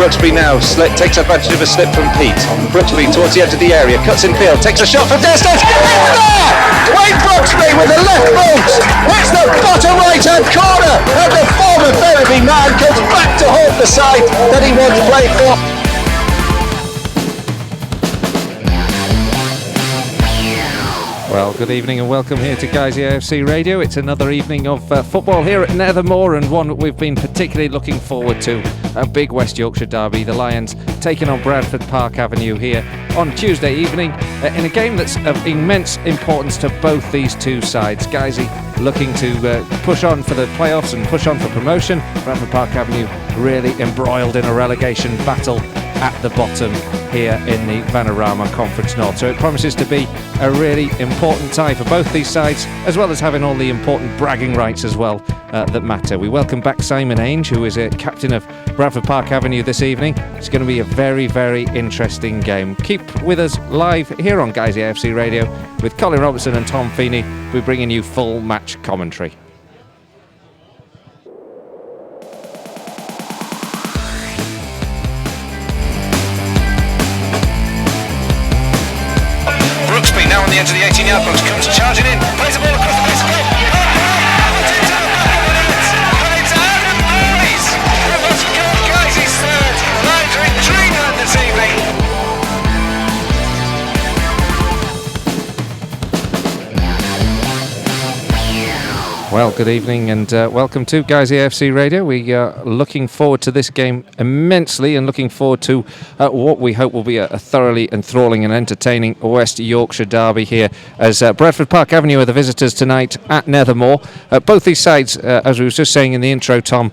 Brooksby now takes advantage of a slip from Pete. Brooksby towards the edge of the area, cuts in field, takes a shot from distance. Wayne Brooksby with the left boot hits the bottom right hand corner, and the former Feaheny man comes back to haunt the side that he once played for. Well, good evening and welcome here to Guiseley AFC Radio. It's another evening of football here at Nethermoor, and one that we've been particularly looking forward to. A big West Yorkshire derby, the Lions taking on Bradford Park Avenue here on Tuesday evening in a game that's of immense importance to both these two sides. Guiseley looking to push on for the playoffs and push on for promotion. Bradford Park Avenue really embroiled in a relegation battle at the bottom here in the Vanarama Conference North. So it promises to be a really important tie for both these sides, as well as having all the important bragging rights as well that matter. We welcome back Simon Ainge, who is a captain of Bradford Park Avenue this evening. It's going to be a very, very interesting game. Keep with us live here on Guiseley AFC Radio with Colin, Robertson and Tom Feaheny. We're bringing you full match commentary. Now on the edge of the 18-yard box, comes charging in, plays the ball across the face of goal. It's into the back of the net, and it's Adam Boys who must go Guiseley's third. Lions are in dreamland this evening. Well, good evening and welcome to Guiseley AFC Radio. We are looking forward to this game immensely and looking forward to what we hope will be a thoroughly enthralling and entertaining West Yorkshire derby here as Bradford Park Avenue are the visitors tonight at Nethermoor. Both these sides, as we were just saying in the intro, Tom,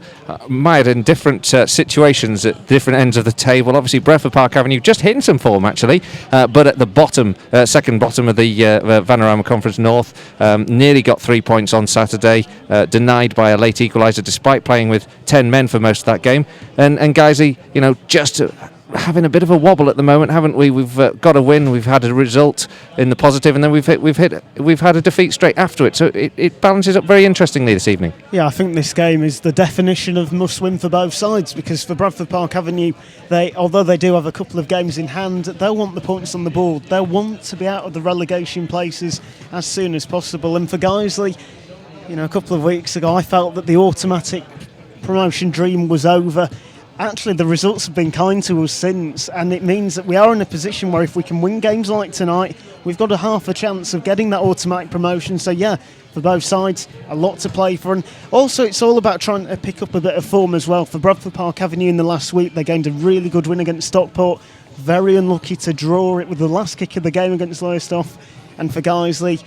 mired in different situations at different ends of the table. Obviously, Bradford Park Avenue just hitting some form, actually, but at the bottom, second bottom of the Vanarama Conference North, nearly got 3 points on Saturday. Denied by a late equaliser despite playing with 10 men for most of that game, and Guiseley, just having a bit of a wobble at the moment, haven't we? We've got a win, we've had a result in the positive, and then we've had a defeat straight after it. So it balances up very interestingly this evening. Yeah, I think this game is the definition of must win for both sides, because for Bradford Park Avenue, although they do have a couple of games in hand, they'll want the points on the board. They'll want to be out of the relegation places as soon as possible. And for Guiseley, a couple of weeks ago, I felt that the automatic promotion dream was over. Actually, the results have been kind to us since, and it means that we are in a position where if we can win games like tonight, we've got a half a chance of getting that automatic promotion. So yeah, for both sides, a lot to play for. And also, it's all about trying to pick up a bit of form as well. For Bradford Park Avenue in the last week, they gained a really good win against Stockport. Very unlucky to draw it with the last kick of the game against Lowestoft. And for Guiseley,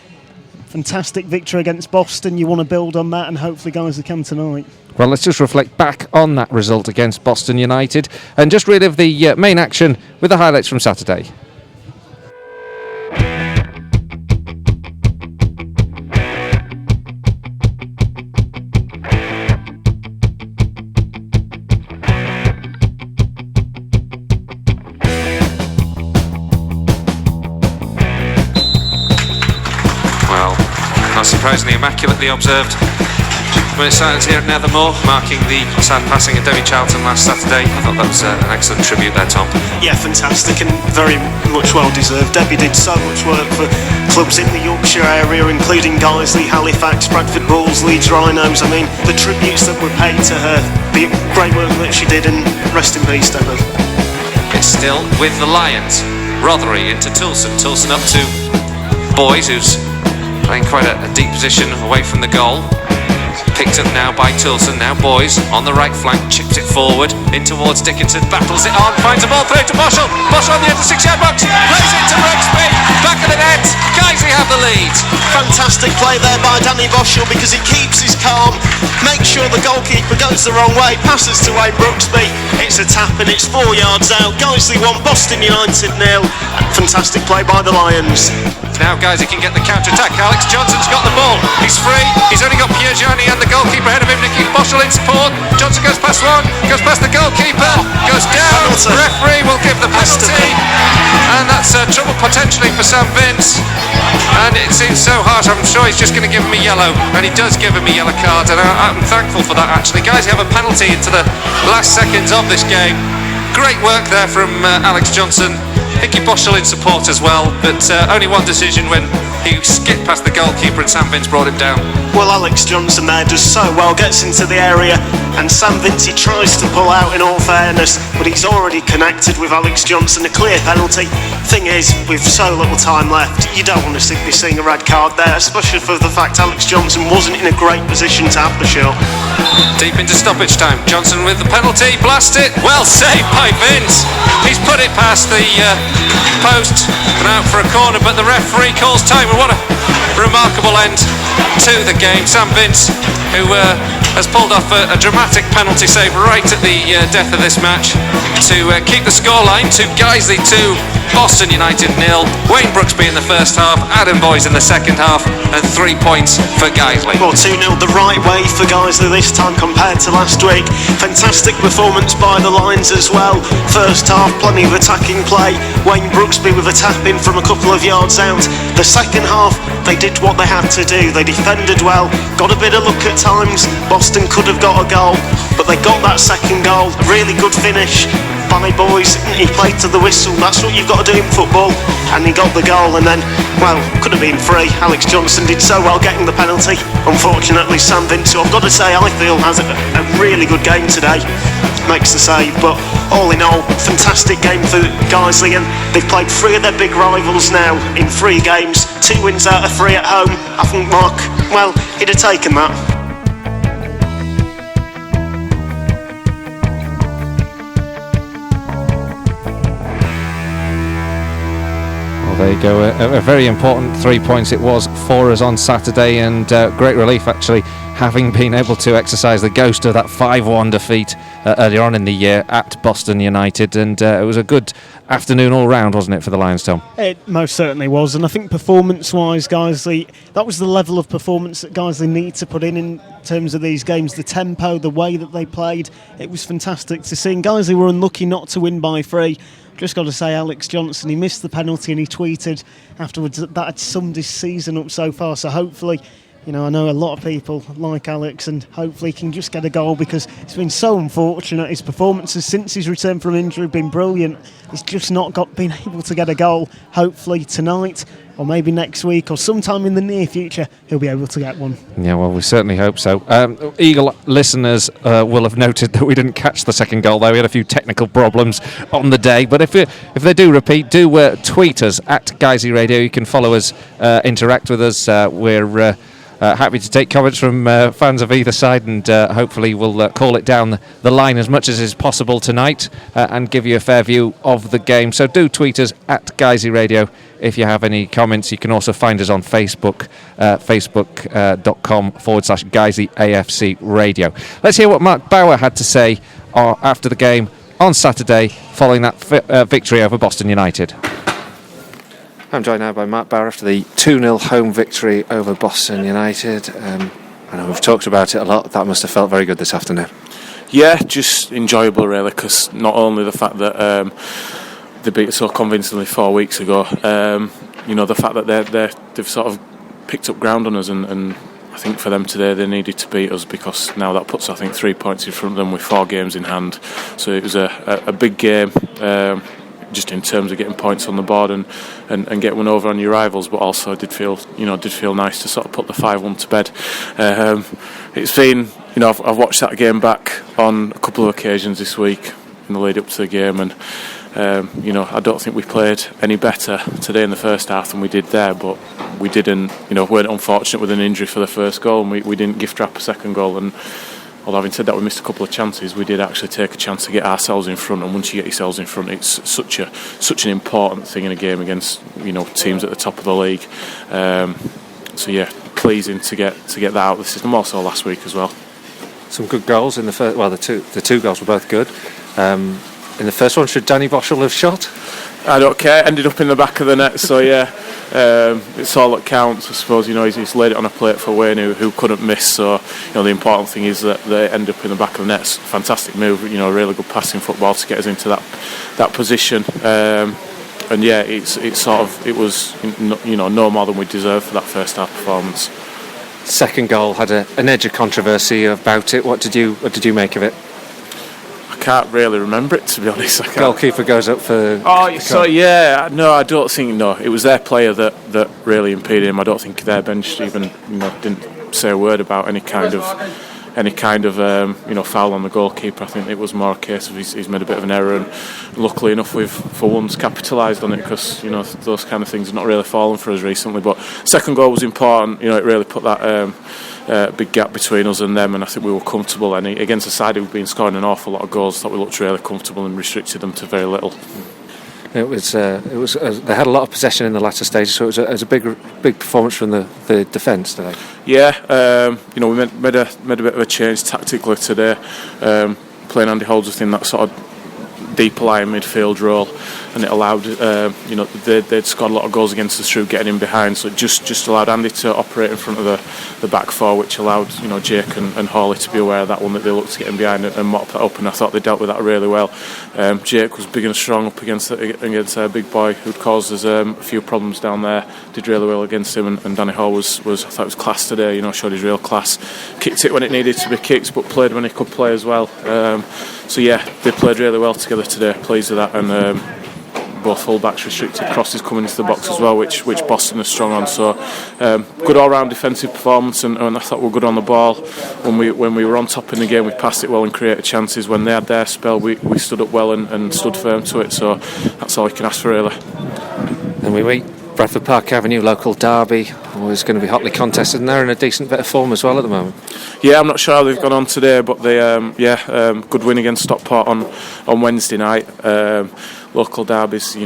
fantastic victory against Boston. You want to build on that, and hopefully Guiseley can tonight. Well, let's just reflect back on that result against Boston United and just relive the main action with the highlights from Saturday. Not surprisingly, immaculately observed. Minute silence here at Nethermoor, marking the sad passing of Debbie Charlton last Saturday. I thought that was an excellent tribute there, Tom. Yeah, fantastic and very much well deserved. Debbie did so much work for clubs in the Yorkshire area, including Guiseley, Halifax, Bradford Bulls, Leeds Rhinos. I mean, the tributes that were paid to her, the great work that she did, and rest in peace, Debbie. It's still with the Lions. Rothery into Toulson. Toulson up to Boys, who's playing quite a deep position away from the goal. Picked up now by Toulson. Now Boys on the right flank, chips it forward in towards Dickinson, battles it on, finds a ball through to Boschel. Boschel on the end of the 6-yard box, plays it to Brooksby, back of the net. Guiseley have the lead. Fantastic play there by Danny Boschel, because he keeps his calm, makes sure the goalkeeper goes the wrong way, passes to Wayne Brooksby. It's a tap and it's 4 yards out. Guiseley 1, Boston United 0. Fantastic play by the Lions. Now Guiseley can get the counter-attack. Alex Johnson's got the ball. He's free. He's only got Feaheny and the goalkeeper ahead of him. Nicky Boschel in support. Johnson goes past one. Goes past the goalkeeper. Goes down. The referee will give the penalty. And that's trouble potentially for Sam Vince. And it seems so harsh. I'm sure he's just going to give him a yellow. And he does give him a yellow card. And I'm thankful for that, actually. Guiseley have a penalty into the last seconds of this game. Great work there from Alex Johnson. I think he Boschel in support as well, but only one decision when he skipped past the goalkeeper and Sam Vince brought him down. Well, Alex Johnson there does so well, gets into the area, and Sam Vince tries to pull out in all fairness, but he's already connected with Alex Johnson, a clear penalty. Thing is, with so little time left, you don't want to be seeing a red card there, especially for the fact Alex Johnson wasn't in a great position to have the shot. Deep into stoppage time, Johnson with the penalty, blast it, well saved by Vince. He's put it past the post and out for a corner, but the referee calls time, and what a remarkable end to the game. Sam Vince, who has pulled off a dramatic penalty save right at the death of this match to keep the scoreline to Guiseley 2, Boston United 0. Wayne Brooksby in the first half, Adam Boyes in the second half, and 3 points for Guiseley. Well, 2-0 the right way for Guiseley this time compared to last week. Fantastic performance by the Lions as well. First half, plenty of attacking play. Wayne Brooksby with a tap in from a couple of yards out. The second half, they did what they had to do. They defended well, got a bit of luck at times. Boston could have got a goal, but they got that second goal. A really good finish by Boyes. He played to the whistle. That's what you've got to do in football, and he got the goal. And then, well, could have been free. Alex Johnson did so well getting the penalty. Unfortunately, Sam Vince, who I've got to say I feel has a really good game today, makes the save. But all in all, fantastic game for Guiseley, and they've played 3 of their big rivals now in 3 games. 2 wins out of 3 at home. I think Mark, well, he'd have taken that. There you go, a very important 3 points it was for us on Saturday, and great relief actually having been able to exercise the ghost of that 5-1 defeat earlier on in the year at Boston United, and it was a good afternoon all round, wasn't it, for the Lions, Tom? It most certainly was, and I think performance-wise, Guiseley, that was the level of performance that Guiseley need to put in terms of these games. The tempo, the way that they played, it was fantastic to see. And Guiseley were unlucky not to win by 3. Just got to say, Alex Johnson, he missed the penalty and he tweeted afterwards that had summed his season up so far. So hopefully, you know, I know a lot of people like Alex, and hopefully he can just get a goal, because it's been so unfortunate. His performances since his return from injury have been brilliant. He's just not been able to get a goal. Hopefully tonight, or maybe next week, or sometime in the near future, he'll be able to get one. Yeah, well, we certainly hope so. Eagle listeners will have noted that we didn't catch the second goal there. We had a few technical problems on the day, but if they do repeat, do tweet us at Guiseley Radio. You can follow us, interact with us. We're happy to take comments from fans of either side, and hopefully we'll call it down the line as much as is possible tonight and give you a fair view of the game. So do tweet us at Guiseley Radio if you have any comments. You can also find us on Facebook, facebook.com/Guiseley AFC Radio. Let's hear what Mark Bauer had to say after the game on Saturday following that victory over Boston United. I'm joined now by Mark Bauer after the 2-0 home victory over Boston United. I know we've talked about it a lot. That must have felt very good this afternoon. Yeah, just enjoyable really, because not only the fact that they beat us so convincingly 4 weeks ago, you know, the fact that they've sort of picked up ground on us, and I think for them today they needed to beat us, because now that puts, I think, 3 points in front of them with 4 games in hand. So it was a big game. Just in terms of getting points on the board and get one over on your rivals, but also did feel nice to sort of put the 5-1 to bed. It's been, you know, I've watched that game back on a couple of occasions this week in the lead up to the game, and you know, I don't think we played any better today in the first half than we did there, but we didn't, you know, weren't unfortunate with an injury for the first goal, and we didn't gift wrap a second goal. And although having said that, we missed a couple of chances, we did actually take a chance to get ourselves in front, and once you get yourselves in front, it's such an important thing in a game against, you know, teams at the top of the league. So yeah, pleasing to get that out of the system. Also last week as well. Some good goals in the first. Well, the two goals were both good. In the first one, should Danny Boschel have shot? I don't care. Ended up in the back of the net, so yeah, it's all that counts, I suppose. You know, he's laid it on a plate for Wayne, who couldn't miss. So, you know, the important thing is that they end up in the back of the net. It's a fantastic move. You know, really good passing football to get us into that position. And yeah, it was you know, no more than we deserved for that first half performance. Second goal had an edge of controversy about it. What did you make of it? I can't really remember it, to be honest. Goalkeeper goes up for. I don't think. No, it was their player that really impeded him. I don't think their bench even didn't say a word about any kind of foul on the goalkeeper. I think it was more a case of he's made a bit of an error, and luckily enough we've for once capitalised on it, because those kind of things have not really fallen for us recently. But second goal was important. It really put that big gap between us and them, and I think we were comfortable. And against a side who've been scoring an awful lot of goals, I thought we looked really comfortable and restricted them to very little. It was. They had a lot of possession in the latter stages, so it was a big performance from the defence today. Yeah, we made a bit of a change tactically today, playing Andy Holdsworth in that sort of deeper lying midfield role, and it allowed they'd scored a lot of goals against us through getting in behind, so it just allowed Andy to operate in front of the back four, which allowed Jake and Hawley to be aware of that one, that they looked to get in behind and mop that up, and I thought they dealt with that really well. Jake was big and strong up against a big boy who'd caused us a few problems down there. Did really well against him, and Danny Hall was I thought was class today. Showed his real class. Kicked it when it needed to be kicked, but played when he could play as well. So yeah, they played really well together today. Pleased with that, and both full-backs restricted, crosses coming into the box as well, which Boston is strong on. So good all-round defensive performance, and I thought we were good on the ball. When we were on top in the game, we passed it well and created chances. When they had their spell, we stood up well and stood firm to it. So that's all you can ask for, really. And we wait. Bradford Park Avenue, local derby, is going to be hotly contested, and they're in a decent bit of form as well at the moment. Yeah, I'm not sure how they've gone on today, but they good win against Stockport on Wednesday night. Local derbies,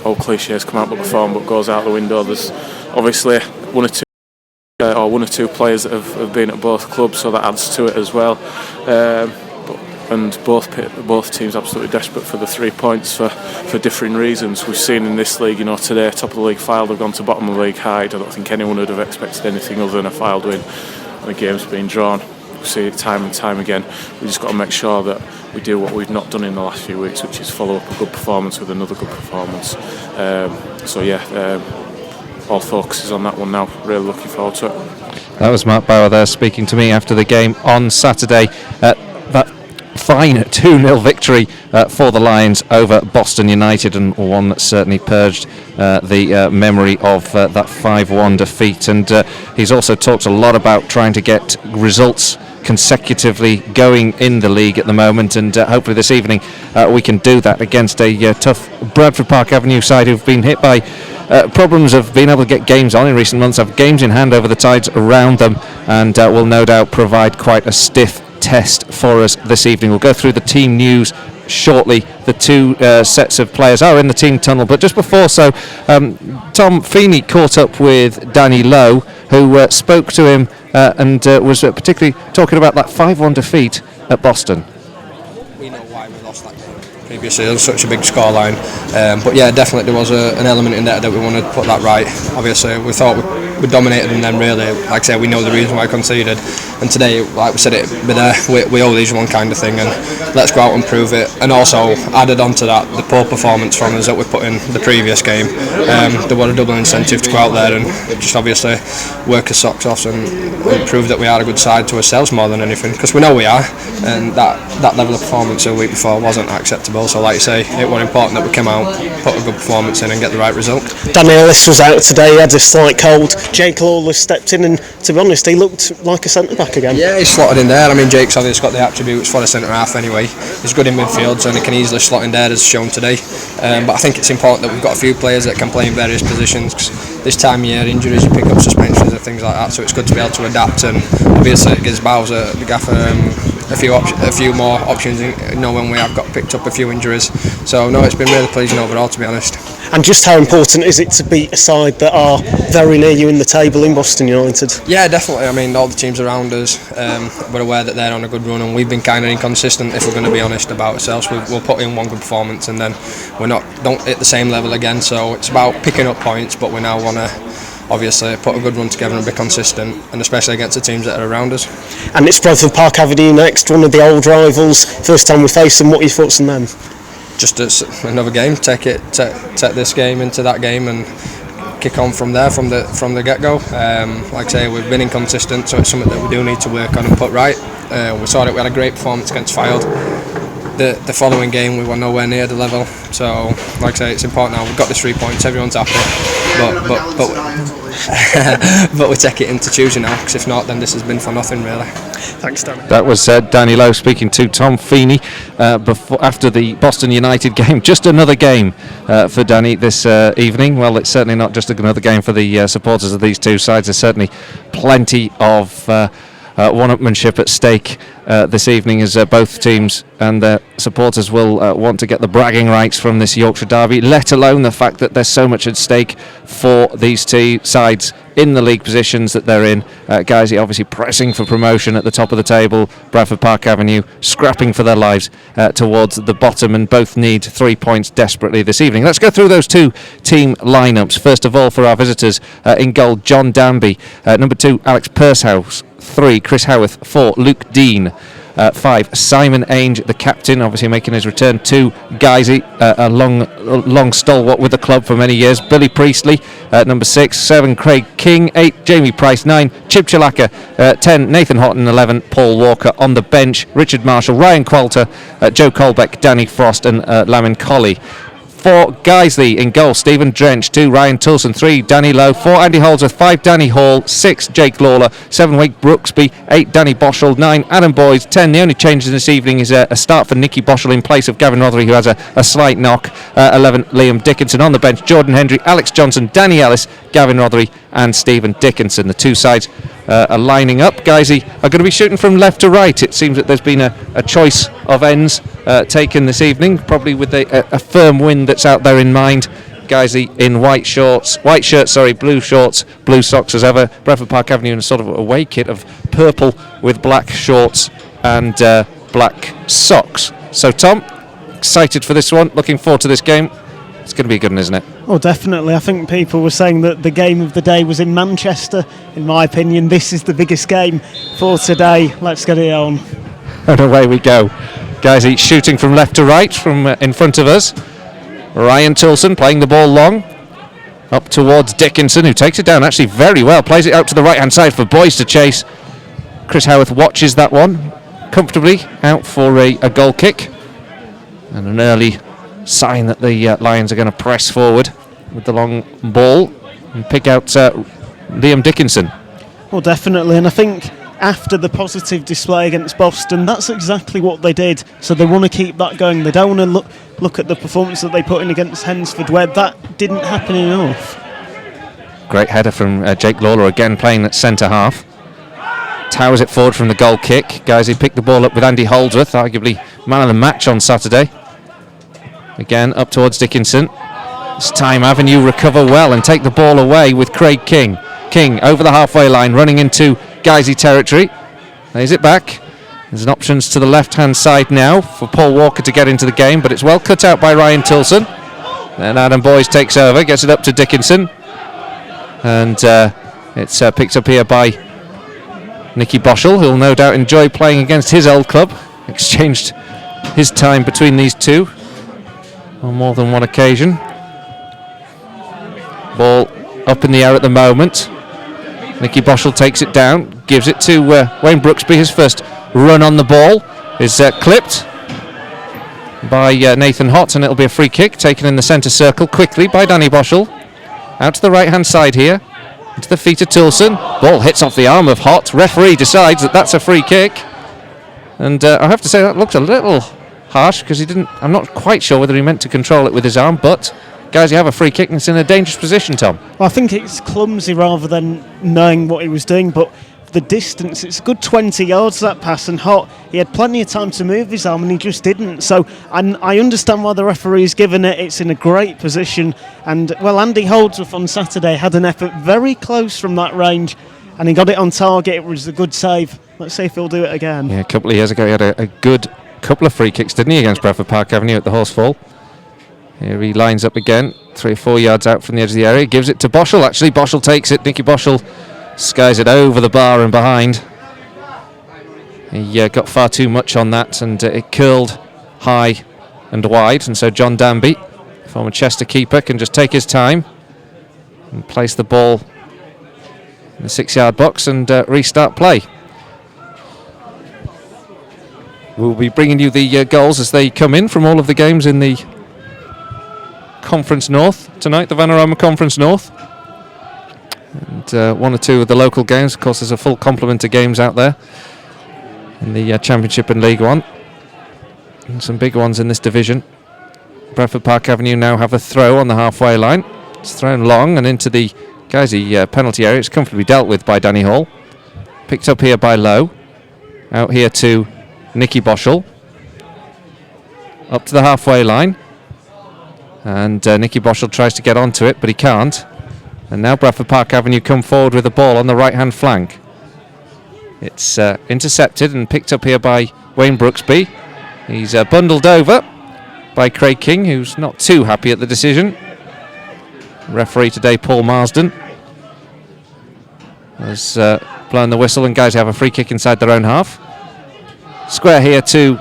all cliches come out with the form, but goes out the window. There's obviously one or two players that have been at both clubs, so that adds to it as well. And both teams absolutely desperate for the 3 points for differing reasons. We've seen in this league, today top of the league filed have gone to bottom of the league hide. I don't think anyone would have expected anything other than a filed win, and the game's been drawn. We see it time and time again. We just got to make sure that we do what we've not done in the last few weeks, which is follow up a good performance with another good performance. All focus is on that one now. Really looking forward to it. That was Mark Bauer there speaking to me after the game on Saturday. That fine 2-0 victory for the Lions over Boston United, and one that certainly purged the memory of that 5-1 defeat. And he's also talked a lot about trying to get results consecutively going in the league at the moment, and hopefully this evening we can do that against a tough Bradford Park Avenue side who've been hit by problems of being able to get games on in recent months, have games in hand over the tides around them, and will no doubt provide quite a stiff test for us this evening. We'll go through the team news shortly. The two sets of players are in the team tunnel, but just before so, Tom Feaheny caught up with Danny Lowe, who spoke to him and was particularly talking about that 5-1 defeat at Boston. We know why we lost that game previously. It was such a big scoreline, but yeah, definitely there was an element in there that we wanted to put that right. Obviously we thought we dominated them then, really. Like I said, we know the reason why we conceded, and today, like we said, we owe these one kind of thing, and let's go out and prove it. And also added on to that the poor performance from us that we put in the previous game. There was a double incentive to go out there and just obviously work our socks off and prove that we are a good side to ourselves more than anything, because we know we are, and that level of performance a week before wasn't acceptable. So like you say, it was important that we came out, put a good performance in and get the right result. Danny Ellis was out today, he had a slight cold. Jake Lawless stepped in, and to be honest, he looked like a centre-back again. Yeah, he's slotted in there. I mean, Jake's obviously got the attributes for a centre-half anyway. He's good in midfield, so he can easily slot in there, as shown today. But I think it's important that we've got a few players that can play in various positions, because this time of year, injuries, you pick up suspensions and things like that, so it's good to be able to adapt, and obviously it gives Bowser, the gaffer, a few more options, when we have got picked up a few injuries. So no, it's been really pleasing overall, to be honest. And just how important is it to beat a side that are very near you in the table in Boston United? Yeah, definitely. I mean, all the teams around us, we're aware that they're on a good run, and we've been kind of inconsistent, if we're going to be honest about ourselves. We'll put in one good performance and then don't hit the same level again, so it's about picking up points, but we now want to obviously put a good run together and be consistent, and especially against the teams that are around us. And it's Bradford Park Avenue next, one of the old rivals. First time we face them, what are your thoughts on them? Just another game. Take this game into that game and kick on from there, from the get-go. Like I say, we've been inconsistent, so it's something that we do need to work on and put right. We saw that we had a great performance against Fylde. the following game we were nowhere near the level. So, like I say, it's important now. We've got the 3 points. Everyone's happy, but we take it into Tuesday now. Because if not, then this has been for nothing, really. Thanks, Danny. That was Danny Lowe speaking to Tom Feaheny after the Boston United game. Just another game for Danny this evening. Well, it's certainly not just another game for the supporters of these two sides. There's certainly plenty of one-upmanship at stake this evening, as both teams and their supporters will want to get the bragging rights from this Yorkshire derby, let alone the fact that there's so much at stake for these two sides in the league positions that they're in. Guiseley obviously pressing for promotion at the top of the table, Bradford Park Avenue scrapping for their lives towards the bottom, and both need 3 points desperately this evening. Let's go through those two team lineups. First of all, for our visitors, in goal, John Danby. Number 2, Alex Pursehouse. 3, Chris Howarth. 4, Luke Dean. 5, Simon Ainge, the captain, obviously making his return to Guiseley, a long stalwart with the club for many years. Billy Priestley, number 6. 7, Craig King. 8, Jamie Price. 9, Chib Chalaka. 10, Nathan Houghton. 11, Paul Walker. On the bench, Richard Marshall, Ryan Qualter, Joe Colbeck, Danny Frost and Lamin Colley. For Guiseley, in goal, Stephen Drench. 2, Ryan Tulson. 3, Danny Lowe. 4, Andy Holdsworth. 5, Danny Hall. 6, Jake Lawler. 7, Wake Brooksby. 8, Danny Boschel. 9, Adam Boys. 10, the only changes this evening is a start for Nicky Boschel in place of Gavin Rothery, who has a slight knock. 11, Liam Dickinson. On the bench, Jordan Hendry, Alex Johnson, Danny Ellis, Gavin Rothery and Stephen Dickinson. The two sides are lining up. Guiseley are going to be shooting from left to right. It seems that there's been a choice of ends taken this evening, probably with a firm wind that's out there in mind. Guiseley in white shirts, blue shorts, blue socks as ever. Bradford Park Avenue in a sort of away kit of purple with black shorts and black socks. So Tom, excited for this one, looking forward to this game. It's going to be a good one, isn't it? Oh, definitely. I think people were saying that the game of the day was in Manchester. In my opinion, this is the biggest game for today. Let's get it on. And away we go. Guiseley shooting from left to right from in front of us. Ryan Tulson playing the ball long. Up towards Dickinson, who takes it down actually very well. Plays it out to the right-hand side for Boys to chase. Chris Howarth watches that one comfortably out for a goal kick. And an early sign that the Lions are going to press forward with the long ball and pick out Liam Dickinson. Well, definitely, and I think after the positive display against Boston, that's exactly what they did. So they want to keep that going. They don't want to look at the performance that they put in against Hensford, where that didn't happen enough. Great header from Jake Lawler, again playing at centre half. Towers it forward from the goal kick. Guiseley picked the ball up with Andy Holdsworth, arguably man of the match on Saturday. Again, up towards Dickinson. This time Avenue recover well and take the ball away with Craig King. King over the halfway line, running into Guiseley territory. Lays it back. There's options to the left-hand side now for Paul Walker to get into the game, but it's well cut out by Ryan Tulson. Then Adam Boys takes over, gets it up to Dickinson. And it's picked up here by Nicky Boschel, who'll no doubt enjoy playing against his old club. Exchanged his time between these two on more than one occasion. Ball up in the air at the moment. Nicky Boschel takes it down, gives it to Wayne Brooksby. His first run on the ball is clipped by Nathan Hott, and it'll be a free kick taken in the centre circle quickly by Danny Boschel. Out to the right hand side here, into the feet of Tulson. Ball hits off the arm of Hott. Referee decides that that's a free kick, and I have to say that looked a little harsh, because I'm not quite sure whether he meant to control it with his arm, but Guys, you have a free kick and it's in a dangerous position, Tom. Well, I think it's clumsy rather than knowing what he was doing, but the distance, it's a good 20 yards that pass, and Hott, he had plenty of time to move his arm and he just didn't. So I understand why the referee's given it. It's in a great position, and well, Andy Holdsworth on Saturday had an effort very close from that range and he got it on target. It was a good save. Let's see if he'll do it again. Yeah, a couple of years ago he had a good couple of free kicks, didn't he, against Bradford Park Avenue at the Horsefall. Here he lines up again, 3 or 4 yards out from the edge of the area, gives it to Boschel. Actually, Boschel takes it. Nicky Boschel skies it over the bar and behind. He got far too much on that, and it curled high and wide, and so John Danby, former Chester keeper, can just take his time and place the ball in the 6-yard box and restart play. We'll be bringing you the goals as they come in from all of the games in the Conference North tonight, the Vanarama Conference North. And one or two of the local games. Of course, there's a full complement of games out there in the Championship and League One. And some big ones in this division. Bradford Park Avenue now have a throw on the halfway line. It's thrown long and into the Guiseley penalty area. It's comfortably dealt with by Danny Hall. Picked up here by Lowe. Out here to Nicky Boschel. Up to the halfway line. And Nicky Boschel tries to get onto it, but he can't. And now Bradford Park Avenue come forward with the ball on the right-hand flank. It's intercepted and picked up here by Wayne Brooksby. He's bundled over by Craig King, who's not too happy at the decision. Referee today, Paul Marsden, has blown the whistle, and guys have a free kick inside their own half. Square here to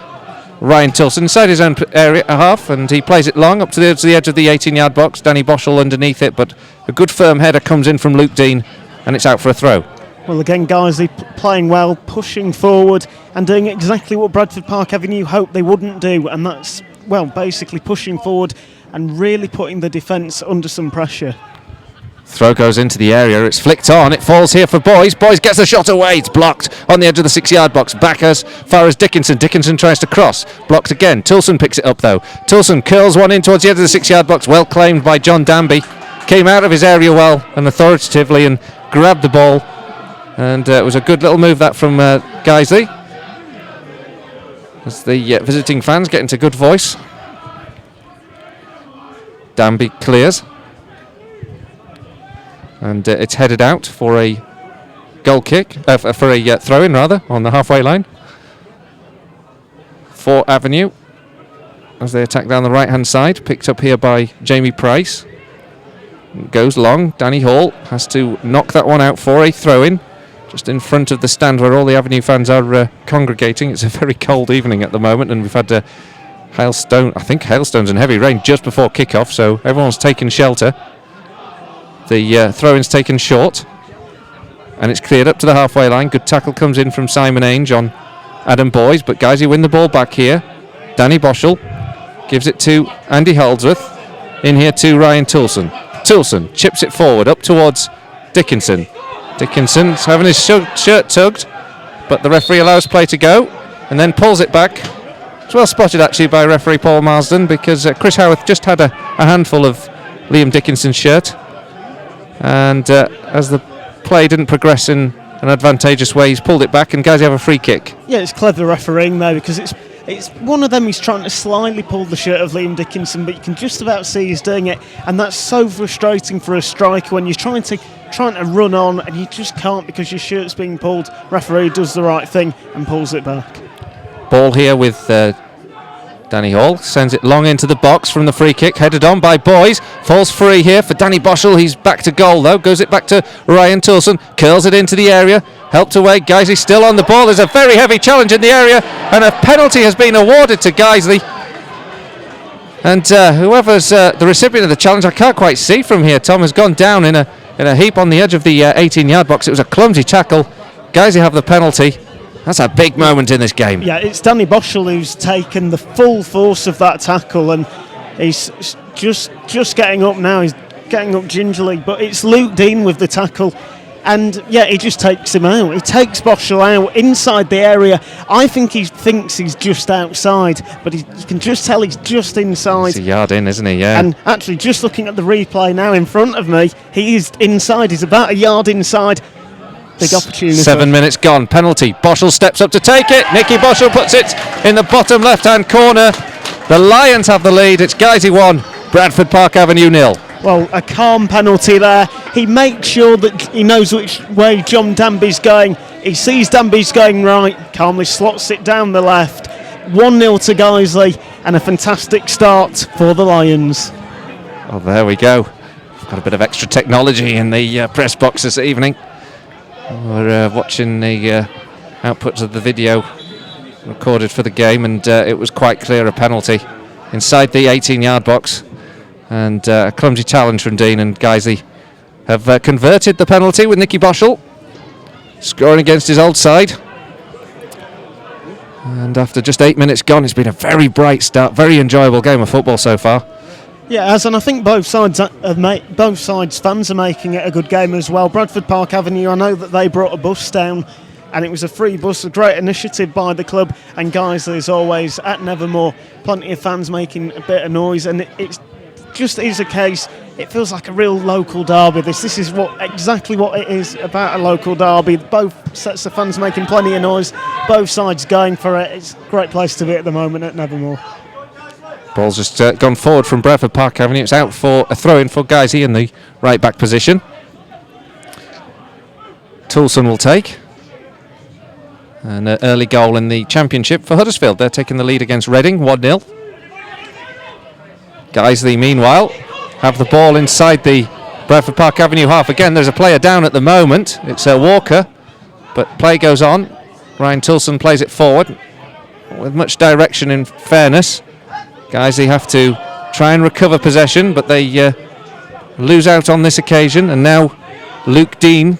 Ryan Tilson inside his own area half, and he plays it long up to the edge of the 18-yard box. Danny Boschel underneath it, but a good firm header comes in from Luke Dean, and it's out for a throw. Well, again, Guiseley playing well, pushing forward, and doing exactly what Bradford Park Avenue hoped they wouldn't do, and that's, well, basically pushing forward and really putting the defence under some pressure. Throw goes into the area, it's flicked on, it falls here for Boys. Boys gets the shot away, it's blocked on the edge of the 6-yard box, back as far as Dickinson. Dickinson tries to cross, blocked again. Tilson picks it up though. Tilson curls one in towards the edge of the 6-yard box, well claimed by John Danby. Came out of his area well and authoritatively and grabbed the ball. And it was a good little move that from Guiseley. As the visiting fans get into good voice. Danby clears. And it's headed out for a goal kick, for a throw-in rather, on the halfway line. For Avenue, as they attack down the right-hand side, picked up here by Jamie Price. Goes long, Danny Hall has to knock that one out for a throw-in, just in front of the stand where all the Avenue fans are congregating. It's a very cold evening at the moment, and we've had hailstones and heavy rain just before kick-off, so everyone's taken shelter. The throw-in's taken short, and it's cleared up to the halfway line. Good tackle comes in from Simon Ainge on Adam Boys, but Guiseley win the ball back here. Danny Boschel gives it to Andy Holdsworth. In here to Ryan Tilson. Tilson chips it forward up towards Dickinson. Dickinson's having his shirt tugged, but the referee allows play to go and then pulls it back. It's well spotted actually by referee Paul Marsden, because Chris Howarth just had a handful of Liam Dickinson's shirt. And as the play didn't progress in an advantageous way, he's pulled it back, and guys have a free kick. Yeah, it's clever refereeing there, because it's one of them. He's trying to slightly pull the shirt of Liam Dickinson, but you can just about see he's doing it, and that's so frustrating for a striker when you're trying to run on and you just can't because your shirt's being pulled. Referee does the right thing and pulls it back. Ball here with Danny Hall, sends it long into the box from the free kick, headed on by Boys, falls free here for Danny Boschel. He's back to goal though, goes it back to Ryan Tilson, curls it into the area, helped away. Guiseley still on the ball. There's a very heavy challenge in the area, and a penalty has been awarded to Guiseley. And whoever's the recipient of the challenge, I can't quite see from here, Tom, has gone down in a heap on the edge of the 18-yard box. It was a clumsy tackle. Guiseley have the penalty. That's a big moment in this game. Yeah, it's Danny Boschel who's taken the full force of that tackle, and he's just getting up now. He's getting up gingerly, but it's Luke Dean with the tackle, and yeah, he just takes him out. He takes Boschel out inside the area. I think he thinks he's just outside, but you can just tell he's just inside. He's a yard in, isn't he? Yeah. And actually, just looking at the replay now in front of me, he is inside. He's about a yard inside. Big opportunity. 7 minutes gone. Penalty. Boschel steps up to take it. Nicky Boschel puts it in the bottom left-hand corner. The Lions have the lead. It's Guiseley 1, Bradford Park Avenue 0. Well, a calm penalty there. He makes sure that he knows which way John Danby's going. He sees Danby's going right. Calmly slots it down the left. 1-0 to Guiseley, and a fantastic start for the Lions. Well, there we go. We've got a bit of extra technology in the press box this evening. We're watching the outputs of the video recorded for the game, and it was quite clear a penalty inside the 18-yard box, and a clumsy challenge from Dean, and Guiseley have converted the penalty with Nicky Boschel scoring against his old side. And after just 8 minutes gone, it's been a very bright start, very enjoyable game of football so far. Yeah, and I think both sides fans are making it a good game as well. Bradford Park Avenue, I know that they brought a bus down, and it was a free bus, a great initiative by the club. And Guiseley, as always, at Nethermoor, plenty of fans making a bit of noise, and it just is a case. It feels like a real local derby. This is exactly what it is about, a local derby. Both sets of fans making plenty of noise, both sides going for it. It's a great place to be at the moment at Nethermoor. Ball's just gone forward from Bradford Park Avenue. It's out for a throw-in for Guiseley in the right back position. Toulson will take. An early goal in the Championship for Huddersfield. They're taking the lead against Reading, 1-0. Guiseley, meanwhile, have the ball inside the Bradford Park Avenue half. Again, there's a player down at the moment. It's Walker, but play goes on. Ryan Toulson plays it forward with much direction in fairness. Guiseley have to try and recover possession, but they lose out on this occasion. And now Luke Dean,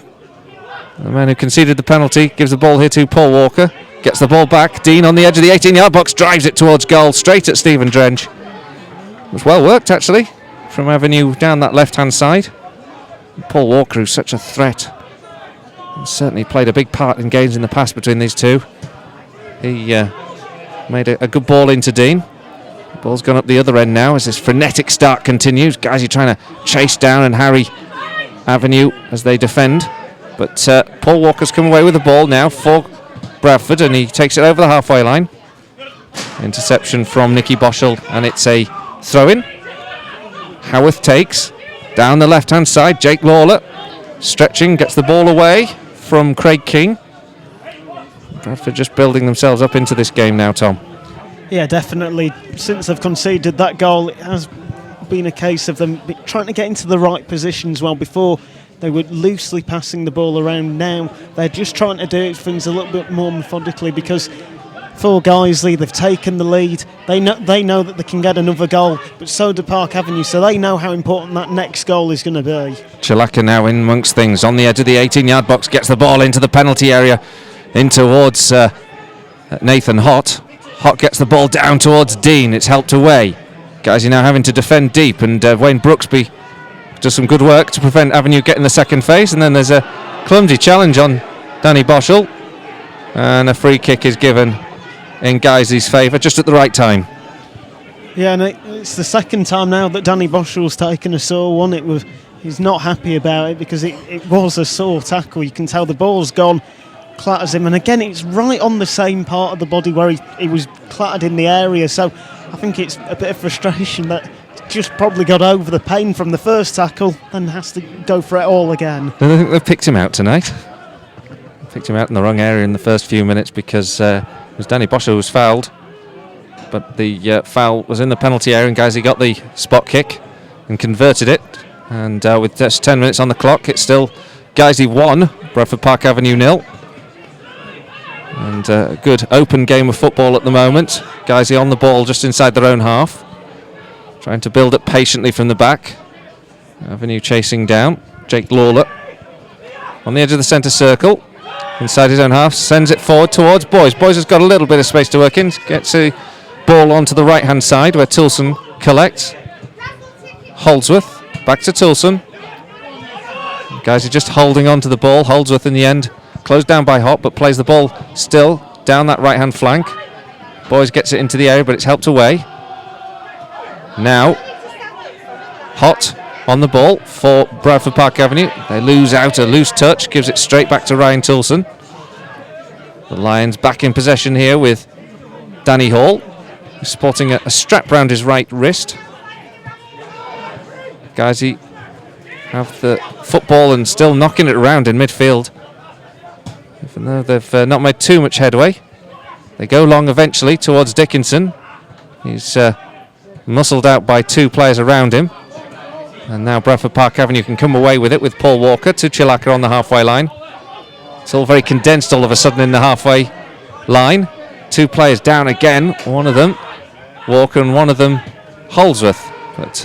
the man who conceded the penalty, gives the ball here to Paul Walker. Gets the ball back. Dean on the edge of the 18-yard box, drives it towards goal, straight at Stephen Drench. It was well worked, actually, from Avenue down that left-hand side. Paul Walker, who's such a threat, and certainly played a big part in games in the past between these two. He made a good ball into Dean. The ball's gone up the other end now as this frenetic start continues. Guys, you're trying to chase down and harry Avenue as they defend. But Paul Walker's come away with the ball now for Bradford, and he takes it over the halfway line. Interception from Nicky Boschel, and it's a throw-in. Howarth takes down the left-hand side. Jake Lawler stretching, gets the ball away from Craig King. Bradford just building themselves up into this game now, Tom. Yeah, definitely. Since they've conceded that goal, it has been a case of them trying to get into the right positions. Well, before they were loosely passing the ball around. Now they're just trying to do things a little bit more methodically, because for Guiseley, they've taken the lead. They know that they can get another goal, but so do Park Avenue, so they know how important that next goal is going to be. Chilaka now in amongst things, on the edge of the 18-yard box, gets the ball into the penalty area, in towards Nathan Hott. Hott gets the ball down towards Dean. It's helped away. Guys are now having to defend deep, and Wayne Brooksby does some good work to prevent Avenue getting the second phase. And then there's a clumsy challenge on Danny Boschel, and a free kick is given in Guiseley's favour just at the right time. Yeah, and it's the second time now that Danny Boschel's taken a sore one. He's not happy about it, because it was a sore tackle. You can tell the ball's gone, clatters him, and again it's right on the same part of the body where he was clattered in the area. So I think it's a bit of frustration that just probably got over the pain from the first tackle and has to go for it all again. I think they've picked him out tonight. Picked him out in the wrong area in the first few minutes, because it was Danny Boschel who was fouled, but the foul was in the penalty area, and Guiseley got the spot kick and converted it. And with just 10 minutes on the clock, it's still Guiseley 1, Bradford Park Avenue 0. And a good open game of football at the moment. Guiseley on the ball just inside their own half, trying to build up patiently from the back. Avenue chasing down. Jake Lawler on the edge of the centre circle, inside his own half, sends it forward towards Boys. Boys has got a little bit of space to work in, gets the ball onto the right hand side where Toulson collects. Holdsworth, back to Toulson. Guys are just holding on to the ball. Holdsworth in the end closed down by Hott, but plays the ball still down that right hand flank. Boys gets it into the area, but it's helped away. Now Hott on the ball for Bradford Park Avenue. They lose out a loose touch, gives it straight back to Ryan Toulson. The Lions back in possession here with Danny Hall, sporting a strap round his right wrist. Guiseley have the football and still knocking it around in midfield, even though they've not made too much headway. They go long eventually towards Dickinson. He's muscled out by two players around him. And now Bradford Park Avenue can come away with it with Paul Walker to Chilaka on the halfway line. It's all very condensed all of a sudden in the halfway line. Two players down again, one of them Walker and one of them Holdsworth. But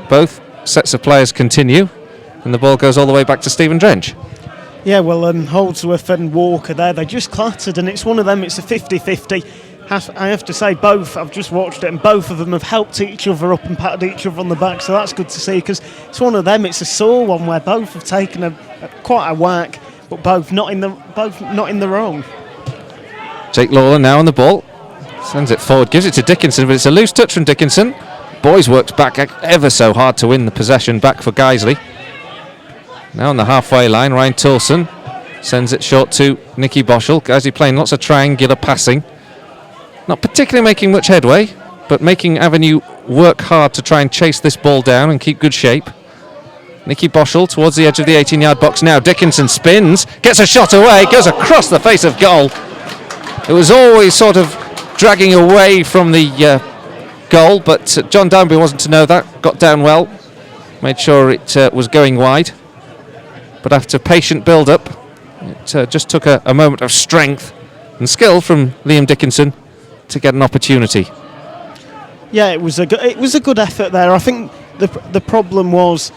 both sets of players continue, and the ball goes all the way back to Stephen Drench. Yeah, well, Holdsworth and Walker there, they just clattered, and it's one of them, it's a 50-50. I have to say, both, I've just watched it, and both of them have helped each other up and patted each other on the back, so that's good to see, because it's one of them, it's a sore one where both have taken quite a whack, but both not in the wrong. Jake Lawler now on the ball, sends it forward, gives it to Dickinson, but it's a loose touch from Dickinson. Boys works back ever so hard to win the possession back for Guiseley. Now on the halfway line, Ryan Toulson sends it short to Nicky Boschel. Guiseley playing lots of triangular passing. Not particularly making much headway, but making Avenue work hard to try and chase this ball down and keep good shape. Nicky Boschel towards the edge of the 18-yard box now. Dickinson spins, gets a shot away, goes across the face of goal. It was always sort of dragging away from the goal, but John Danby wasn't to know that. Got down well, made sure it was going wide. But after patient build-up, it just took a moment of strength and skill from Liam Dickinson to get an opportunity. Yeah, it was a good effort there. I think the problem was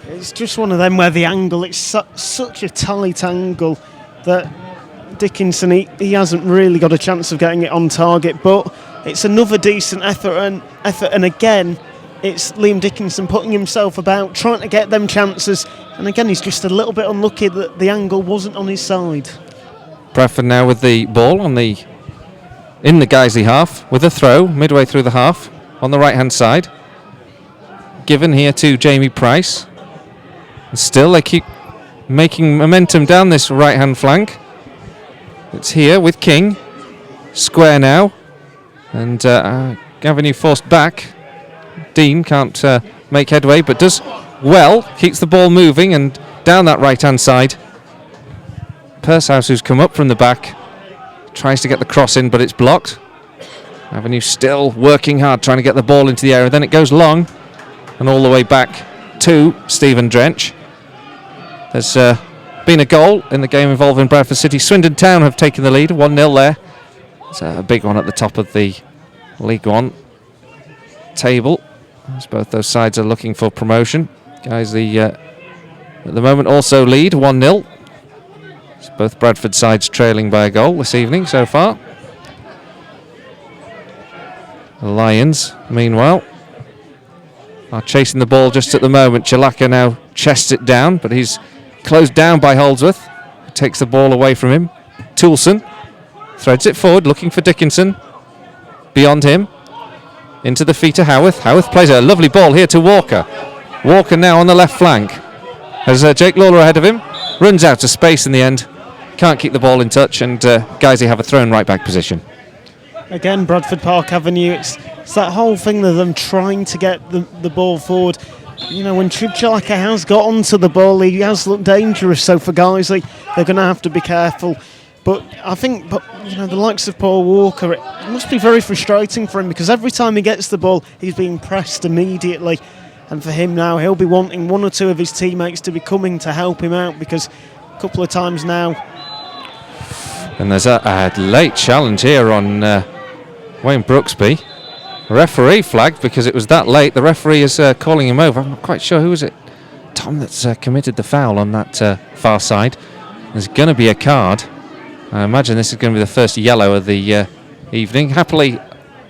it's just one of them where the angle, it's such a tight angle that Dickinson he hasn't really got a chance of getting it on target. But it's another decent effort, and again, it's Liam Dickinson putting himself about, trying to get them chances, and again he's just a little bit unlucky that the angle wasn't on his side. Bradford now with the ball in the Guiseley half, with a throw midway through the half on the right hand side. Given here to Jamie Price. And still they keep making momentum down this right hand flank. It's here with King. Square now. And Avenue forced back. Dean can't make headway, but does well, keeps the ball moving and down that right hand side. Pursehouse, who's come up from the back, tries to get the cross in, but it's blocked. Avenue still working hard, trying to get the ball into the area. Then it goes long and all the way back to Stephen Drench. There's been a goal in the game involving Bradford City. Swindon Town have taken the lead, 1-0 there. It's a big one at the top of the League One table, as both those sides are looking for promotion. Guiseley at the moment also lead 1-0. It's both Bradford sides trailing by a goal this evening so far. The Lions, meanwhile, are chasing the ball just at the moment. Chalaka now chests it down, but he's closed down by Holdsworth. Takes the ball away from him. Toulson threads it forward, looking for Dickinson. Beyond him, into the feet of Howarth. Howarth plays a lovely ball here to Walker. Walker now on the left flank. Has Jake Lawler ahead of him. Runs out of space in the end. Can't keep the ball in touch, and Guiseley have a thrown right back position. Again, Bradford Park Avenue, it's that whole thing of them trying to get the ball forward. You know, when Chalaka has got onto the ball, he has looked dangerous, so for Guiseley, they're going to have to be careful. But I think, the likes of Paul Walker, it must be very frustrating for him, because every time he gets the ball, he's being pressed immediately. And for him now, he'll be wanting one or two of his teammates to be coming to help him out, because a couple of times now. And there's a late challenge here on Wayne Brooksby. Referee flagged because it was that late. The referee is calling him over. I'm not quite sure who is it. Tom that's committed the foul on that far side. There's going to be a card. I imagine this is going to be the first yellow of the evening. Happily,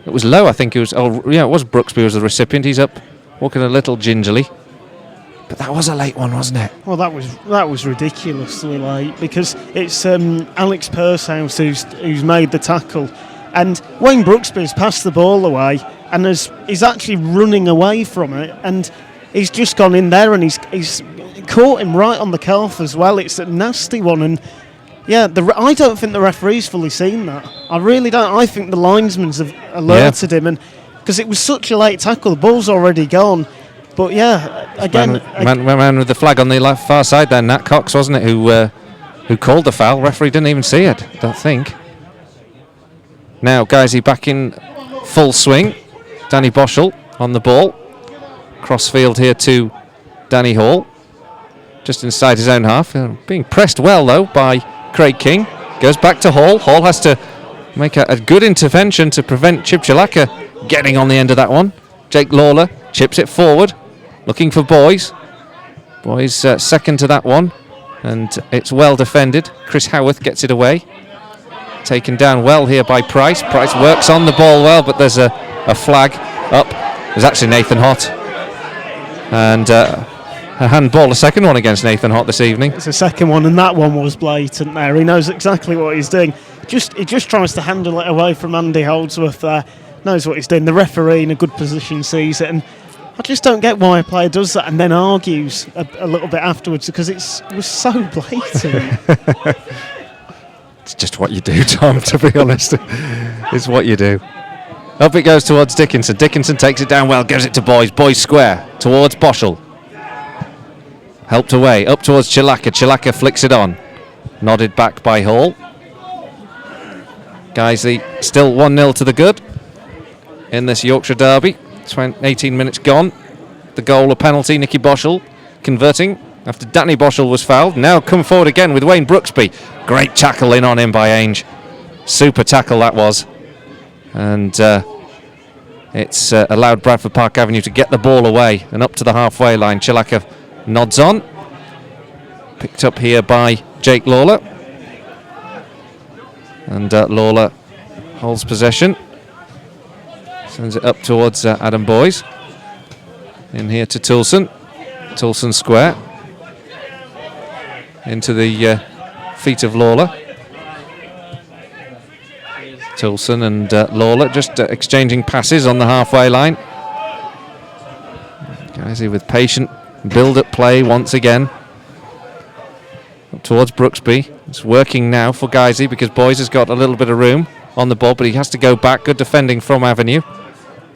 it was Lowe, I think it was. Oh, yeah, it was Brooksby who was the recipient. He's up, walking a little gingerly. But that was a late one, wasn't it? Well, that was ridiculously late, because it's Alex Pursehouse who's made the tackle, and Wayne Brooksby's passed the ball away, and he's actually running away from it, and he's just gone in there and he's caught him right on the calf as well. It's a nasty one, and yeah, I don't think the referee's fully seen that. I really don't. I think the linesmen's have alerted him, and because it was such a late tackle, the ball's already gone. But yeah, again, man with the flag on the left far side there, Nat Cox, wasn't it, who called the foul? Referee didn't even see it, I don't think. Now Guiseley back in full swing. Danny Boschel on the ball. Crossfield here to Danny Hall, just inside his own half. Being pressed well though by Craig King. Goes back to Hall. Hall has to make a good intervention to prevent Chip Chalaka getting on the end of that one. Jake Lawler chips it forward, looking for Boys. Boys second to that one. And it's well defended. Chris Howarth gets it away. Taken down well here by Price. Price works on the ball well, but there's a flag up. There's actually Nathan Hott. And a handball, a second one against Nathan Hott this evening. It's a second one, and that one was blatant there. He knows exactly what he's doing. He just tries to handle it away from Andy Holdsworth there. Knows what he's doing. The referee in a good position sees it, and I just don't get why a player does that and then argues a little bit afterwards, because it was so blatant. It's just what you do, Tom, to be honest. It's what you do. Up it goes towards Dickinson. Dickinson takes it down well, gives it to Boys. Boys square towards Boschel. Helped away, up towards Chilaka. Chilaka flicks it on. Nodded back by Hall. Guiseley still 1-0 to the good in this Yorkshire derby. 18 minutes gone. The goal, a penalty. Nicky Boschel converting after Danny Boschel was fouled. Now come forward again with Wayne Brooksby. Great tackle in on him by Ainge. Super tackle that was. And it's allowed Bradford Park Avenue to get the ball away and up to the halfway line. Chilaka nods on. Picked up here by Jake Lawler. And Lawler holds possession. Sends it up towards Adam Boys. In here to Toulson. Toulson square. Into the feet of Lawler. Toulson and Lawler just exchanging passes on the halfway line. Guiseley with patient build-up play once again. Up towards Brooksby. It's working now for Guiseley because Boys has got a little bit of room on the ball, but he has to go back. Good defending from Avenue.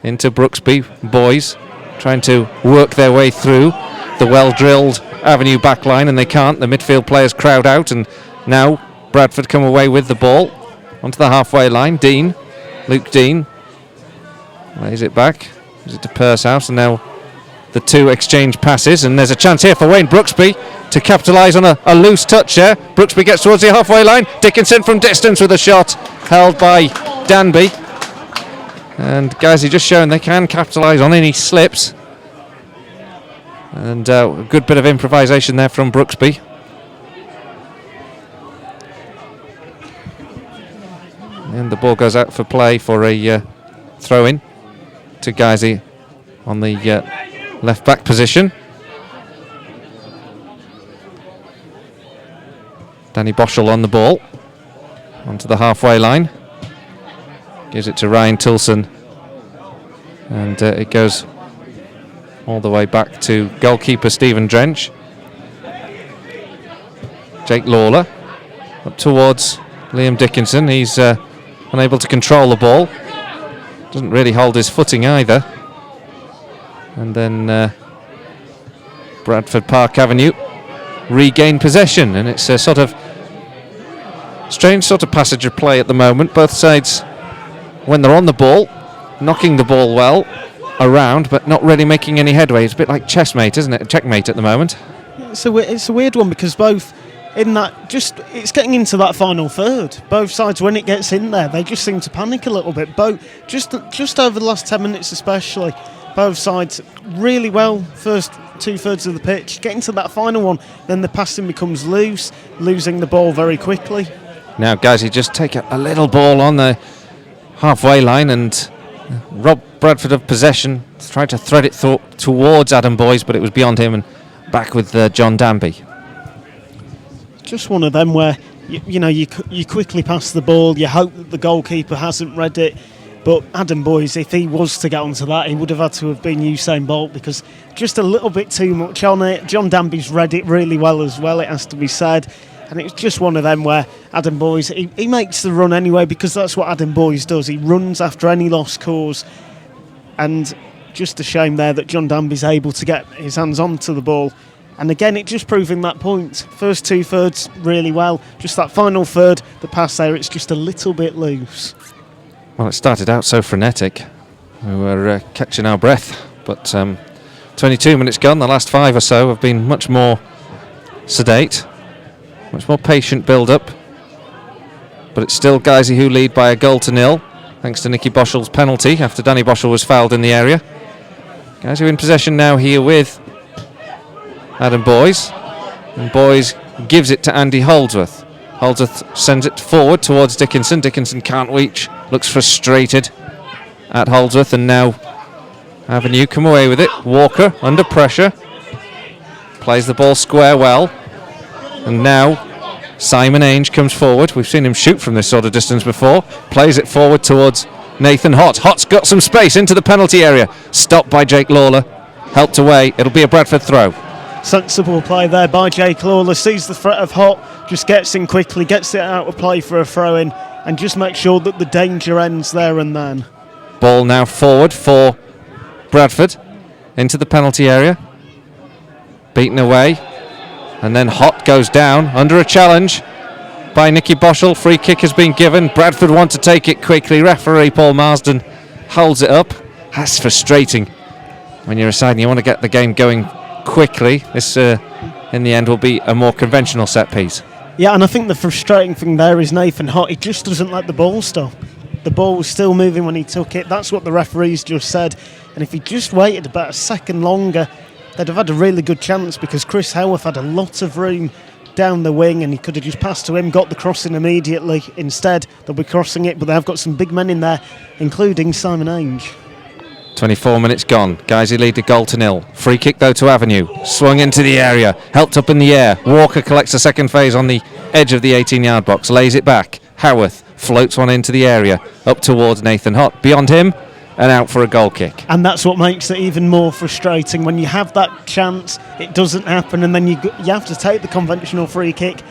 Into Brooksby. Boys trying to work their way through the well-drilled Avenue backline, and they can't. The midfield players crowd out, and now Bradford come away with the ball onto the halfway line. Dean, Luke Dean, lays it back. Gives it to Pursehouse, and now the two exchange passes, and there's a chance here for Wayne Brooksby to capitalise on a loose touch there. Brooksby gets towards the halfway line. Dickinson from distance with a shot, held by Danby. And Guiseley just showing they can capitalise on any slips. And a good bit of improvisation there from Brooksby. And the ball goes out for play for a throw-in to Guiseley on the left-back position. Danny Boschel on the ball. Onto the halfway line. Gives it to Ryan Toulson. And it goes all the way back to goalkeeper Stephen Drench. Jake Lawler up towards Liam Dickinson. He's unable to control the ball. Doesn't really hold his footing either. And then Bradford Park Avenue regain possession, and it's a sort of strange sort of passage of play at the moment. Both sides, when they're on the ball, knocking the ball well around, but not really making any headway. It's a bit like chessmate, isn't it? Checkmate at the moment. It's a weird one, because both in that, just it's getting into that final third. Both sides, when it gets in there, they just seem to panic a little bit. Both just over the last 10 minutes especially, both sides really well first 2/3 of the pitch. Getting to that final one, then the passing becomes loose, losing the ball very quickly. Now Guiseley just take a little ball on the halfway line and rob Bradford of possession. Tried to thread it towards Adam Boys, but it was beyond him, and back with John Danby. Just one of them where you quickly pass the ball. You hope that the goalkeeper hasn't read it. But Adam Boys, if he was to get onto that, he would have had to have been Usain Bolt, because just a little bit too much on it. John Danby's read it really well as well, it has to be said. And it's just one of them where Adam Boys, he makes the run anyway, because that's what Adam Boys does. He runs after any lost cause. And just a shame there that John Danby's able to get his hands onto the ball. And again, it just proving that point. First 2/3 really well. Just that final third, the pass there, it's just a little bit loose. Well, it started out so frenetic. We were catching our breath. But 22 minutes gone. The last 5 or so have been much more sedate. Much more patient build-up. But it's still Guiseley who lead by 1-0, thanks to Nicky Boschel's penalty after Danny Boschel was fouled in the area. Guiseley in possession now here with Adam Boys. And Boys gives it to Andy Holdsworth. Holdsworth sends it forward towards Dickinson. Dickinson can't reach, looks frustrated at Holdsworth, and now Avenue come away with it. Walker under pressure, plays the ball square well, and now Simon Ainge comes forward. We've seen him shoot from this sort of distance before. Plays it forward towards Nathan Hott. Hott's got some space into the penalty area. Stopped by Jake Lawler. Helped away. It'll be a Bradford throw. Sensible play there by Jake Lawler. Sees the threat of Hott, just gets in quickly, gets it out of play for a throw-in, and just makes sure that the danger ends there and then. Ball now forward for Bradford into the penalty area. Beaten away. And then Hott goes down under a challenge by Nicky Boschel. Free kick has been given. Bradford want to take it quickly. Referee Paul Marsden holds it up. That's frustrating when you're a side and you want to get the game going quickly. This, in the end, will be a more conventional set piece. Yeah, and I think the frustrating thing there is Nathan Hott. He just doesn't let the ball stop. The ball was still moving when he took it. That's what the referees just said. And if he just waited about a second longer, they'd have had a really good chance, because Chris Howarth had a lot of room down the wing and he could have just passed to him, got the crossing immediately. Instead, they'll be crossing it, but they have got some big men in there, including Simon Ainge. 24 minutes gone. Guiseley lead a goal to nil. Free kick though to Avenue. Swung into the area. Helped up in the air. Walker collects the second phase on the edge of the 18-yard box. Lays it back. Howarth floats one into the area. Up towards Nathan Hott. Beyond him, and out for a goal kick. And that's what makes it even more frustrating. When you have that chance, it doesn't happen, and then you have to take the conventional free kick,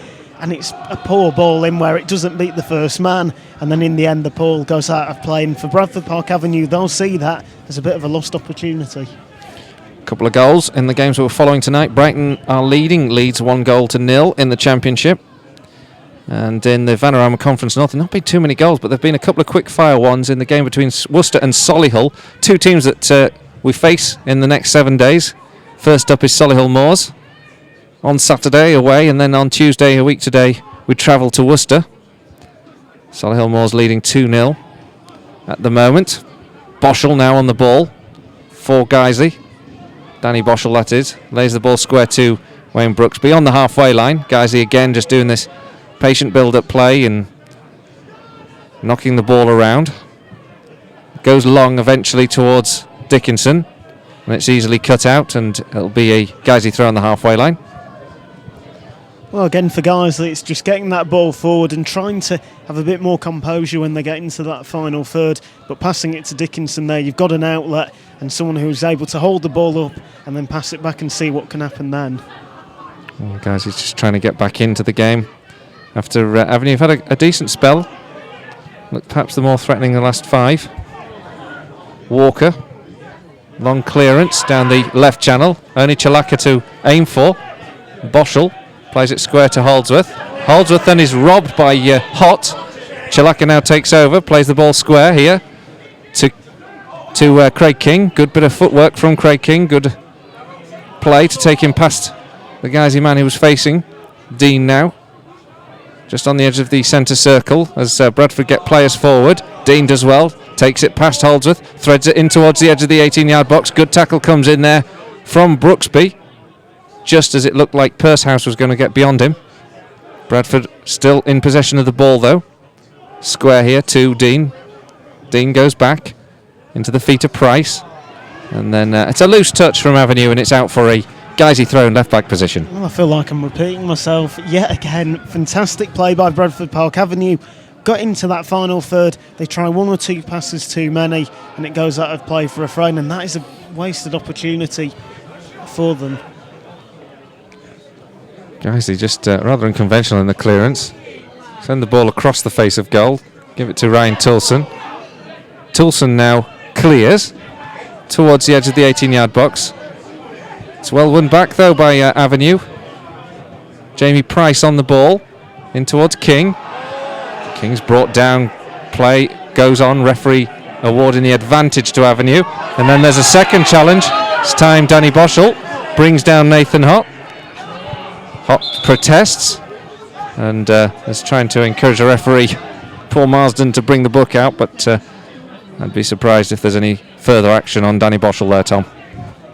and it's a poor ball in where it doesn't beat the first man, and then in the end the ball goes out of play. And for Bradford Park Avenue, they'll see that as a bit of a lost opportunity. A couple of goals in the games that we're following tonight. Brighton are leading Leeds 1-0 in the Championship. And in the Vanarama Conference North, there have not been too many goals, but there have been a couple of quick-fire ones in the game between Worcester and Solihull. Two teams that we face in the next 7 days. First up is Solihull Moors on Saturday away, and then on Tuesday, a week today, we travel to Worcester. Solihull Moors leading 2-0 at the moment. Boschel now on the ball for Guiseley. Danny Boschel, that is. Lays the ball square to Wayne Brooks beyond the halfway line. Guiseley again just doing this patient build-up play and knocking the ball around. Goes long eventually towards Dickinson, and it's easily cut out, and it'll be a Guiseley throw on the halfway line. Well, again for Guiseley, it's just getting that ball forward and trying to have a bit more composure when they get into that final third, but passing it to Dickinson there, you've got an outlet and someone who's able to hold the ball up and then pass it back and see what can happen then. Well, Guiseley's just trying to get back into the game after Avenue have had a decent spell. Look, perhaps the more threatening the last 5. Walker, long clearance down the left channel. Only Chalaka to aim for. Boschel plays it square to Holdsworth. Holdsworth then is robbed by Hott. Chalaka now takes over, plays the ball square here to Craig King. Good bit of footwork from Craig King. Good play to take him past the Guiseley man he was facing. Dean now just on the edge of the centre circle as Bradford get players forward. Dean does well, takes it past Holdsworth, threads it in towards the edge of the 18-yard box. Good tackle comes in there from Brooksby, just as it looked like Pursehouse was going to get beyond him. Bradford still in possession of the ball though. Square here to Dean. Dean goes back into the feet of Price, and then it's a loose touch from Avenue, and it's out for a Guiseley throw in left back position. Well, I feel like I'm repeating myself yet again. Fantastic play by Bradford Park Avenue. Got into that final third. They try 1 or 2 passes too many, and it goes out of play for a throw, and that is a wasted opportunity for them. Guiseley just rather unconventional in the clearance. Send the ball across the face of goal. Give it to Ryan Toulson. Toulson now clears towards the edge of the 18-yard box. It's well won back though by Avenue. Jamie Price on the ball in towards King. King's brought down. Play goes on. Referee awarding the advantage to Avenue. And then there's a second challenge. It's time Danny Boschel brings down Nathan Hott. Hott protests and is trying to encourage the referee Paul Marsden to bring the book out, but I'd be surprised if there's any further action on Danny Boschel there, Tom.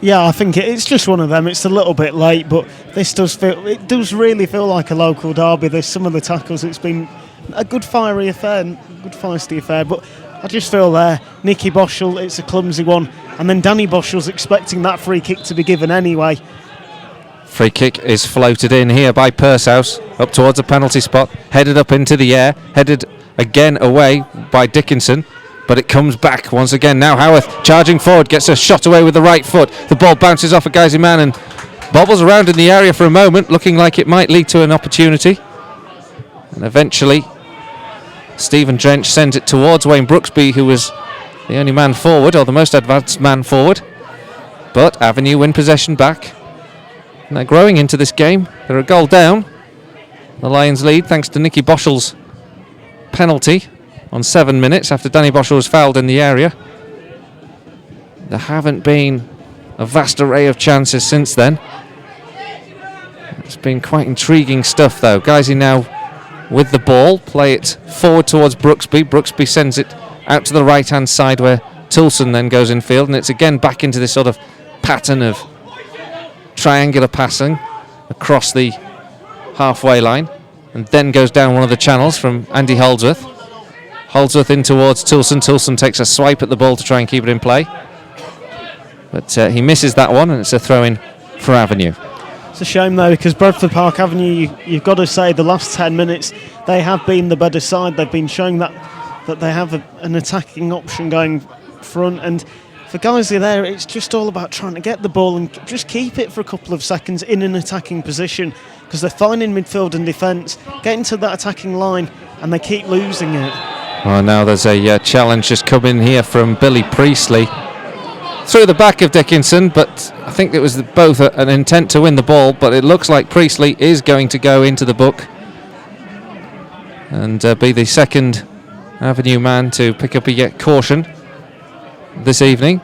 Yeah, I think it's just one of them. It's a little bit late, but it does really feel like a local derby. There's some of the tackles. It's been a good fiery affair, good feisty affair, but I just feel there, Nicky Boschel, it's a clumsy one, and then Danny Boschel's expecting that free kick to be given anyway. Free kick is floated in here by Pursehouse, up towards the penalty spot, headed up into the air, headed again away by Dickinson, but it comes back once again. Now Howarth charging forward, gets a shot away with the right foot. The ball bounces off a Guiseley man and bobbles around in the area for a moment, looking like it might lead to an opportunity. And eventually, Stephen Drench sends it towards Wayne Brooksby, who was the only man forward, or the most advanced man forward. But Avenue win possession back. And they're growing into this game. They're a goal down. The Lions lead thanks to Nicky Boschel's penalty on 7 minutes after Danny Boschel was fouled in the area. There haven't been a vast array of chances since then. It's been quite intriguing stuff though. Guiseley now with the ball, play it forward towards Brooksby. Brooksby sends it out to the right hand side where Toulson then goes in field, and it's again back into this sort of pattern of triangular passing across the halfway line, and then goes down one of the channels from Andy Holdsworth. Holdsworth in towards Toulson. Toulson takes a swipe at the ball to try and keep it in play, but he misses that one, and it's a throw in for Avenue. It's a shame though, because Bradford Park Avenue, you've got to say the last 10 minutes they have been the better side. They've been showing that they have an attacking option going front, and for Guiseley there, it's just all about trying to get the ball and just keep it for a couple of seconds in an attacking position, because they're fine in midfield and defence, getting to that attacking line, and they keep losing it. Oh, now there's a challenge just come in here from Billy Priestley through the back of Dickinson, but I think it was both an intent to win the ball, but it looks like Priestley is going to go into the book and be the second Avenue man to pick up a caution this evening.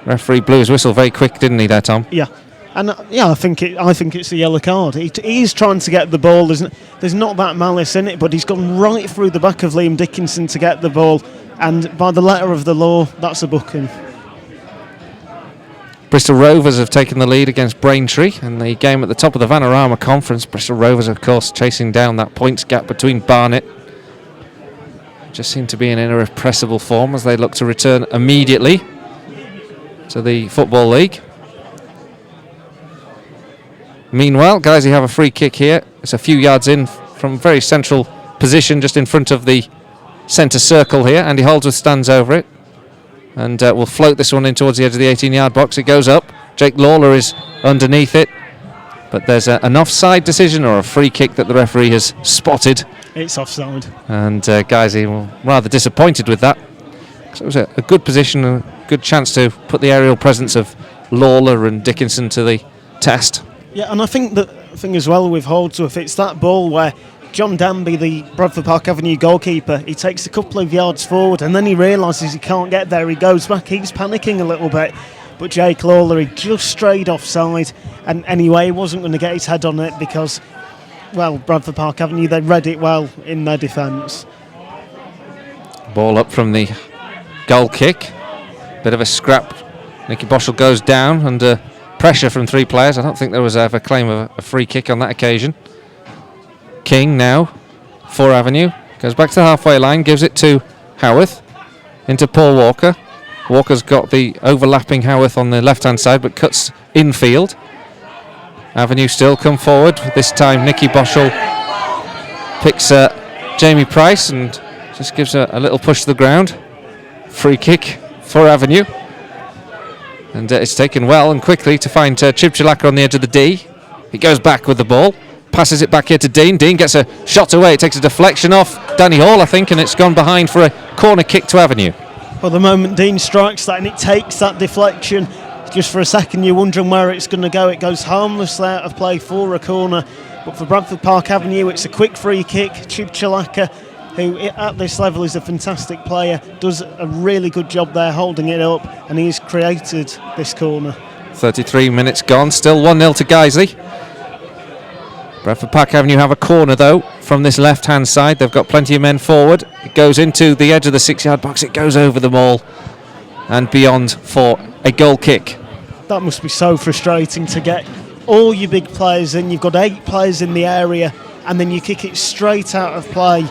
Referee blew his whistle very quick, didn't he there, Tom? Yeah. And I think it's a yellow card. He's trying to get the ball. There's not that malice in it, but he's gone right through the back of Liam Dickinson to get the ball, and by the letter of the law, that's a booking. Bristol Rovers have taken the lead against Braintree in the game at the top of the Vanarama Conference. Bristol Rovers, of course, chasing down that points gap between Barnet. Just seem to be in irrepressible form as they look to return immediately to the Football League. Meanwhile, Guiseley have a free kick here. It's a few yards in from very central position, just in front of the centre circle here. Andy Holdsworth stands over it and will float this one in towards the edge of the 18-yard box. It goes up. Jake Lawler is underneath it, but there's an offside decision or a free kick that the referee has spotted. It's offside. And Guiseley were rather disappointed with that. So it was a good position, a good chance to put the aerial presence of Lawler and Dickinson to the test. Yeah, and I think the thing as well with Holdsworth, it's that ball where John Danby, the Bradford Park Avenue goalkeeper, he takes a couple of yards forward and then he realises he can't get there. He goes back, he's panicking a little bit. But Jake Lawler, he just strayed offside, and anyway, he wasn't going to get his head on it because, well, Bradford Park Avenue, they read it well in their defence. Ball up from the goal kick. Bit of a scrap. Nicky Boschel goes down under pressure from three players. I don't think there was ever a claim of a free kick on that occasion. King now for Avenue. Goes back to the halfway line, gives it to Howarth. Into Paul Walker. Walker's got the overlapping Howarth on the left-hand side, but cuts infield. Avenue still come forward. This time Nicky Boschel picks Jamie Price and just gives a little push to the ground. Free kick for Avenue. And it's taken well and quickly to find Chibchilaka on the edge of the D. He goes back with the ball. Passes it back here to Dean. Dean gets a shot away. It takes a deflection off Danny Hall, I think, and it's gone behind for a corner kick to Avenue. Well, the moment Dean strikes that and it takes that deflection, just for a second you're wondering where it's going to go. It goes harmlessly out of play for a corner. But for Bradford Park Avenue, it's a quick free kick. Chibchilaka, who at this level is a fantastic player, does a really good job there holding it up, and he's created this corner. 33 minutes gone, still 1-0 to Guiseley. Bradford Park Avenue have a corner though from this left hand side. They've got plenty of men forward. It goes into the edge of the 6-yard box. It goes over them all and beyond for a goal kick. That must be so frustrating to get all your big players in. You've got 8 players in the area, and then you kick it straight out of play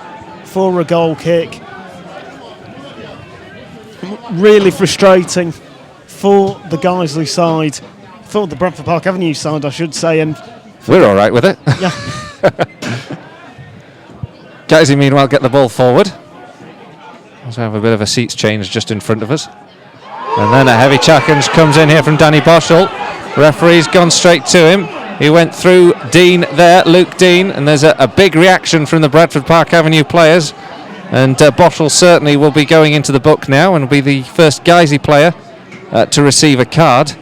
for a goal kick. Really frustrating for the Guiseley side, for the Bradford Park Avenue side, I should say. And we're all right with it. Yeah. Guiseley, meanwhile, get the ball forward. Also have a bit of a seats change just in front of us. And then a heavy challenge comes in here from Danny Boschel. Referee's gone straight to him. He went through Dean there, Luke Dean, and there's a big reaction from the Bradford Park Avenue players. And Boschel certainly will be going into the book now and will be the first Guiseley player to receive a card.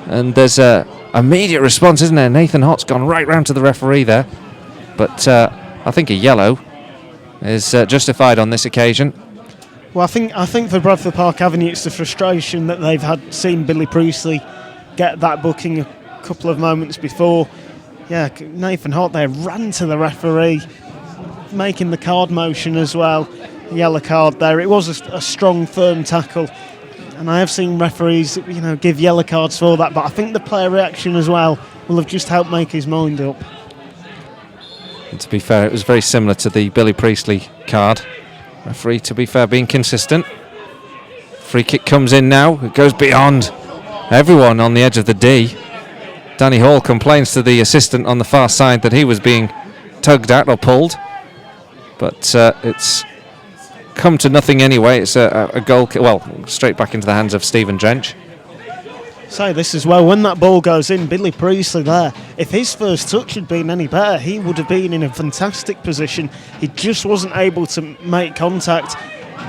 And there's a immediate response, isn't there? Nathan Hott's gone right round to the referee there. But I think a yellow is justified on this occasion. Well, I think for Bradford Park Avenue, it's the frustration that they've had seen Billy Priestley get that booking a couple of moments before. Yeah, Nathan Hott there ran to the referee, making the card motion as well. Yellow card there. It was a strong, firm tackle, and I have seen referees, give yellow cards for that. But I think the player reaction as well will have just helped make his mind up. And to be fair, it was very similar to the Billy Priestley card. Referee, to be fair, being consistent. Free kick comes in now. It goes beyond everyone on the edge of the D. Danny Hall complains to the assistant on the far side that he was being tugged at or pulled. But it's come to nothing anyway. It's a goal, straight back into the hands of Stephen Drench. Say this as well, when that ball goes in, Billy Priestley there, if his first touch had been any better, he would have been in a fantastic position. He just wasn't able to make contact,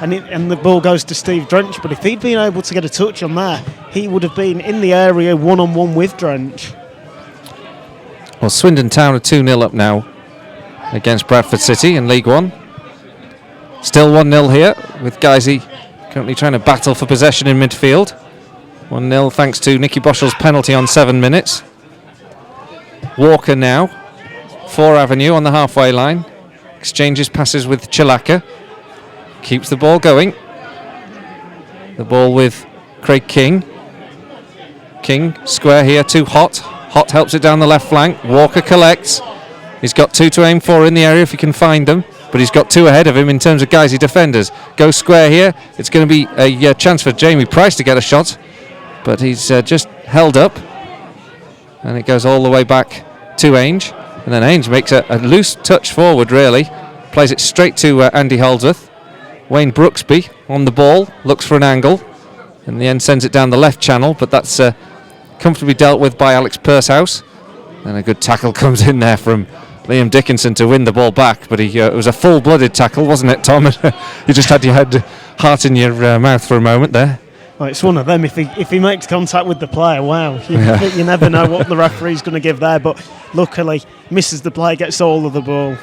and the ball goes to Steve Drench. But if he'd been able to get a touch on there, he would have been in the area one-on-one with Drench. Well, Swindon Town are 2-0 up now against Bradford City in League One. Still 1-0 here, with Guiseley currently trying to battle for possession in midfield. 1-0 thanks to Nicky Boschel's penalty on 7 minutes. Walker now, 4 Avenue on the halfway line. Exchanges passes with Chilaka. Keeps the ball going. The ball with Craig King. King square here to Hott. Hott helps it down the left flank. Walker collects. He's got 2 to aim for in the area if he can find them. But he's got 2 ahead of him in terms of Guiseley defenders. Goes square here. It's going to be a chance for Jamie Price to get a shot. But he's just held up, and it goes all the way back to Ainge, and then Ainge makes a loose touch forward, really, plays it straight to Andy Holdsworth. Wayne Brooksby on the ball, looks for an angle, in the end sends it down the left channel, but that's comfortably dealt with by Alex Pursehouse. And a good tackle comes in there from Liam Dickinson to win the ball back, but it was a full-blooded tackle, wasn't it, Tom? You just had your heart in your mouth for a moment there. Well, it's one of them. If he makes contact with the player, wow, you never know what the referee's going to give there. But luckily, misses the play, gets all of the ball.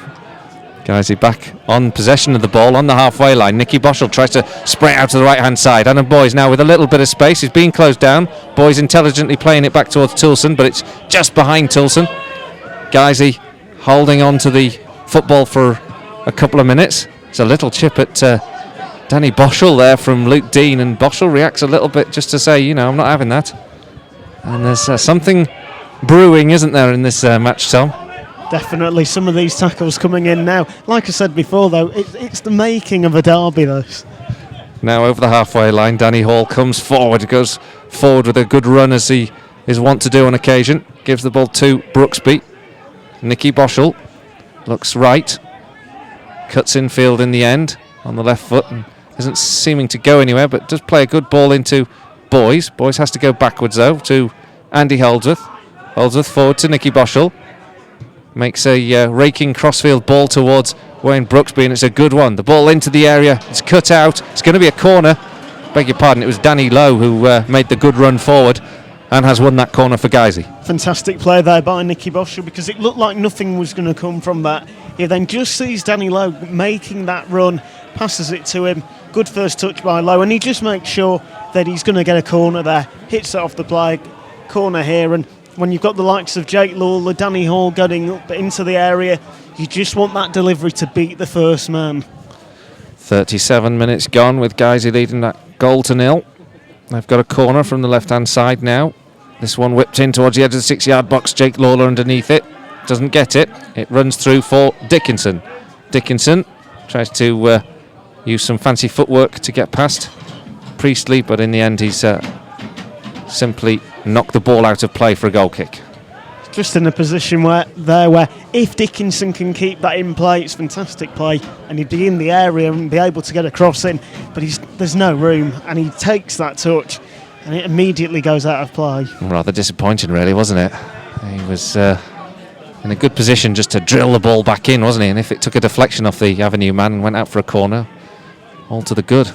Guiseley back on possession of the ball on the halfway line. Nicky Boschel tries to spray it out to the right-hand side. Adam Boys now with a little bit of space. He's being closed down. Boys intelligently playing it back towards Toulson, but it's just behind Toulson. Guiseley holding on to the football for a couple of minutes. It's a little chip at Danny Boschel there from Luke Dean, and Boschel reacts a little bit just to say, I'm not having that. And there's something brewing, isn't there, in this match, Tom? Definitely some of these tackles coming in now. Like I said before, though, it's the making of a derby, this. Now over the halfway line, Danny Hall comes forward, goes forward with a good run as he is wont to do on occasion. Gives the ball to Brooksby. Nicky Boschel looks right, cuts infield in the end on the left foot, and isn't seeming to go anywhere, but does play a good ball into Boys. Boys has to go backwards though to Andy Holdsworth. Holdsworth forward to Nicky Boschel. Makes a raking crossfield ball towards Wayne Brooksby, and it's a good one. The ball into the area, it's cut out, it's going to be a corner. Beg your pardon, it was Danny Lowe who made the good run forward and has won that corner for Guiseley. Fantastic play there by Nicky Boschel, because it looked like nothing was going to come from that. He then just sees Danny Lowe making that run, passes it to him. Good first touch by Lowe, and he just makes sure that he's going to get a corner there. Hits it off the play, corner here, and when you've got the likes of Jake Lawler, Danny Hall getting up into the area, you just want that delivery to beat the first man. 37 minutes gone with Guiseley leading that goal to 0. They've got a corner from the left-hand side now. This one whipped in towards the edge of the 6-yard box. Jake Lawler underneath it. Doesn't get it. It runs through for Dickinson. Dickinson tries to use some fancy footwork to get past Priestley, but in the end he's simply knocked the ball out of play for a goal kick. Just in a position where if Dickinson can keep that in play, it's fantastic play, and he'd be in the area and be able to get a cross in, but there's no room, and he takes that touch and it immediately goes out of play. Rather disappointing, really, wasn't it? He was in a good position just to drill the ball back in, wasn't he? And if it took a deflection off the Avenue man and went out for a corner, all to the good.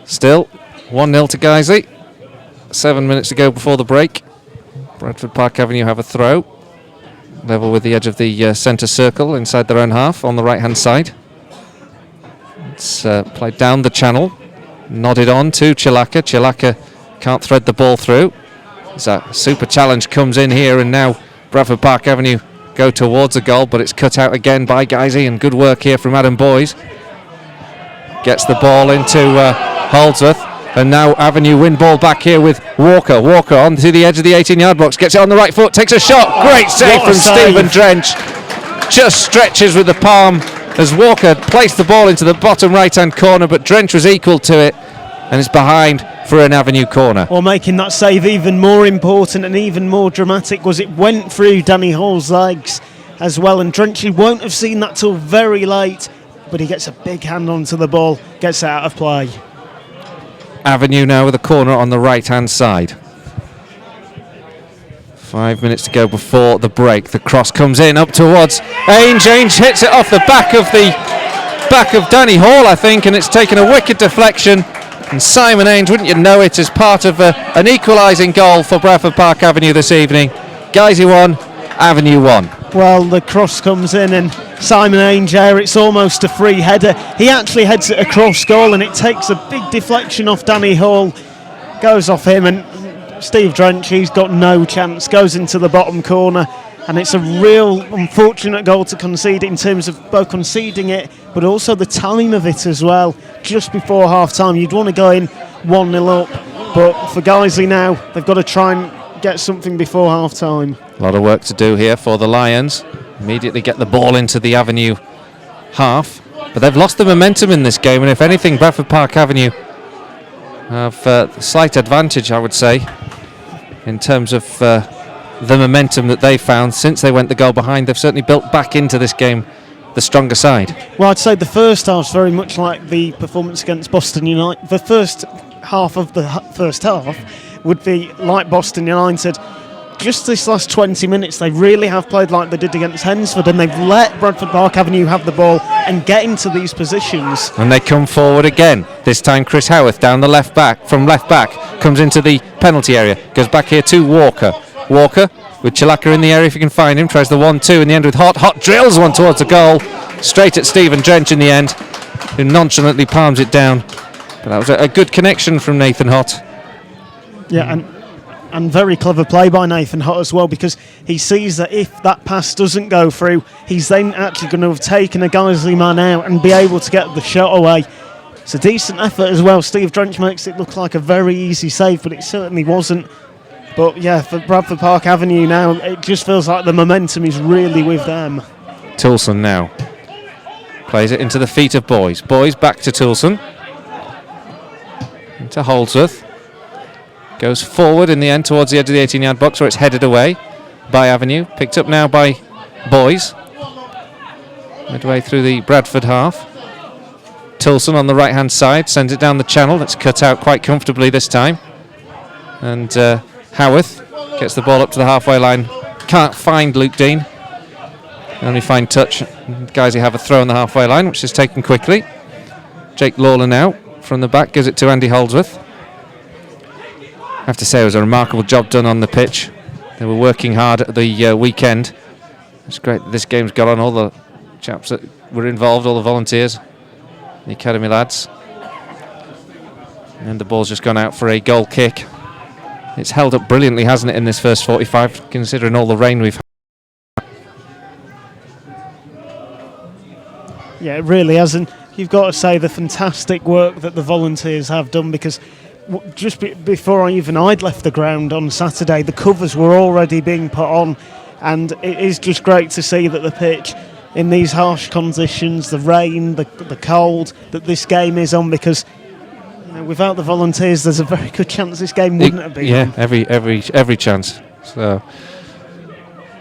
Still 1-0 to Guiseley. 7 minutes to go before the break. Bradford Park Avenue have a throw. Level with the edge of the centre circle inside their own half on the right hand side. It's played down the channel. Nodded on to Chilaka. Chilaka can't thread the ball through. As a super challenge comes in here, and now Bradford Park Avenue go towards a goal, but it's cut out again by Guiseley, and good work here from Adam Boys. Gets the ball into Holdsworth. And now Avenue win ball back here with Walker. Walker onto the edge of the 18-yard box. Gets it on the right foot. Takes a shot. Great save from Stephen Drench. Just stretches with the palm as Walker placed the ball into the bottom right-hand corner, but Drench was equal to it. And it's behind for an Avenue corner. Well, making that save even more important and even more dramatic was it went through Danny Hall's legs as well. And Drenchley won't have seen that till very late. But he gets a big hand onto the ball. Gets it out of play. Avenue now with a corner on the right-hand side. 5 minutes to go before the break. The cross comes in up towards Ainge. Ainge hits it off the back of Danny Hall, I think, and it's taken a wicked deflection. And Simon Ainge, wouldn't you know it, is part of an equalising goal for Bradford Park Avenue this evening. Guiseley 1, Avenue 1. Well, the cross comes in and Simon Ainge there, it's almost a free header. He actually heads it across goal and it takes a big deflection off Danny Hall. Goes off him and Steve Drench, he's got no chance. Goes into the bottom corner and it's a real unfortunate goal to concede in terms of both conceding it but also the time of it as well. Just before half time, you'd want to go in 1-0 up, but for Guiseley now, they've got to try and get something before half time. A lot of work to do here for the Lions. Immediately get the ball into the Avenue half, but they've lost the momentum in this game, and if anything, Bradford Park Avenue have a slight advantage, I would say, in terms of the momentum that they found since they went the goal behind. They've certainly built back into this game the stronger side. Well, I'd say the first half's very much like the performance against Boston United. The first half of the first half would be like Boston United. Just this last 20 minutes, they really have played like they did against Hensford, and they've let Bradford Park Avenue have the ball and get into these positions. And they come forward again. This time Chris Howarth down the left back, from left back, comes into the penalty area, goes back here to Walker. Walker with Chilaka in the area if you can find him, tries the 1-2 in the end with Hot drills one towards the goal, straight at Stephen Drench in the end, who nonchalantly palms it down. But that was a good connection from Nathan Hott. Yeah, and very clever play by Nathan Hott as well, because he sees that if that pass doesn't go through, he's then actually going to have taken a Guiseley man out and be able to get the shot away. It's a decent effort as well. Steve Drench makes it look like a very easy save, but it certainly wasn't. But yeah, for Bradford Park Avenue now, it just feels like the momentum is really with them. Toulson now plays it into the feet of Boys. Boys back to Toulson. Into Holdsworth. Goes forward in the end towards the edge of the 18-yard box where it's headed away by Avenue. Picked up now by Boys. Midway through the Bradford half. Toulson on the right-hand side sends it down the channel. It's cut out quite comfortably this time. And Howarth gets the ball up to the halfway line. Can't find Luke Dean. Only find touch. Guys who have a throw on the halfway line, which is taken quickly. Jake Lawler now from the back gives it to Andy Holdsworth. I have to say it was a remarkable job done on the pitch. They were working hard at the weekend. It's great that this game's got on. All the chaps that were involved, all the volunteers, the academy lads. And the ball's just gone out for a goal kick. It's held up brilliantly, hasn't it, in this first 45, considering all the rain we've had. Yeah, it really has. And you've got to say the fantastic work that the volunteers have done, because before I'd left the ground on Saturday, the covers were already being put on, and it is just great to see that the pitch, in these harsh conditions, the rain, the cold, that this game is on, because without the volunteers, there's a very good chance this game wouldn't have been. Yeah, every chance. So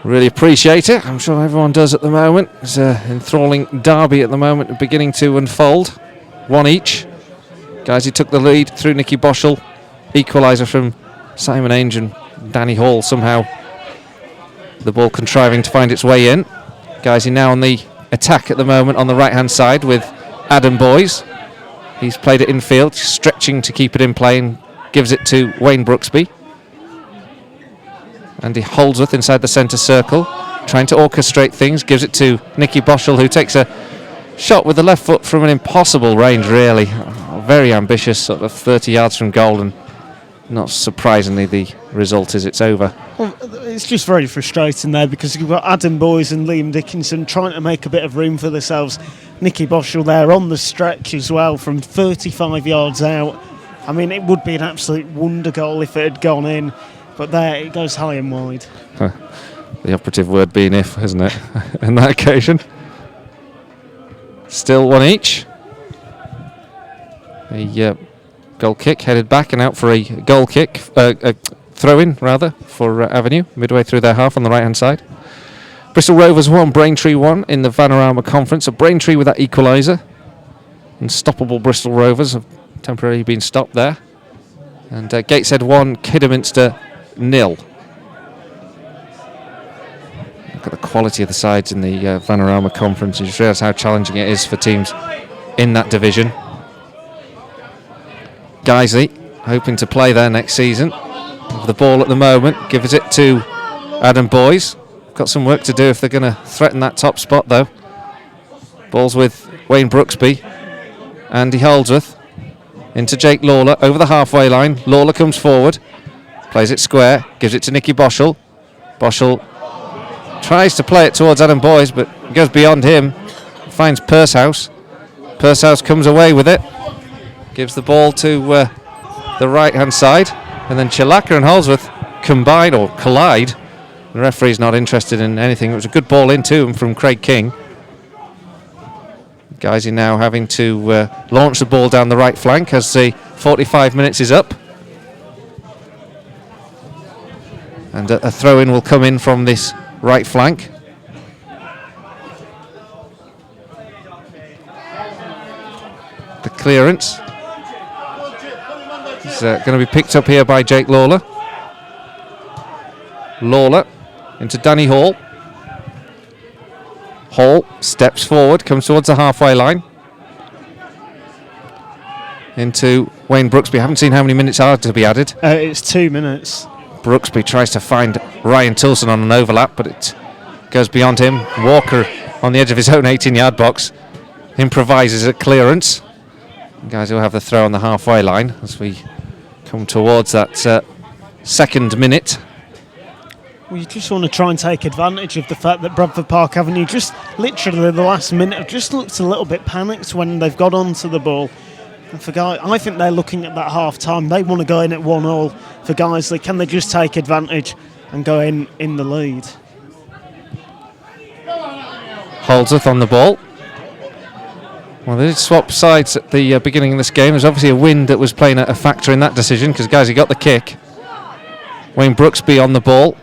really appreciate it. I'm sure everyone does at the moment. It's an enthralling derby at the moment, beginning to unfold. One each. Guys, he took the lead through Nicky Boschel. Equaliser from Simon Ainge and Danny Hall. Somehow the ball contriving to find its way in. Guys, he now on the attack at the moment on the right hand side with Adam Boys. He's played it infield, stretching to keep it in play, and gives it to Wayne Brooksby. Andy Holdsworth inside the centre circle, trying to orchestrate things, gives it to Nicky Boschel, who takes a shot with the left foot from an impossible range, really. Very ambitious, sort of 30 yards from goal, and not surprisingly the result is it's over. Well, it's just very frustrating there, because you've got Adam Boys and Liam Dickinson trying to make a bit of room for themselves. Nicky Boschel there on the stretch as well from 35 yards out. I mean, it would be an absolute wonder goal if it had gone in, but there it goes high and wide. The operative word being if, isn't it, in that occasion. Still one each. The goal kick headed back and out for a goal kick, a throw-in rather, for Avenue, midway through their half on the right-hand side. Bristol Rovers 1, Braintree 1 in the Vanarama Conference. So Braintree with that equaliser. Unstoppable Bristol Rovers have temporarily been stopped there. And Gateshead 1, Kidderminster 0. Look at the quality of the sides in the Vanarama Conference. You just realise how challenging it is for teams in that division. Guiseley hoping to play there next season. With the ball at the moment, gives it to Adam Boys. Got some work to do if they're going to threaten that top spot, though. Ball's with Wayne Brooksby. Andy Holdsworth into Jake Lawler over the halfway line. Lawler comes forward, plays it square, gives it to Nicky Boschel. Boschel tries to play it towards Adam Boys, but it goes beyond him. Finds Pursehouse. Pursehouse comes away with it. Gives the ball to the right-hand side. And then Chilaka and Holdsworth combine or collide. The referee's not interested in anything. It was a good ball into him from Craig King. Guysey now having to launch the ball down the right flank as the 45 minutes is up. And a throw-in will come in from this right flank. The clearance is going to be picked up here by Jake Lawler. Lawler into Danny Hall. Hall steps forward, comes towards the halfway line. Into Wayne Brooksby. Haven't seen how many minutes are to be added. It's 2 minutes. Brooksby tries to find Ryan Tilson on an overlap, but it goes beyond him. Walker on the edge of his own 18-yard box improvises a clearance. Guys who have the throw on the halfway line as we come towards that second minute. Well, you just want to try and take advantage of the fact that Bradford Park Avenue just literally the last minute have just looked a little bit panicked when they've got onto the ball. And for I think they're looking at that half time. They want to go in at 1-1 for Guiseley. Can they just take advantage and go in the lead? Holdsworth on the ball. Well, they did swap sides at the beginning of this game. There's obviously a wind that was playing a factor in that decision because Guiseley got the kick. Wayne Brooksby on the ball.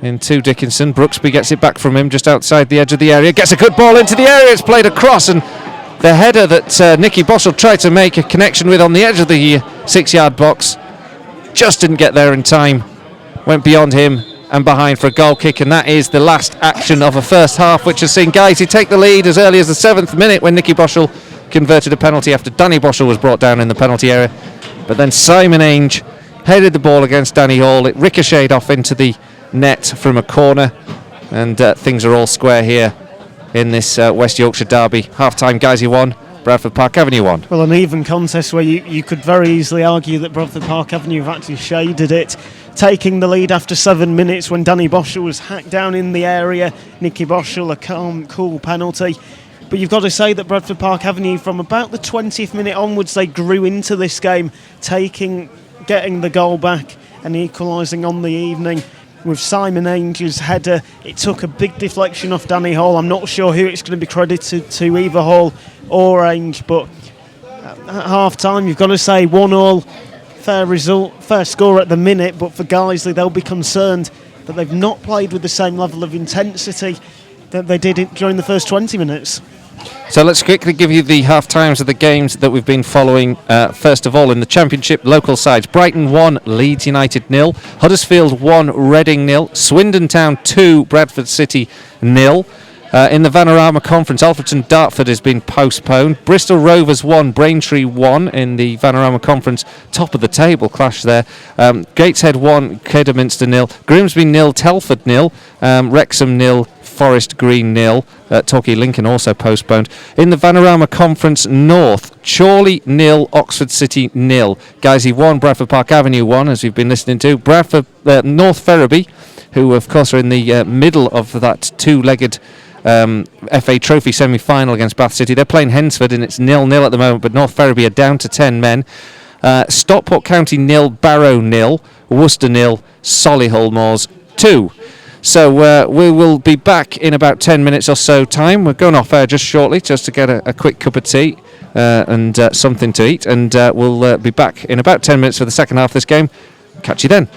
Into Dickinson. Brooksby gets it back from him just outside the edge of the area. Gets a good ball into the area. It's played across, and the header that Nicky Boschel tried to make a connection with on the edge of the 6-yard box just didn't get there in time. Went beyond him and behind for a goal kick, and that is the last action of a first half, which has seen Guiseley take the lead as early as the 7th minute when Nicky Boschel converted a penalty after Danny Boschel was brought down in the penalty area. But then Simon Ainge headed the ball against Danny Hall. It ricocheted off into the net from a corner, and things are all square here in this West Yorkshire derby. Half-time, Guiseley 1, Bradford Park Avenue 1. Well, an even contest where you could very easily argue that Bradford Park Avenue have actually shaded it, taking the lead after 7 minutes when Danny Boschel was hacked down in the area. Nicky Boschel, a calm, cool penalty. But you've got to say that Bradford Park Avenue, from about the 20th minute onwards, they grew into this game, getting the goal back and equalising on the evening with Simon Ainge's header. It took a big deflection off Danny Hall. I'm not sure who it's going to be credited to, either Hall or Ainge, but at half-time, you've got to say 1-1, fair result, fair score at the minute, but for Guiseley, they'll be concerned that they've not played with the same level of intensity that they did during the first 20 minutes. So let's quickly give you the half-times of the games that we've been following. First of all, in the Championship, local sides. Brighton 1, Leeds United 0. Huddersfield 1, Reading 0. Swindon Town 2, Bradford City 0. In the Vanarama Conference, Alfreton Dartford has been postponed. Bristol Rovers 1, Braintree 1 in the Vanarama Conference. Top of the table clash there. Gateshead 1, Kidderminster 0. Grimsby 0, Telford 0. Wrexham 0, Forest Green 0. Torquay Lincoln also postponed. In the Vanarama Conference North, Chorley 0, Oxford City 0. Guiseley 1, Bradford Park Avenue 1, as we've been listening to. Bradford, North Ferriby, who of course are in the middle of that two-legged FA Trophy semi-final against Bath City. They're playing Hensford and it's 0-0 at the moment, but North Ferriby are down to 10 men. Stockport County 0, Barrow 0, Worcester 0, Solihull Moors 2. So we will be back in about 10 minutes or so time. We're going off air just shortly just to get a quick cup of tea and something to eat, and we'll be back in about 10 minutes for the second half of this game. Catch you then.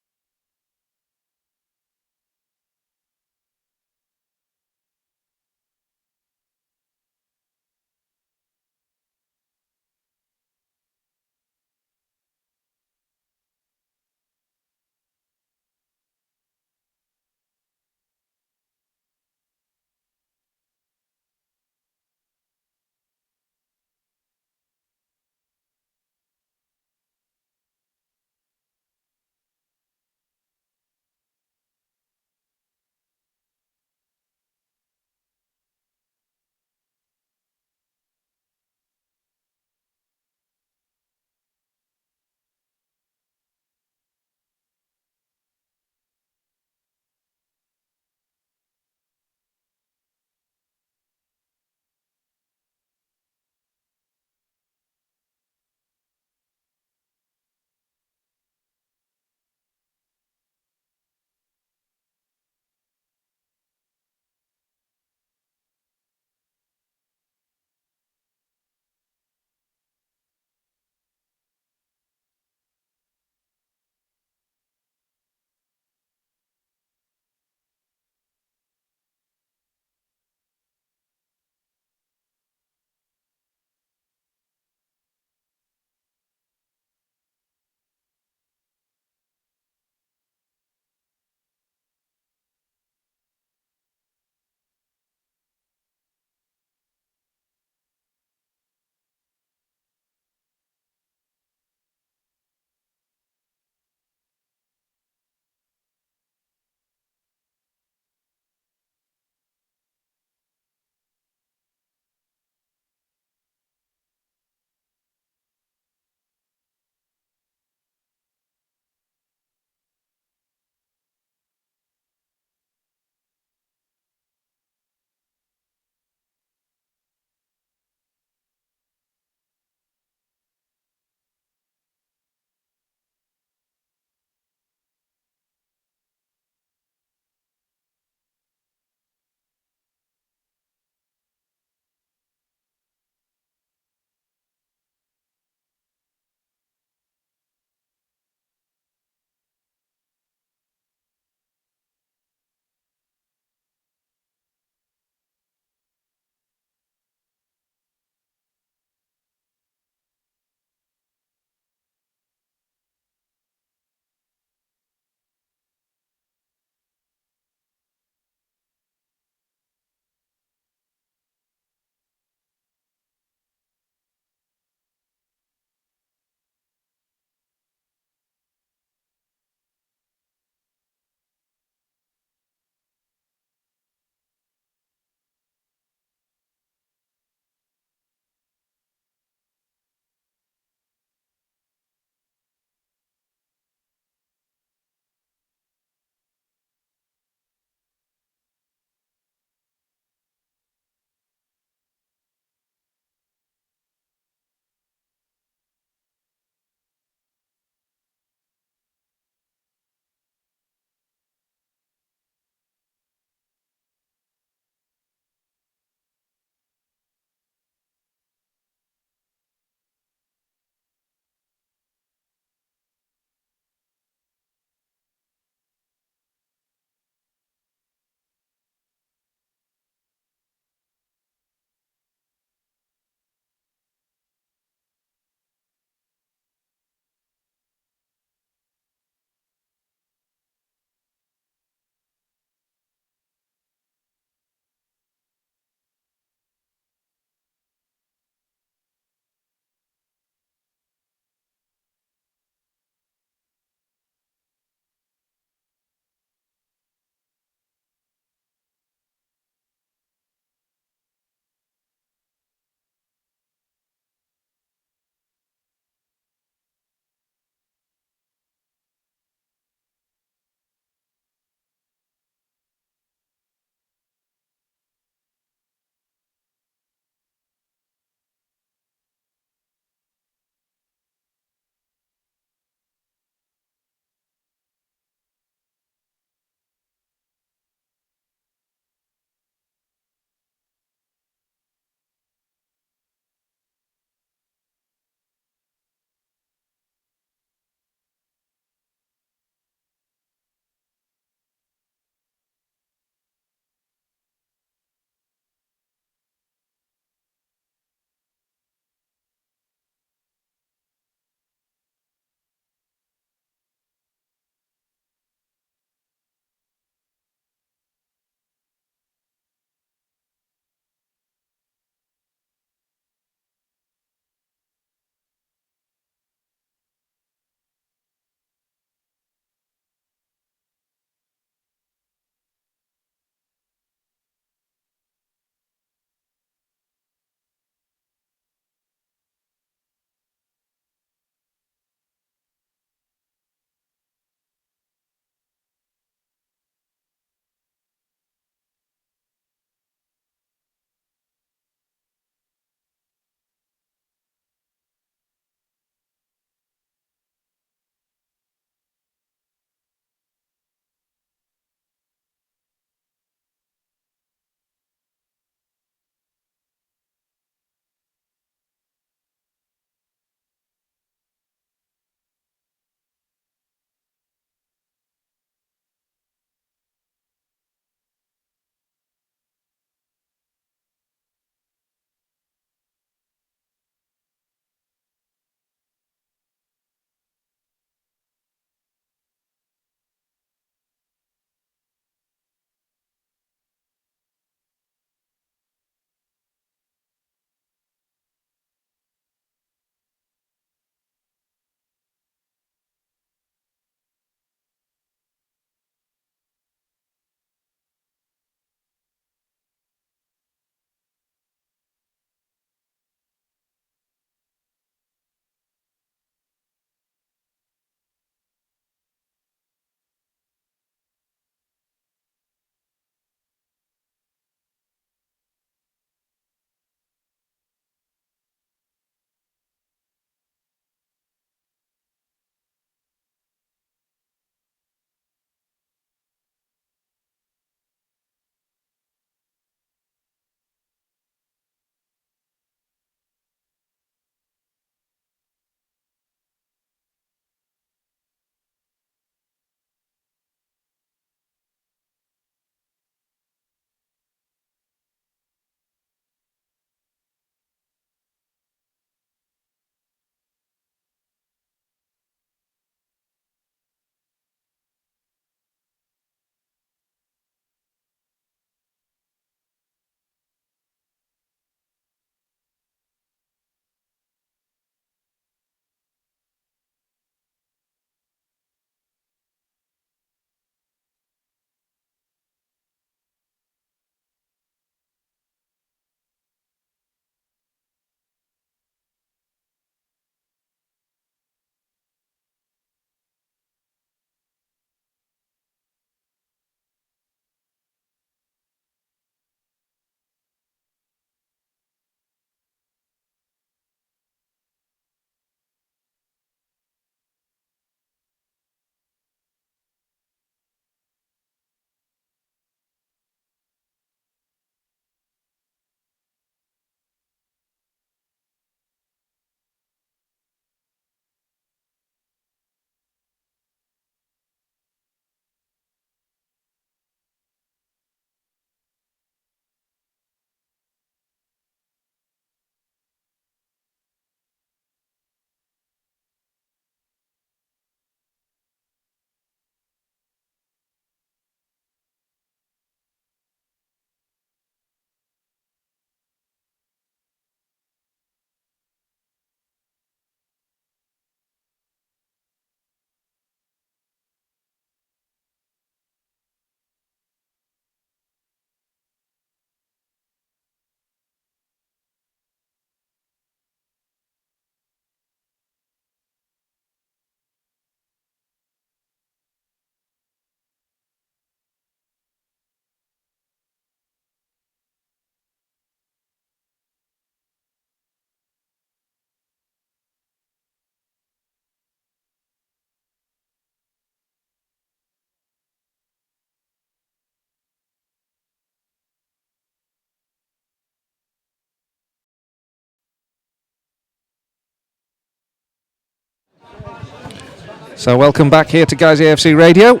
So welcome back here to Guiseley AFC Radio.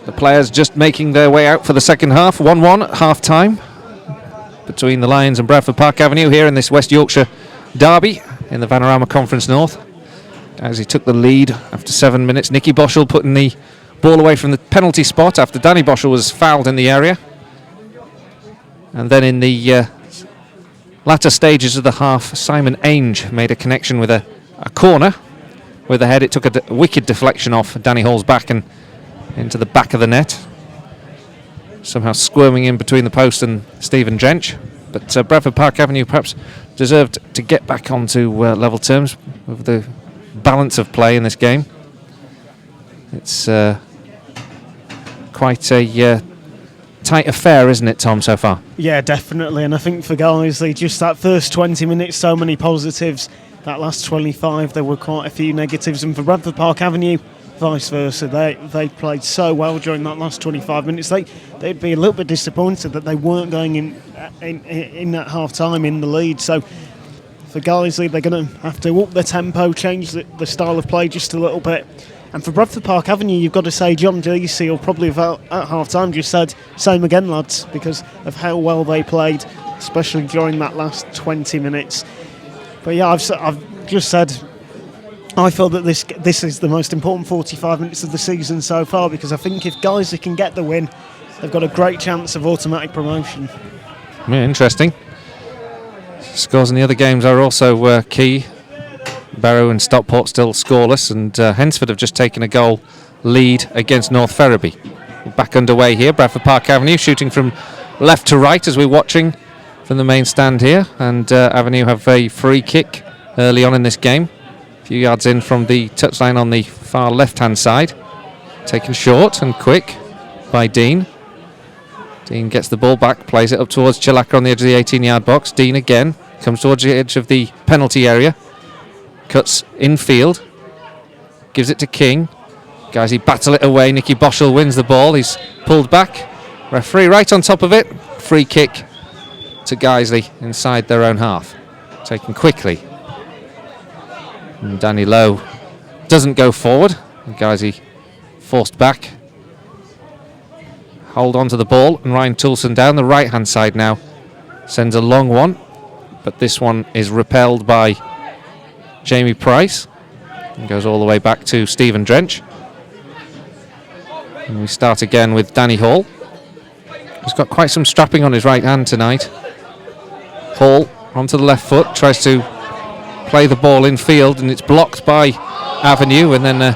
The players just making their way out for the second half. 1-1 at half-time between the Lions and Bradford Park Avenue here in this West Yorkshire derby in the Vanarama Conference North. As he took the lead after 7 minutes, Nicky Boschel putting the ball away from the penalty spot after Danny Boschel was fouled in the area. And then in the latter stages of the half, Simon Ainge made a connection with a corner with the head. It took a wicked deflection off Danny Hall's back and into the back of the net, somehow squirming in between the post and Stephen Drench. But Bradford Park Avenue perhaps deserved to get back onto level terms with the balance of play in this game. It's quite a tight affair, isn't it, Tom, so far? Yeah, definitely. And I think for Guiseley, just that first 20 minutes, so many positives. That last 25, there were quite a few negatives. And for Bradford Park Avenue, vice versa. They played so well during that last 25 minutes. They'd be a little bit disappointed that they weren't going in at half time in the lead. So for Guiseley, they're going to have to up the tempo, change the style of play just a little bit. And for Bradford Park Avenue, you've got to say John Deasy, or probably at half time, just said same again, lads, because of how well they played, especially during that last 20 minutes. But yeah, I've just said I feel that this is the most important 45 minutes of the season so far, because I think if Guiseley can get the win, they've got a great chance of automatic promotion. Yeah, interesting. Scores in the other games are also key. Barrow and Stockport still scoreless, and Hensford have just taken a goal lead against North Ferriby. Back underway here, Bradford Park Avenue shooting from left to right as we're watching from the main stand here, and Avenue have a free kick early on in this game. A few yards in from the touchline on the far left-hand side. Taken short and quick by Dean. Dean gets the ball back, plays it up towards Chilaka on the edge of the 18-yard box. Dean again comes towards the edge of the penalty area. Cuts infield. Gives it to King. Guys, he battle it away. Nicky Boschel wins the ball. He's pulled back. Referee right on top of it. Free kick to Guiseley inside their own half. Taken quickly. And Danny Lowe doesn't go forward. Guiseley forced back. Hold on to the ball, and Ryan Toulson down the right hand side now sends a long one, but this one is repelled by Jamie Price and goes all the way back to Stephen Drench. And we start again with Danny Hall. He's got quite some strapping on his right hand tonight. Hall onto the left foot, tries to play the ball in field, and it's blocked by Avenue, and then a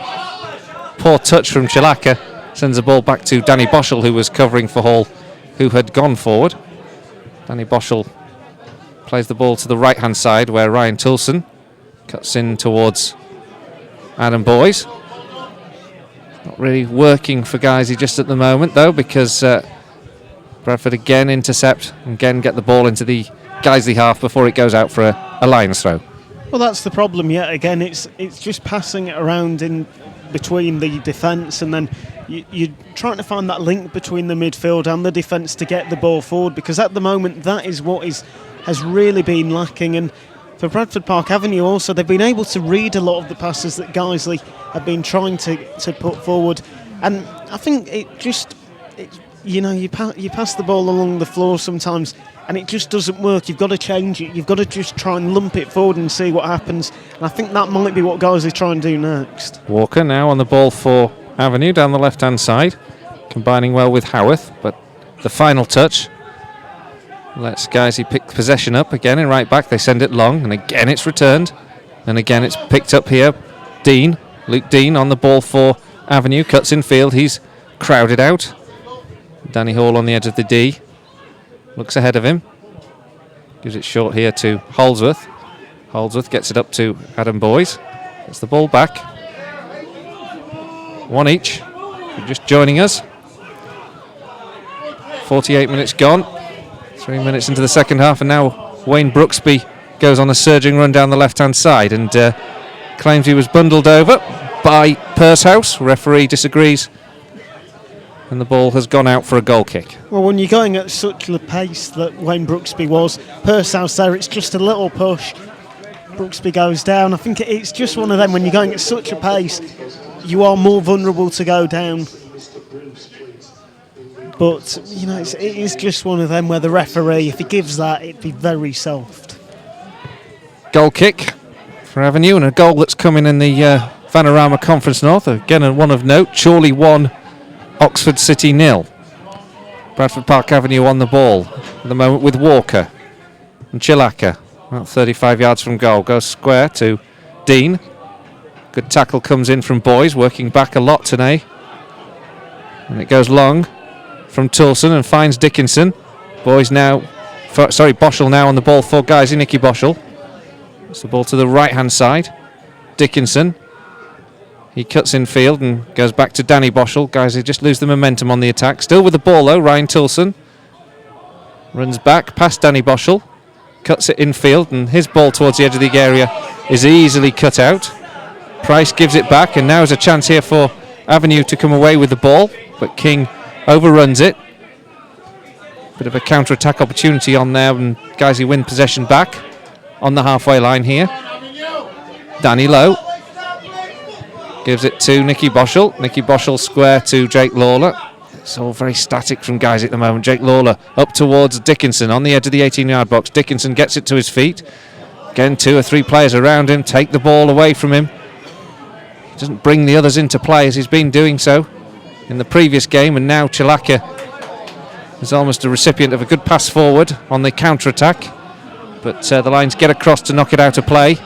poor touch from Chilaka sends the ball back to Danny Boschel, who was covering for Hall, who had gone forward. Danny Boschel plays the ball to the right hand side where Ryan Toulson cuts in towards Adam Boys. Not really working for Guiseley just at the moment though, because Bradford again intercept and again get the ball into the Guiseley half before it goes out for a Lions throw. Well, that's the problem yet again. It's just passing it around in between the defence, and then you're trying to find that link between the midfield and the defence to get the ball forward, because at the moment that is what has really been lacking. And for Bradford Park Avenue also, they've been able to read a lot of the passes that Guiseley have been trying to put forward, and I think you pass the ball along the floor sometimes and it just doesn't work. You've got to change it. You've got to just try and lump it forward and see what happens. And I think that might be what Guiseley try and do next. Walker now on the ball for Avenue down the left-hand side, combining well with Howarth, but the final touch lets Guiseley pick possession up again in right back. They send it long, and again it's returned, and again it's picked up here. Luke Dean on the ball for Avenue, cuts in field. He's crowded out. Danny Hall on the edge of the D. Looks ahead of him. Gives it short here to Holdsworth. Holdsworth gets it up to Adam Boys. Gets the ball back. One each. You're just joining us. 48 minutes gone. 3 minutes into the second half, and now Wayne Brooksby goes on a surging run down the left-hand side and claims he was bundled over by Pursehouse. Referee disagrees, and the ball has gone out for a goal kick. Well, when you're going at such a pace that Wayne Brooksby was, Pursehouse there, it's just a little push. Brooksby goes down. I think it's just one of them, when you're going at such a pace, you are more vulnerable to go down. But, you know, it is just one of them where the referee, if he gives that, it'd be very soft. Goal kick for Avenue, and a goal that's coming in the Vanarama Conference North. Again, one of note, Chorley 1, Oxford City 0. Bradford Park Avenue on the ball at the moment with Walker and Chilaka. About 35 yards from goal. Goes square to Dean. Good tackle comes in from Boys, working back a lot today. And it goes long from Toulson and finds Dickinson. Boys now, Boschel now on the ball for Guiseley, Nicky Boschel. It's the ball to the right hand side. Dickinson. He cuts in field and goes back to Danny Boschel. Guiseley just lose the momentum on the attack. Still with the ball though, Ryan Toulson. Runs back past Danny Boschel. Cuts it in field, and his ball towards the edge of the area is easily cut out. Price gives it back, and now is a chance here for Avenue to come away with the ball, but King overruns it. Bit of a counter-attack opportunity on there, and Guiseley win possession back on the halfway line here. Danny Lowe gives it to Nicky Boschel. Nicky Boschel square to Jake Lawler. It's all very static from Guiseley at the moment. Jake Lawler up towards Dickinson on the edge of the 18-yard box. Dickinson gets it to his feet. Again, 2 or 3 players around him take the ball away from him. He doesn't bring the others into play as he's been doing so in the previous game, and now Chilaka is almost a recipient of a good pass forward on the counter-attack, but the Lions get across to knock it out of play,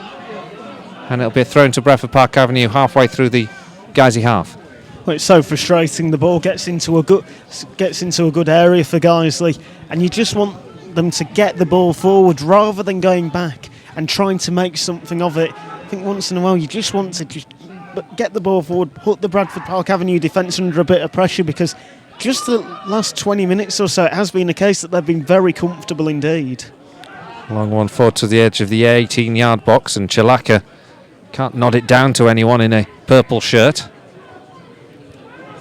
and it'll be a throw to Bradford Park Avenue halfway through the Guiseley half. Well, it's so frustrating. The ball gets into a good area for Guiseley, and you just want them to get the ball forward rather than going back and trying to make something of it. I think once in a while you just want to get the ball forward, put the Bradford Park Avenue defence under a bit of pressure, because just the last 20 minutes or so it has been a case that they've been very comfortable indeed. Long one forward to the edge of the 18-yard box, and Chilaka can't nod it down to anyone in a purple shirt.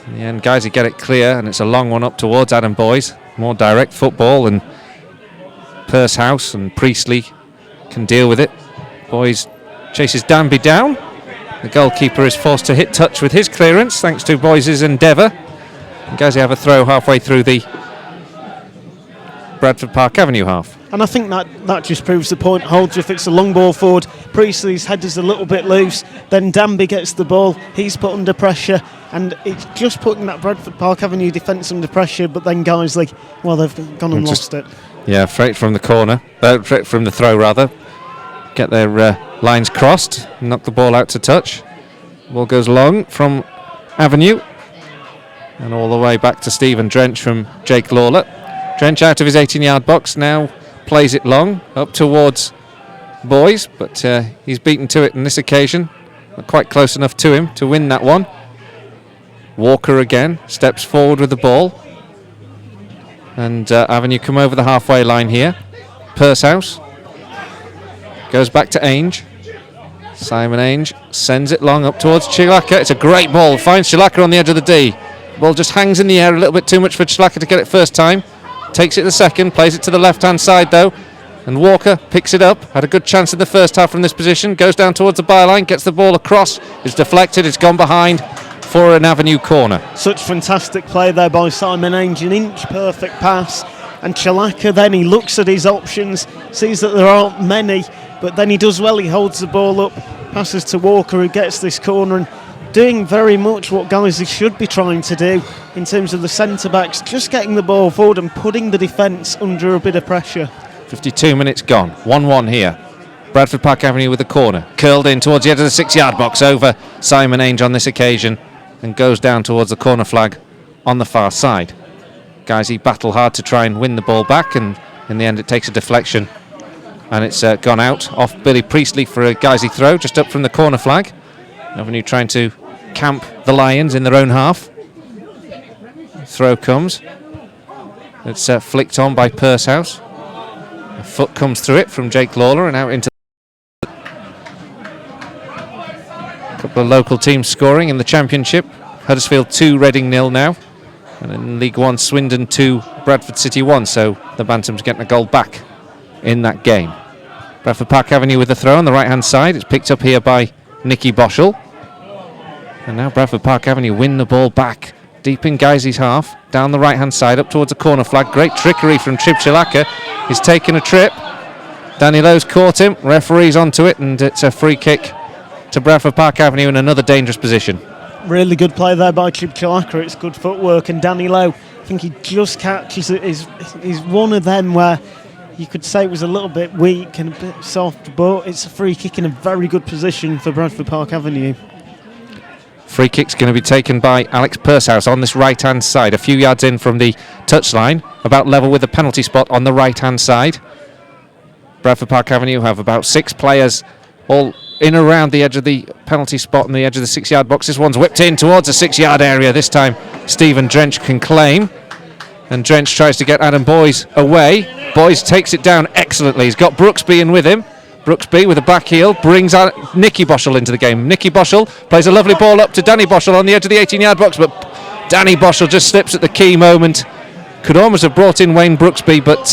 In the end, Guiseley get it clear, and it's a long one up towards Adam Boys. More direct football, and Pursehouse and Priestley can deal with it. Boys chases Danby down. The goalkeeper is forced to hit touch with his clearance thanks to Boys' endeavour. And Guiseley have a throw halfway through the Bradford Park Avenue half. And I think that just proves the point. Holdreth, it's a long ball forward. Priestley's head is a little bit loose. Then Danby gets the ball. He's put under pressure. And it's just putting that Bradford Park Avenue defence under pressure. But then Guiseley, well, they've gone and lost it. Yeah, straight from the corner. Straight from the throw, rather. Get their lines crossed. Knock the ball out to touch. Ball goes long from Avenue. And all the way back to Stephen Drench from Jake Lawler. Drench out of his 18-yard box now. Plays it long up towards Boys, but he's beaten to it on this occasion. Not quite close enough to him to win that one. Walker again steps forward with the ball, and Avenue come over the halfway line here. Pursehouse goes back to Ainge. Simon Ainge sends it long up towards Chilaka. It's a great ball, finds Chilaka on the edge of the D. The ball just hangs in the air a little bit too much for Chilaka to get it first time. Takes it the second, plays it to the left-hand side though, and Walker picks it up. Had a good chance in the first half from this position, goes down towards the byline, gets the ball across, it's deflected, it's gone behind for an Avenue corner. Such fantastic play there by Simon Ainge, an inch perfect pass, and Chilaka then he looks at his options, sees that there aren't many, but then he does well, he holds the ball up, passes to Walker who gets this corner, and doing very much what Guiseley should be trying to do in terms of the centre-backs, just getting the ball forward and putting the defence under a bit of pressure. 52 minutes gone, 1-1 here. Bradford Park Avenue with the corner, curled in towards the edge of the 6-yard box over Simon Ainge on this occasion, and goes down towards the corner flag on the far side. Guiseley battle hard to try and win the ball back, and in the end it takes a deflection, and it's gone out off Billy Priestley for a Guiseley throw just up from the corner flag. Avenue trying to camp the Lions in their own half. Throw comes. It's flicked on by Pursehouse. A foot comes through it from Jake Lawler and out into a couple of local teams scoring in the Championship. Huddersfield 2, Reading 0 now. And in League 1, Swindon 2, Bradford City 1. So the Bantams getting a goal back in that game. Bradford Park Avenue with the throw on the right-hand side. It's picked up here by Nicky Boschel. And now Bradford Park Avenue win the ball back deep in Guiseley's half, down the right-hand side, up towards the corner flag. Great trickery from Chib Chilaka. He's taken a trip. Danny Lowe's caught him. Referee's onto it, and it's a free kick to Bradford Park Avenue in another dangerous position. Really good play there by Chib Chilaka. It's good footwork, and Danny Lowe, I think he just catches it. He's one of them where you could say it was a little bit weak and a bit soft, but it's a free kick in a very good position for Bradford Park Avenue. Free kick's going to be taken by Alex Pursehouse on this right-hand side, a few yards in from the touchline, about level with the penalty spot on the right-hand side. Bradford Park Avenue have about 6 players all in around the edge of the penalty spot and the edge of the 6-yard box. This one's whipped in towards the 6-yard area. This time Stephen Drench can claim, and Drench tries to get Adam Boyes away. Boyes takes it down excellently. He's got Brooksby in with him. Brooksby with a back heel brings out Nicky Boschel into the game. Nicky Boschel plays a lovely ball up to Danny Boschel on the edge of the 18-yard box, but Danny Boschel just slips at the key moment. Could almost have brought in Wayne Brooksby, but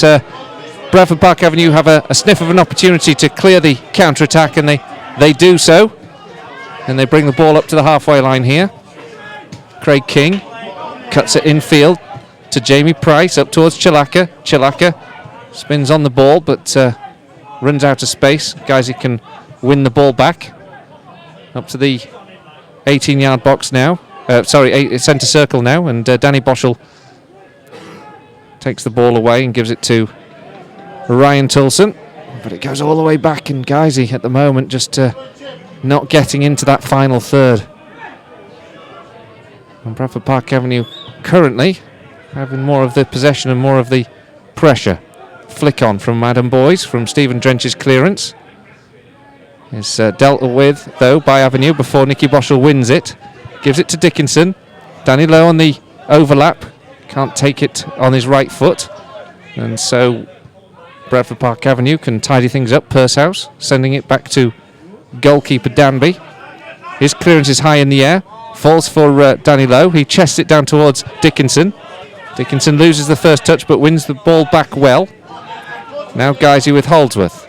Bradford Park Avenue have a sniff of an opportunity to clear the counter-attack, and they do so. And they bring the ball up to the halfway line here. Craig King cuts it infield to Jamie Price, up towards Chilaka. Chilaka spins on the ball, but runs out of space. Guys, he can win the ball back up to the 18-yard box now. Centre circle now, and Danny Boschel takes the ball away and gives it to Ryan Toulson, but it goes all the way back, and Guisey at the moment just not getting into that final third. And Bradford Park Avenue currently having more of the possession and more of the pressure. Flick on from Adam Boyes from Stephen Drench's clearance. Is dealt with though by Avenue before Nicky Boschel wins it. Gives it to Dickinson. Danny Lowe on the overlap. Can't take it on his right foot. And so Bradford Park Avenue can tidy things up. Pursehouse sending it back to goalkeeper Danby. His clearance is high in the air. Falls for Danny Lowe. He chests it down towards Dickinson. Dickinson loses the first touch but wins the ball back well. Now Guisey with Holdsworth.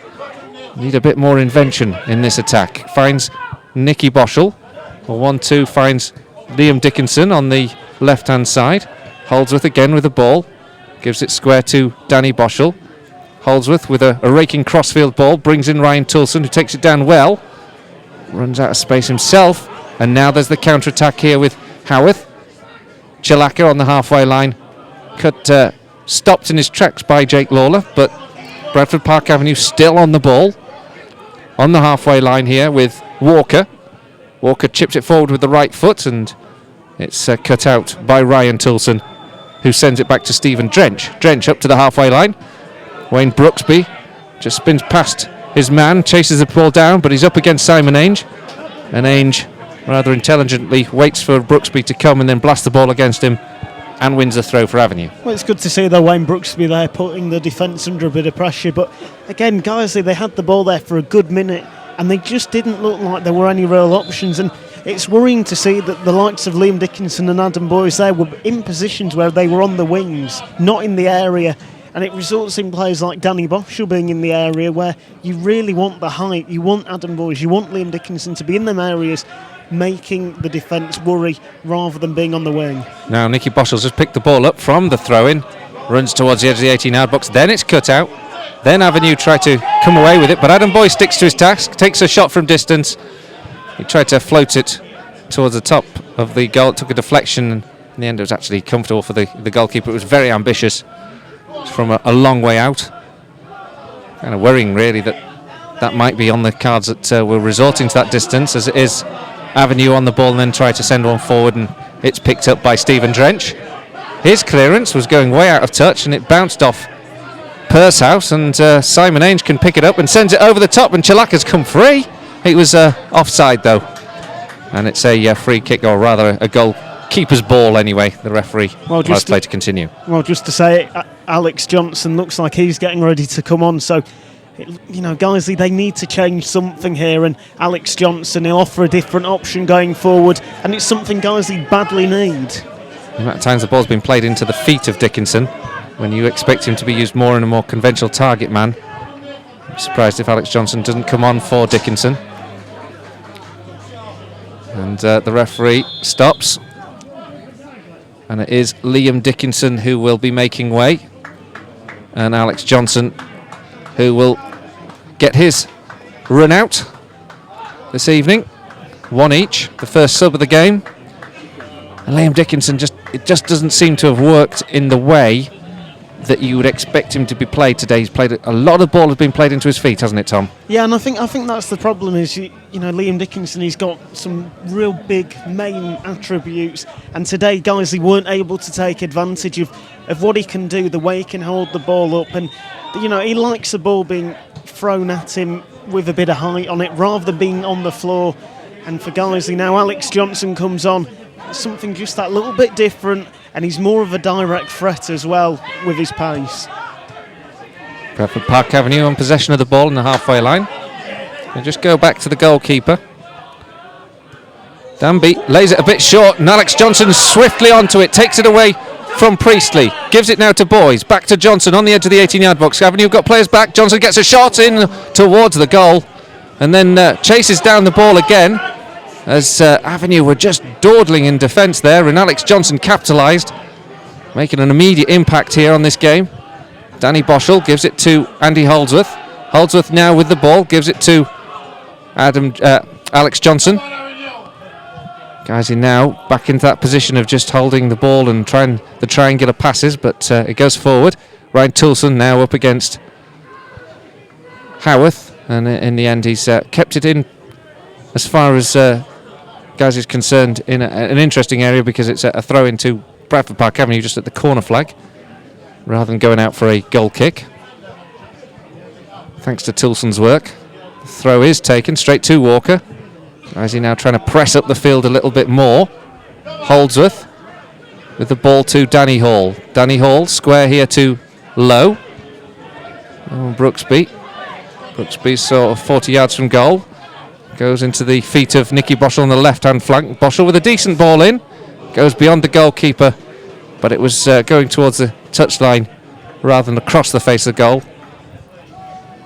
Need a bit more invention in this attack. Finds Nicky Boschel. A 1-2 finds Liam Dickinson on the left-hand side. Holdsworth again with the ball. Gives it square to Danny Boschel. Holdsworth with a raking crossfield ball. Brings in Ryan Toulson, who takes it down well. Runs out of space himself. And now there's the counter-attack here with Howarth. Chilaka on the halfway line. Stopped in his tracks by Jake Lawler, but Bradford Park Avenue still on the ball. On the halfway line here with Walker. Walker chips it forward with the right foot, and it's cut out by Ryan Toulson, who sends it back to Stephen Drench. Drench up to the halfway line. Wayne Brooksby just spins past his man, chases the ball down, but he's up against Simon Ainge. And Ainge rather intelligently waits for Brooksby to come and then blast the ball against him and wins the throw for Avenue. Well, it's good to see that Wayne Brooksby there putting the defence under a bit of pressure, but again, Guiseley, they had the ball there for a good minute and they just didn't look like there were any real options, and it's worrying to see that the likes of Liam Dickinson and Adam Boyes there were in positions where they were on the wings, not in the area, and it results in players like Danny Boschel being in the area where you really want the height, you want Adam Boyes, you want Liam Dickinson to be in them areas, making the defence worry rather than being on the wing. Now Nicky Boschel's just picked the ball up from the throw-in, runs towards the edge of the 18-yard box, then it's cut out, then Avenue tried to come away with it, but Adam Boyes sticks to his task, takes a shot from distance. He tried to float it towards the top of the goal, it took a deflection, and in the end it was actually comfortable for the goalkeeper. It was very ambitious from a long way out. Kind of worrying really that might be on the cards that we're resorting to that distance, as it is Avenue on the ball and then try to send one forward, and it's picked up by Stephen Drench. His clearance was going way out of touch and it bounced off Pursehouse, and Simon Ainge can pick it up and sends it over the top, and Chilaka's come free. It was offside though, and it's a free kick, or rather a goalkeeper's ball anyway. The referee allows play to continue. Well, just to say, Alex Johnson looks like he's getting ready to come on, so Guiseley, they need to change something here, and Alex Johnson, he'll offer a different option going forward, and it's something Guiseley badly need. The amount of times the ball's been played into the feet of Dickinson, when you expect him to be used more in a more conventional target man. Surprised if Alex Johnson doesn't come on for Dickinson. And the referee stops. And it is Liam Dickinson who will be making way. And Alex Johnson who will get his run out this evening. One each, the first sub of the game. And Liam Dickinson it just doesn't seem to have worked in the way that you would expect him to be played today. He's played a lot of ball has been played into his feet, hasn't it, Tom? Yeah, and I think that's the problem is, Liam Dickinson, he's got some real big main attributes, and today Guiseley weren't able to take advantage of what he can do, the way he can hold the ball up, and he likes the ball being thrown at him with a bit of height on it rather than being on the floor. And for Guiseley now, Alex Johnson comes on, something just that little bit different, and he's more of a direct threat as well with his pace. Bradford Park Avenue on possession of the ball in the halfway line. They just go back to the goalkeeper. Danby lays it a bit short, and Alex Johnson swiftly onto it, takes it away from Priestley, gives it now to Boys, back to Johnson on the edge of the 18-yard box. Avenue got players back, Johnson gets a shot in towards the goal, and then chases down the ball again, as Avenue were just dawdling in defence there, and Alex Johnson capitalised, making an immediate impact here on this game. Danny Boschel gives it to Andy Holdsworth. Holdsworth now with the ball, gives it to Alex Johnson. Guys in now back into that position of just holding the ball and trying the triangular passes, but it goes forward. Ryan Toulson now up against Howarth, and in the end he's kept it in as far as Guys is concerned in an interesting area, because it's a throw into Bradford Park Avenue just at the corner flag rather than going out for a goal kick. Thanks to Toulson's work, the throw is taken straight to Walker. As he now trying to press up the field a little bit more. Holdsworth with the ball to Danny Hall. Danny Hall square here to Lowe. Oh, Brooksby. Brooksby's sort of 40 yards from goal. Goes into the feet of Nicky Boschel on the left-hand flank. Boschel with a decent ball in. Goes beyond the goalkeeper, but it was going towards the touchline rather than across the face of the goal.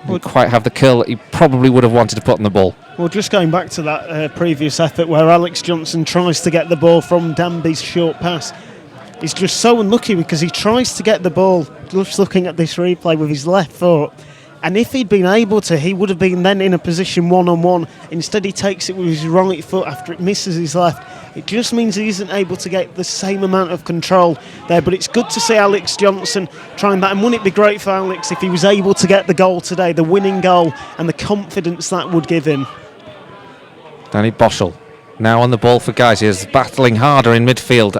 Didn't quite have the curl that he probably would have wanted to put on the ball. Well, just going back to that previous effort where Alex Johnson tries to get the ball from Danby's short pass, he's just so unlucky because he tries to get the ball, just looking at this replay, with his left foot. And if he'd been able to, he would have been then in a position one-on-one. Instead, he takes it with his right foot after it misses his left. It just means he isn't able to get the same amount of control there. But it's good to see Alex Johnson trying that. And wouldn't it be great for Alex if he was able to get the goal today, the winning goal, and the confidence that would give him? Danny Boschel now on the ball for Guys. He's battling harder in midfield.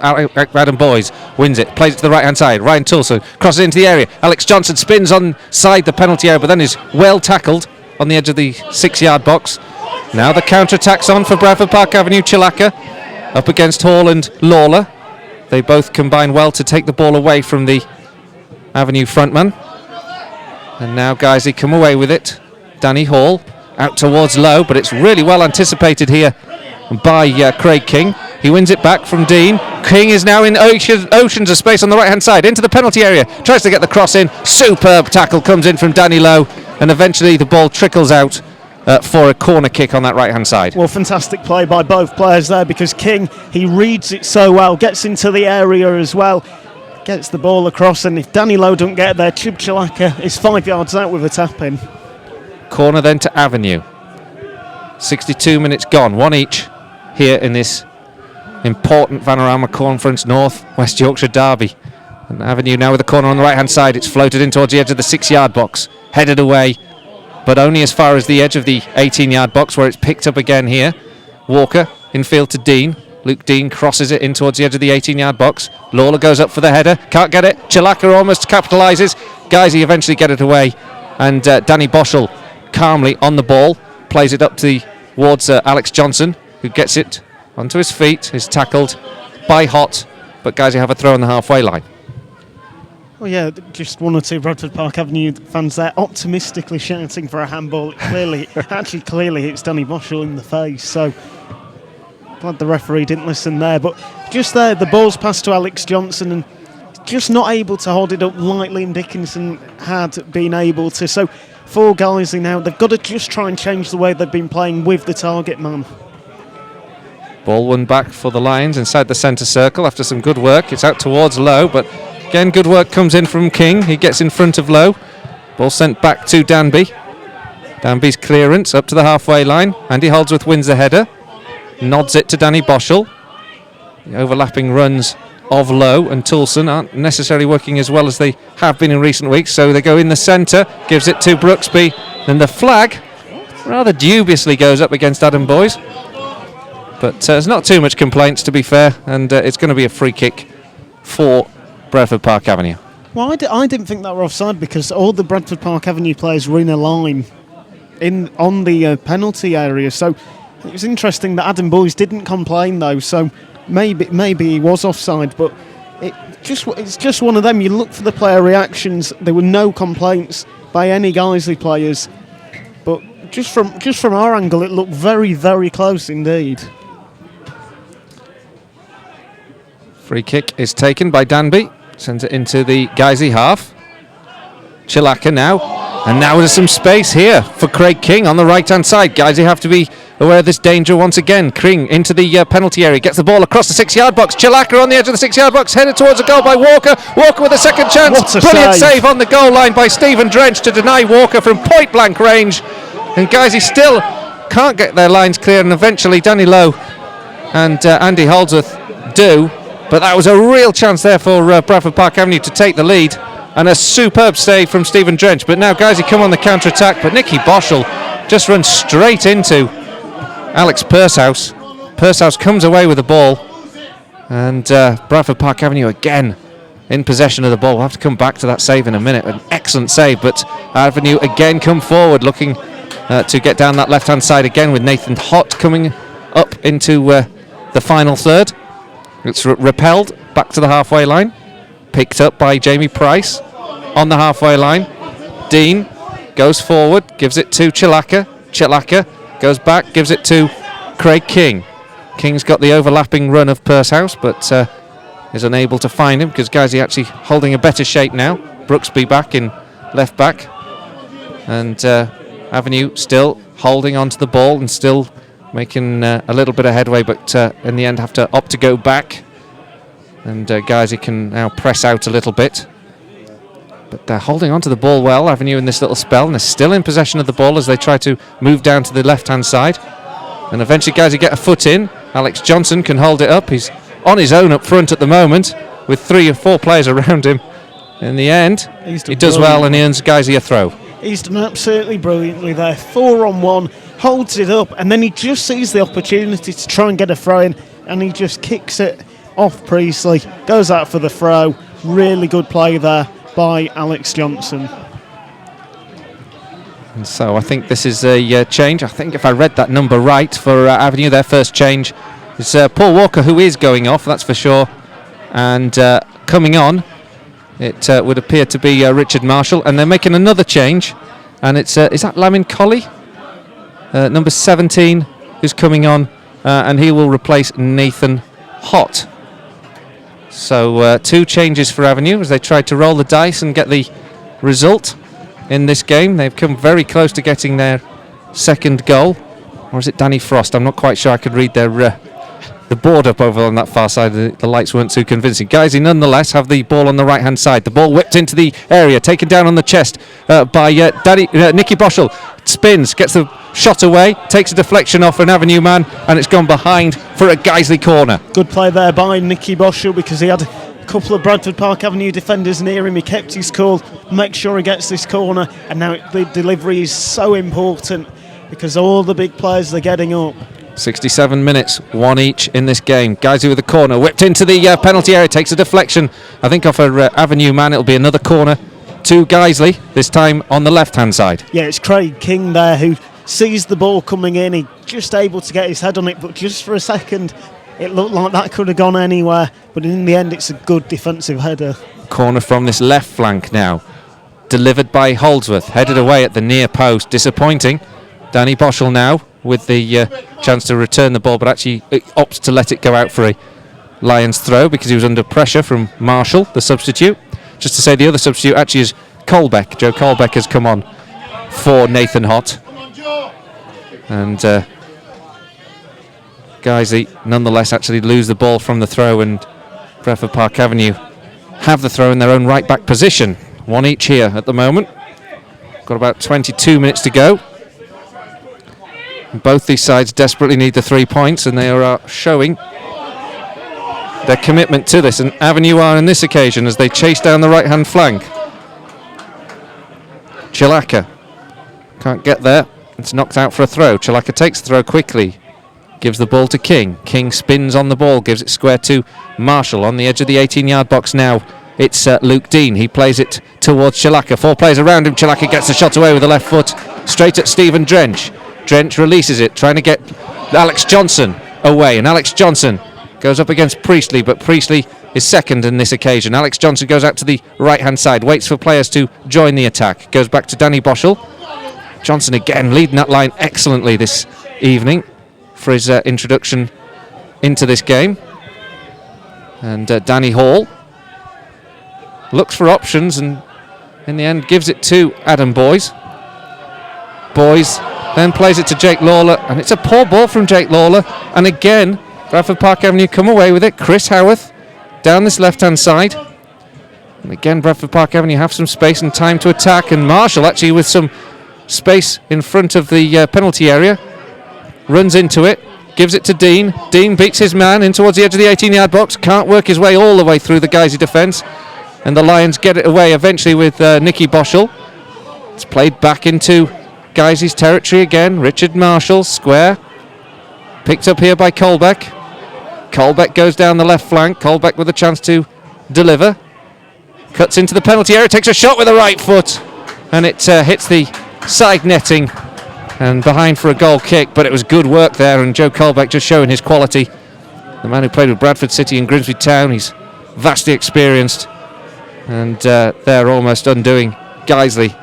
Adam Boys wins it, plays it to the right hand side. Ryan Toulson crosses into the area. Alex Johnson spins on side the penalty area, but then is well tackled on the edge of the 6-yard box. Now the counter attacks on for Bradford Park Avenue. Chilaka up against Hall and Lawler. They both combine well to take the ball away from the Avenue frontman. And now Guys, he come away with it. Danny Hall out towards Lowe, but it's really well anticipated here by Craig King. He wins it back from Dean. King is now in oceans of space on the right hand side into the penalty area, tries to get the cross in. Superb tackle comes in from Danny Lowe, and eventually the ball trickles out for a corner kick on that right hand side. Well, fantastic play by both players there, because King, he reads it so well, gets into the area as well, gets the ball across, and if Danny Lowe don't get there, Chib Chilaka is 5 yards out with a tap in. Corner then to Avenue. 62 minutes gone, one each here in this important Vanarama Conference North West Yorkshire derby. And Avenue now with the corner on the right hand side. It's floated in towards the edge of the 6-yard box, headed away, but only as far as the edge of the 18-yard box, where it's picked up again here. Walker infield to Dean. Luke Dean crosses it in towards the edge of the 18-yard box. Lawler goes up for the header, can't get it. Chilaka almost capitalises. Guys, he eventually get it away, and Danny Boschel calmly on the ball, plays it up towards Alex Johnson, who gets it onto his feet, is tackled by Hott, but Guys, you have a throw on the halfway line. Well, yeah, just one or two Bradford Park Avenue fans there optimistically shouting for a handball. Clearly hits Danny Boschel in the face, so glad the referee didn't listen there. But just there, the ball's passed to Alex Johnson, and just not able to hold it up like Liam Dickinson had been able to. So for Guiseley now. They've got to just try and change the way they've been playing with the target man. Ball won back for the Lions inside the centre circle after some good work. It's out towards Lowe, but again, good work comes in from King. He gets in front of Lowe. Ball sent back to Danby. Danby's clearance up to the halfway line. Andy Holdsworth wins the header. Nods it to Danny Boschel. The overlapping runs of Lowe and Toulson aren't necessarily working as well as they have been in recent weeks, so they go in the centre, gives it to Brooksby, and the flag rather dubiously goes up against Adam Boys. But there's not too much complaints, to be fair, and it's going to be a free kick for Bradford Park Avenue. Well, I didn't think that were offside because all the Bradford Park Avenue players were in a line on the penalty area, so it was interesting that Adam Boys didn't complain though, so maybe he was offside, but it's just one of them. You look for the player reactions. There were no complaints by any Guiseley players, but just from our angle, it looked very, very close indeed. Free kick is taken by Danby, sends it into the Guiseley half. Chilaka now, and now there's some space here for Craig King on the right hand side. Guiseley have to be aware of this danger once again. King into the penalty area, gets the ball across the 6-yard box. Chilaka on the edge of the 6-yard box, headed towards a goal by Walker. Walker with a second chance. Brilliant save on the goal line by Stephen Drench to deny Walker from point blank range. And Guiseley still can't get their lines clear, and eventually Danny Lowe and Andy Holdsworth do. But that was a real chance there for Bradford Park Avenue to take the lead, and a superb save from Stephen Drench. But now Guiseley come on the counter-attack, but Nicky Boschel just runs straight into Alex Pursehouse. Pursehouse comes away with the ball, and Bradford Park Avenue again in possession of the ball. We'll have to come back to that save in a minute. An excellent save, but Avenue again come forward looking to get down that left-hand side again, with Nathan Hott coming up into the final third. It's repelled back to the halfway line, picked up by Jamie Price on the halfway line. Dean goes forward, gives it to Chilaka. Chilaka goes back, gives it to Craig King. King's got the overlapping run of Pursehouse, but is unable to find him because Guiseley actually holding a better shape now. Brooksby back in left back, and Avenue still holding onto the ball and still making a little bit of headway, but in the end have to opt to go back, and Guiseley can now press out a little bit, but they're holding onto the ball well, Avenue, in this little spell, and they're still in possession of the ball as they try to move down to the left hand side, and eventually Guiseley get a foot in. Alex Johnson can hold it up. He's on his own up front at the moment with 3 or 4 players around him. In the end he does well, and he earns Guiseley a throw. He's done absolutely brilliantly there. 4-on-1, holds it up, and then he just sees the opportunity to try and get a throw in, and he just kicks it off Priestley, goes out for the throw. Really good play there by Alex Johnson. And so I think this is a change. I think if I read that number right for Avenue, their first change is Paul Walker, who is going off, that's for sure, and coming on it would appear to be Richard Marshall, and they're making another change, and it's is that Lamin Colley? Number 17, who's coming on, and he will replace Nathan Hott. So 2 changes for Avenue as they try to roll the dice and get the result in this game. They've come very close to getting their second goal. Or is it Danny Frost? I'm not quite sure. I could read their the board up over on that far side. The lights weren't too convincing. Guiseley nonetheless have the ball on the right hand side. The ball whipped into the area, taken down on the chest by Nicky Boschel. Spins, gets the shot away, takes a deflection off an Avenue man, and it's gone behind for a Guiseley corner. Good play there by Nicky Boschel, because he had a couple of Bradford Park Avenue defenders near him. He kept his cool, make sure he gets this corner, and now the delivery is so important because all the big players are getting up. 67 minutes, 1 each in this game. Guiseley with the corner, whipped into the penalty area, takes a deflection, I think off a Avenue man. It'll be another corner to Guiseley, this time on the left hand side. Yeah, it's Craig King there who sees the ball coming in. He just able to get his head on it, but just for a second it looked like that could have gone anywhere, but in the end it's a good defensive header. Corner from this left flank now, delivered by Holdsworth, headed away at the near post. Disappointing. Danny Boschel now with the chance to return the ball, but actually opts to let it go out for a Lions throw because he was under pressure from Marshall, the substitute. Just to say, the other substitute actually is Colbeck. Joe Colbeck has come on for Nathan Hott. And Guiseley nonetheless actually lose the ball from the throw, and Bradford Park Avenue have the throw in their own right back position. One each here at the moment. Got about 22 minutes to go. Both these sides desperately need the 3 points, and they are showing their commitment to this, and Avenue are on this occasion as they chase down the right hand flank. Chilaka can't get there. It's knocked out for a throw. Chilaka takes the throw quickly, gives the ball to King. King spins on the ball, gives it square to Marshall on the edge of the 18-yard box now. It's Luke Dean. He plays it towards Chilaka. 4 players around him. Chilaka gets the shot away with the left foot straight at Stephen Drench. Drench releases it, trying to get Alex Johnson away, and Alex Johnson goes up against Priestley, but Priestley is second in this occasion. Alex Johnson goes out to the right-hand side, waits for players to join the attack, goes back to Danny Boschel. Johnson again leading that line excellently this evening for his introduction into this game. And Danny Hall looks for options and in the end gives it to Adam Boys. Boys then plays it to Jake Lawler, and it's a poor ball from Jake Lawler, and again Bradford Park Avenue come away with it. Chris Howarth down this left-hand side, and again Bradford Park Avenue have some space and time to attack, and Marshall actually with some space in front of the penalty area runs into it, gives it to Dean. Dean beats his man in towards the edge of the 18-yard box, can't work his way all the way through the Guiseley defence, and the Lions get it away eventually with Nicky Boschel. It's played back into Guiseley's territory again. Richard Marshall, square, picked up here by Colbeck. Colbeck goes down the left flank. Colbeck with a chance to deliver. Cuts into the penalty area, takes a shot with the right foot, and it hits the side netting and behind for a goal kick, but it was good work there, and Joe Colbeck just showing his quality. The man who played with Bradford City and Grimsby Town, he's vastly experienced, and they're almost undoing Guiseley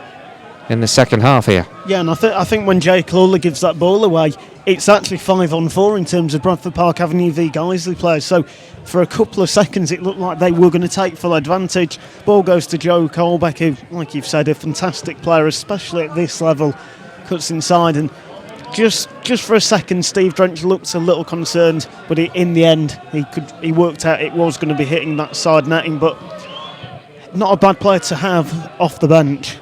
in the second half here. Yeah, and I think when Jake Lawler gives that ball away, it's actually 5-on-4 in terms of Bradford Park Avenue v Guiseley players. So for a couple of seconds it looked like they were going to take full advantage. Ball goes to Joe Colbeck, who, like you've said, a fantastic player, especially at this level. Cuts inside, and just for a second Steve Drench looked a little concerned, but in the end he worked out it was going to be hitting that side netting, but not a bad player to have off the bench.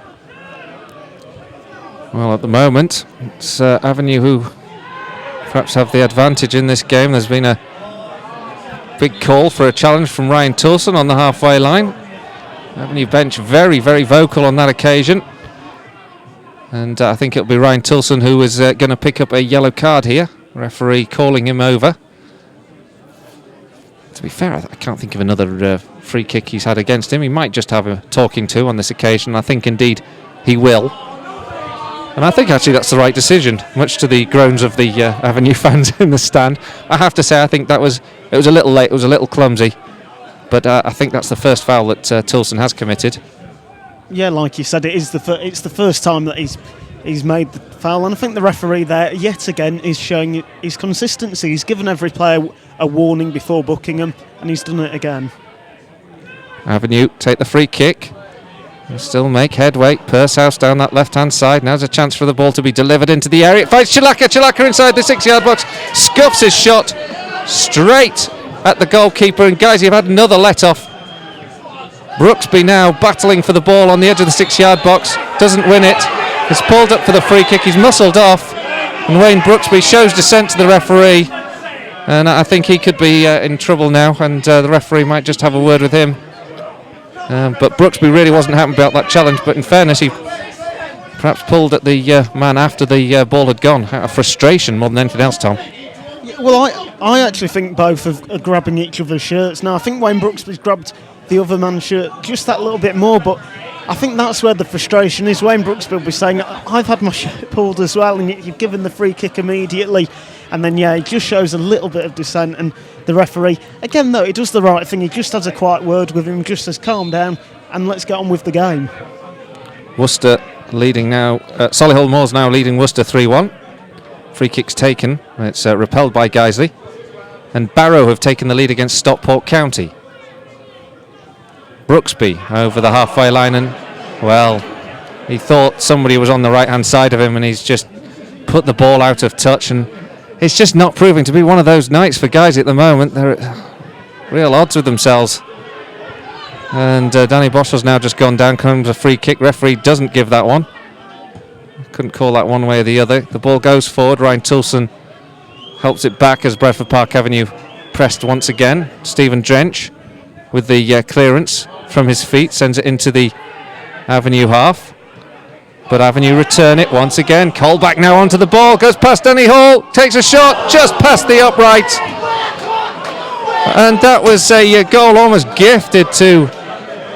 Well, at the moment, it's Avenue who perhaps have the advantage in this game. There's been a big call for a challenge from Ryan Toulson on the halfway line. Avenue bench very, very vocal on that occasion. And I think it'll be Ryan Toulson who is going to pick up a yellow card here. Referee calling him over. To be fair, I can't think of another free kick he's had against him. He might just have a talking to on this occasion. I think indeed he will. And I think actually that's the right decision, much to the groans of the Avenue fans in the stand. I have to say, I think it was a little late, it was a little clumsy, but I think that's the first foul that Toulson has committed. Yeah, like you said, it's the first time that he's made the foul, and I think the referee there yet again is showing his consistency. He's given every player a warning before booking them, and he's done it again. Avenue take the free kick. And still make headway. Pursehouse down that left-hand side. Now's a chance for the ball to be delivered into the area. It finds Chilaka. Chilaka inside the 6-yard box. Scuffs his shot straight at the goalkeeper. And guys, you've had another let-off. Brooksby now battling for the ball on the edge of the 6-yard box. Doesn't win it. He's pulled up for the free kick. He's muscled off. And Wayne Brooksby shows dissent to the referee. And I think he could be in trouble now. And the referee might just have a word with him. But Brooksby really wasn't happy about that challenge, but in fairness he perhaps pulled at the man after the ball had gone, out of frustration more than anything else, Tom. Yeah, well, I actually think both are grabbing each other's shirts. Now I think Wayne Brooksby's grabbed the other man's shirt just that little bit more, but I think that's where the frustration is. Wayne Brooksby will be saying, I've had my shirt pulled as well, and you've given the free kick immediately. And then, yeah, it just shows a little bit of dissent. And the referee, again, though, he does the right thing. He just has a quiet word with him, just says, calm down, and let's get on with the game. Worcester leading now. Solihull Moors now leading Worcester 3-1. Free kick's taken. It's repelled by Guiseley. And Barrow have taken the lead against Stockport County. Brooksby over the halfway line, and, well, He thought somebody was on the right-hand side of him, and he's just put the ball out of touch, and it's just not proving to be one of those nights for guys at the moment. They're at real odds with themselves. And Danny Boschell's now just gone down, comes a free kick. Referee doesn't give that one. Couldn't call that one way or the other. The ball goes forward. Ryan Toulson helps it back as Bradford Park Avenue pressed once again. Stephen Drench with the clearance from his feet, sends it into the Avenue half. But Avenue return it once again. Colback now onto the ball, goes past Danny Hall, takes a shot just past the upright. And that was a goal almost gifted to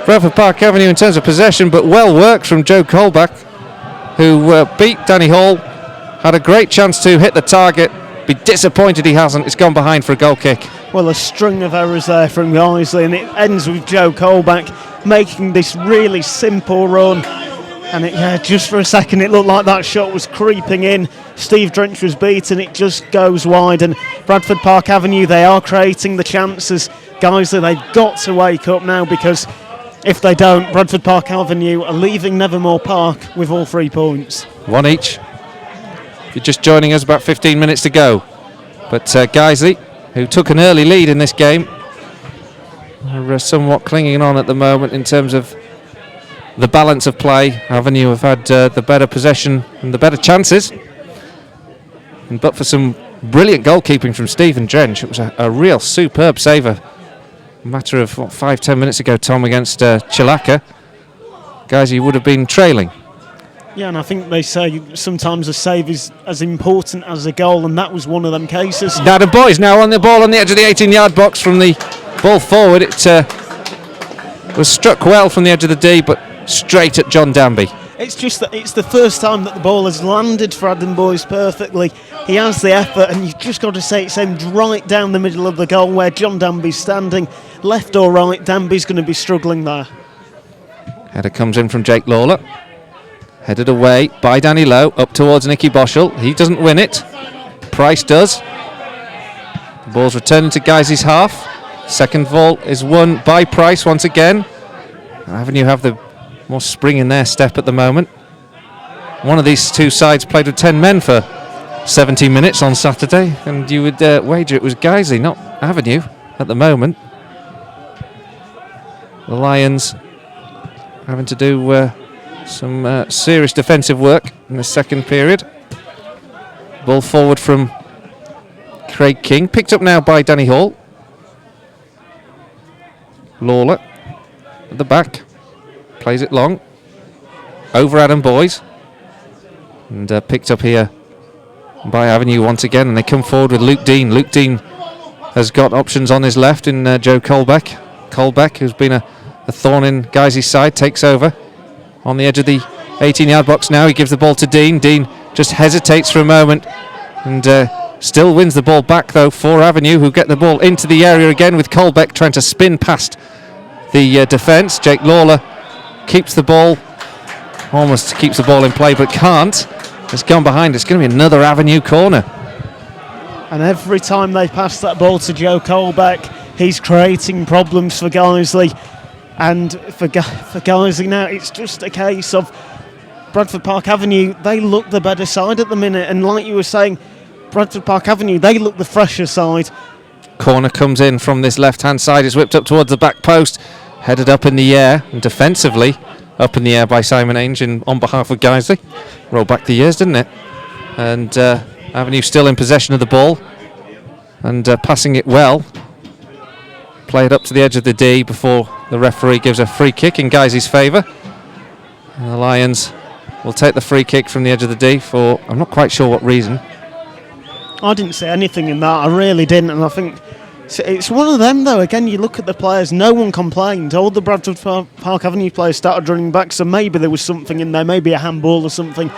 Bradford Park Avenue in terms of possession, but well worked from Joe Colback, who beat Danny Hall, had a great chance to hit the target. Be disappointed he hasn't. It's gone behind for a goal kick. Well, a string of errors there from Guiseley, and it ends with Joe Colback making this really simple run. And just for a second it looked like that shot was creeping in. Steve Drench was beaten, it just goes wide, and Bradford Park Avenue, they are creating the chances. Guiseley, they've got to wake up now, because if they don't, Bradford Park Avenue are leaving Nethermoor Park with all 3 points. One each. If you're just joining us, about 15 minutes to go. But Guiseley, who took an early lead in this game, are somewhat clinging on at the moment in terms of the balance of play. Avenue have had the better possession and the better chances. But for some brilliant goalkeeping from Stephen Drench, it was a real superb saver. A matter of 5-10 minutes ago, Tom, against Chilaka, Guiseley would have been trailing. Yeah, and I think they say sometimes a save is as important as a goal, and that was one of them cases. Now the boys now on the ball on the edge of the 18-yard box from the ball forward. It was struck well from the edge of the D, but straight at John Danby. It's just that it's the first time that the ball has landed for Adam Boyce perfectly. He has the effort, and you've just got to say it's aimed right down the middle of the goal where John Danby's standing. Left or right, Danby's going to be struggling there. Header comes in from Jake Lawler. Headed away by Danny Lowe, up towards Nicky Boschell. He doesn't win it. Price does. The ball's returning to Guiseley's half. Second ball is won by Price once again. Avenue have the more spring in their step at the moment. One of these two sides played with 10 men for 70 minutes on Saturday, and you would wager it was Guiseley, not Avenue, at the moment. The Lions having to do some serious defensive work in the second period. Ball forward from Craig King, picked up now by Danny Hall. Lawler at the back, plays it long over Adam Boyes, and picked up here by Avenue once again, and they come forward with Luke Dean. Luke Dean has got options on his left in Joe Colback. Colback, who's been a thorn in Guiseley's side, takes over on the edge of the 18-yard box now. He gives the ball to Dean. Dean just hesitates for a moment and still wins the ball back, though, for Avenue, who get the ball into the area again with Colback trying to spin past the defence. Jake Lawler keeps the ball, almost keeps the ball in play, but can't. It's gone behind. It's going to be another Avenue corner. And every time they pass that ball to Joe Colback, he's creating problems for Guiseley. And for Guiseley now, it's just a case of Bradford Park Avenue, they look the better side at the minute. And like you were saying, Bradford Park Avenue, they look the fresher side. Corner comes in from this left-hand side. It's whipped up towards the back post. Headed up in the air, and defensively up in the air by Simon Ainge on behalf of Guiseley. Rolled back the years, didn't it? And Avenue still in possession of the ball and passing it well. Play it up to the edge of the D before the referee gives a free kick in Guiseley's favour. And the Lions will take the free kick from the edge of the D for, I'm not quite sure what reason. I didn't see anything in that, I really didn't, and I think it's one of them, though. Again, you look at the players, no one complained. All the Bradford Park Avenue players started running back, so maybe there was something in there, maybe a handball or something.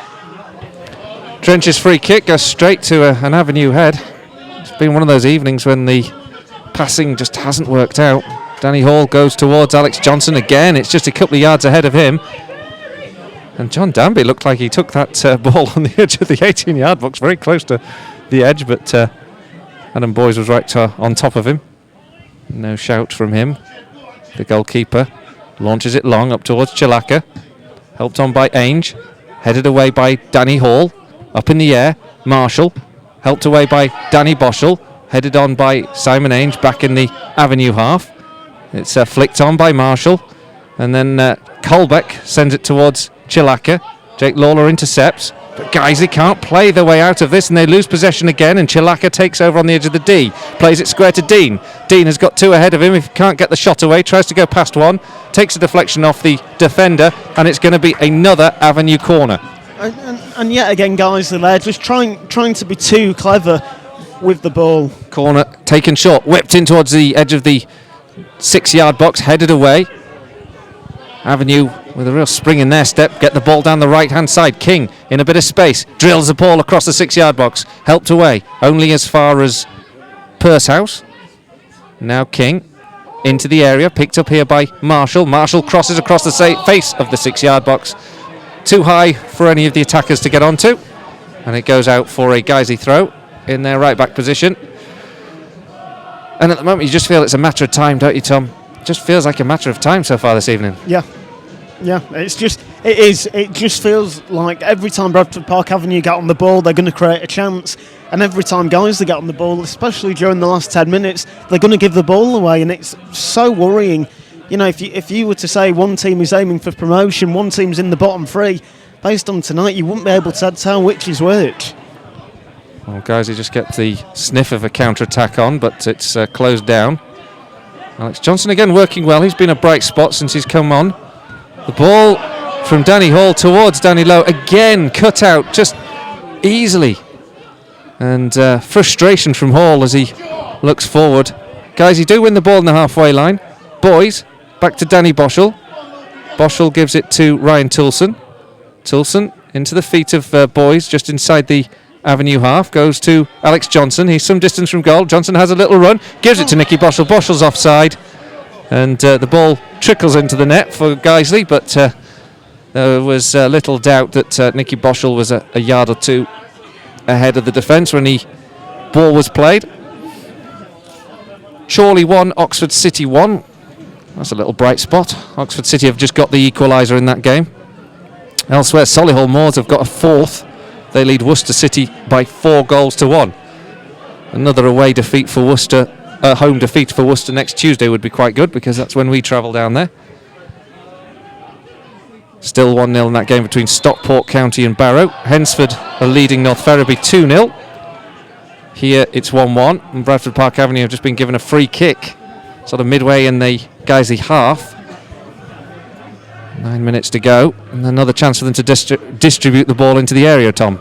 Drench's free kick goes straight to an Avenue head. It's been one of those evenings when the passing just hasn't worked out. Danny Hall goes towards Alex Johnson again. It's just a couple of yards ahead of him. And John Danby looked like he took that ball on the edge of the 18-yard box, very close to the edge, but Adam Boyes was right on top of him. No shout from him. The goalkeeper launches it long up towards Chilaka. helped on by Ainge, headed away by Danny Hall, up in the air, Marshall, helped away by Danny Boschel, headed on by Simon Ainge back in the Avenue half. It's flicked on by Marshall, and then Colbeck sends it towards Chilaka. Jake Lawler intercepts, but Guiseley can't play their way out of this, and they lose possession again, and Chilaka takes over on the edge of the D, plays it square to Dean. Dean has got two ahead of him. If he can't get the shot away, tries to go past one, takes a deflection off the defender, and it's going to be another Avenue corner. And yet again, Guiseley there just trying to be too clever with the ball. Corner taken short, whipped in towards the edge of the 6-yard box, headed away. Avenue with a real spring in their step, get the ball down the right hand side. King in a bit of space, drills the ball across the 6-yard box, helped away only as far as Pursehouse. Now King into the area, picked up here by Marshall. Marshall crosses across the face of the 6-yard box, too high for any of the attackers to get onto, and it goes out for a Guiseley throw in their right back position. And at the moment you just feel it's a matter of time, don't you, Tom? It just feels like a matter of time so far this evening. Yeah, it just feels like every time Bradford Park Avenue get on the ball, they're going to create a chance, and every time Guiseley get on the ball, especially during the last 10 minutes, they're going to give the ball away, and it's so worrying. You know, if you were to say one team is aiming for promotion, one team's in the bottom three, based on tonight, you wouldn't be able to tell which is which. Well, Guiseley just get the sniff of a counter-attack on, but it's closed down. Alex Johnson again working well. He's been a bright spot since he's come on. The ball from Danny Hall towards Danny Lowe. Again, cut out just easily. And frustration from Hall as he looks forward. Guiseley do win the ball in the halfway line. Boys, back to Danny Boschel. Boschel gives it to Ryan Toulson. Toulson into the feet of Boys, just inside the Avenue half, goes to Alex Johnson. He's some distance from goal. Johnson has a little run, gives it to Nicky Boschel. Boschel's offside, and the ball trickles into the net for Guiseley, but there was little doubt that Nicky Boschel was a yard or two ahead of the defence when the ball was played. Chorley 1, Oxford City 1. That's a little bright spot. Oxford City have just got the equaliser in that game. Elsewhere, Solihull Moors have got a fourth. They lead Worcester City by 4-1. Another away defeat for Worcester, home defeat for Worcester next Tuesday would be quite good, because that's when we travel down there. Still 1-0 in that game between Stockport County and Barrow. Hensford are leading North Ferriby 2-0. Here it's 1-1, and Bradford Park Avenue have just been given a free kick, sort of midway in the Guiseley half. 9 minutes to go, and another chance for them to distribute the ball into the area, Tom.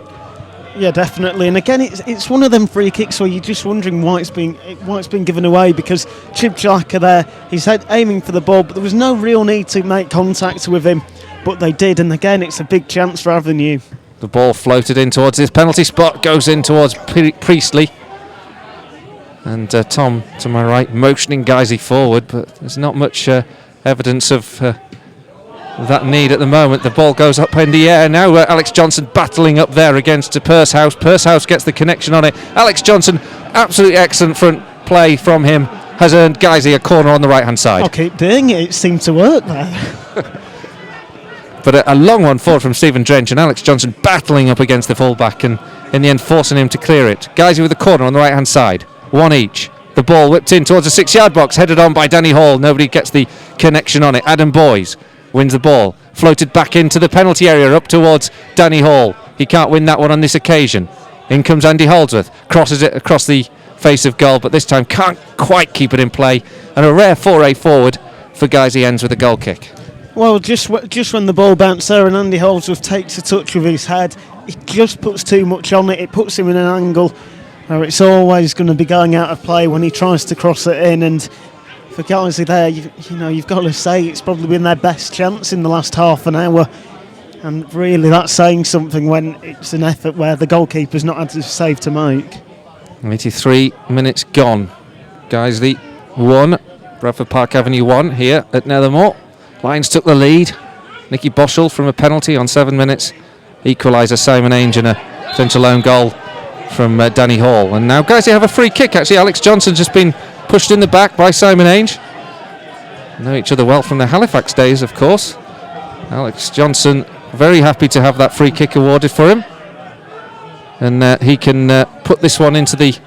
Yeah, definitely. And again, it's one of them free kicks where you're just wondering why it's been given away, because Chilaka there, he's aiming for the ball, but there was no real need to make contact with him, but they did. And again, it's a big chance for Avenue. The ball floated in towards his penalty spot, goes in towards Priestley. And Tom, to my right, motioning Guiseley forward, but there's not much evidence of that need at the moment. The ball goes up in the air now. Alex Johnson battling up there against Pursehouse. Pursehouse gets the connection on it. Alex Johnson, absolutely excellent front play from him, has earned Guiseley a corner on the right hand side. I'll keep doing it. It seemed to work there. But a long one forward from Stephen Drench, and Alex Johnson battling up against the fullback, and in the end forcing him to clear it. Guiseley with the corner on the right hand side, one each. The ball whipped in towards the 6-yard box, headed on by Danny Hall. Nobody gets the connection on it. Adam Boys wins the ball, floated back into the penalty area up towards Danny Hall. He can't win that one on this occasion. In comes Andy Holdsworth, crosses it across the face of goal, but this time can't quite keep it in play, and a rare foray forward for Guiseley ends with a goal kick. Well, just when the ball bounced there and Andy Holdsworth takes a touch with his head, he just puts too much on it. It puts him in an angle where it's always going to be going out of play when he tries to cross it in. And for Guiseley there, you've got to say it's probably been their best chance in the last half an hour. And really, that's saying something when it's an effort where the goalkeeper's not had a save to make. 83 minutes gone. Guiseley 1, Bradford Park Avenue 1 here at Nethermoor. Lions took the lead. Nicky Boschel from a penalty on 7 minutes. Equaliser Simon Ainge and a potential own goal from Danny Hall. And now Guiseley have a free kick. Actually, Alex Johnson's just been pushed in the back by Simon Ainge. Know each other well from the Halifax days, of course. Alex Johnson very happy to have that free kick awarded for him. And he can put this one into the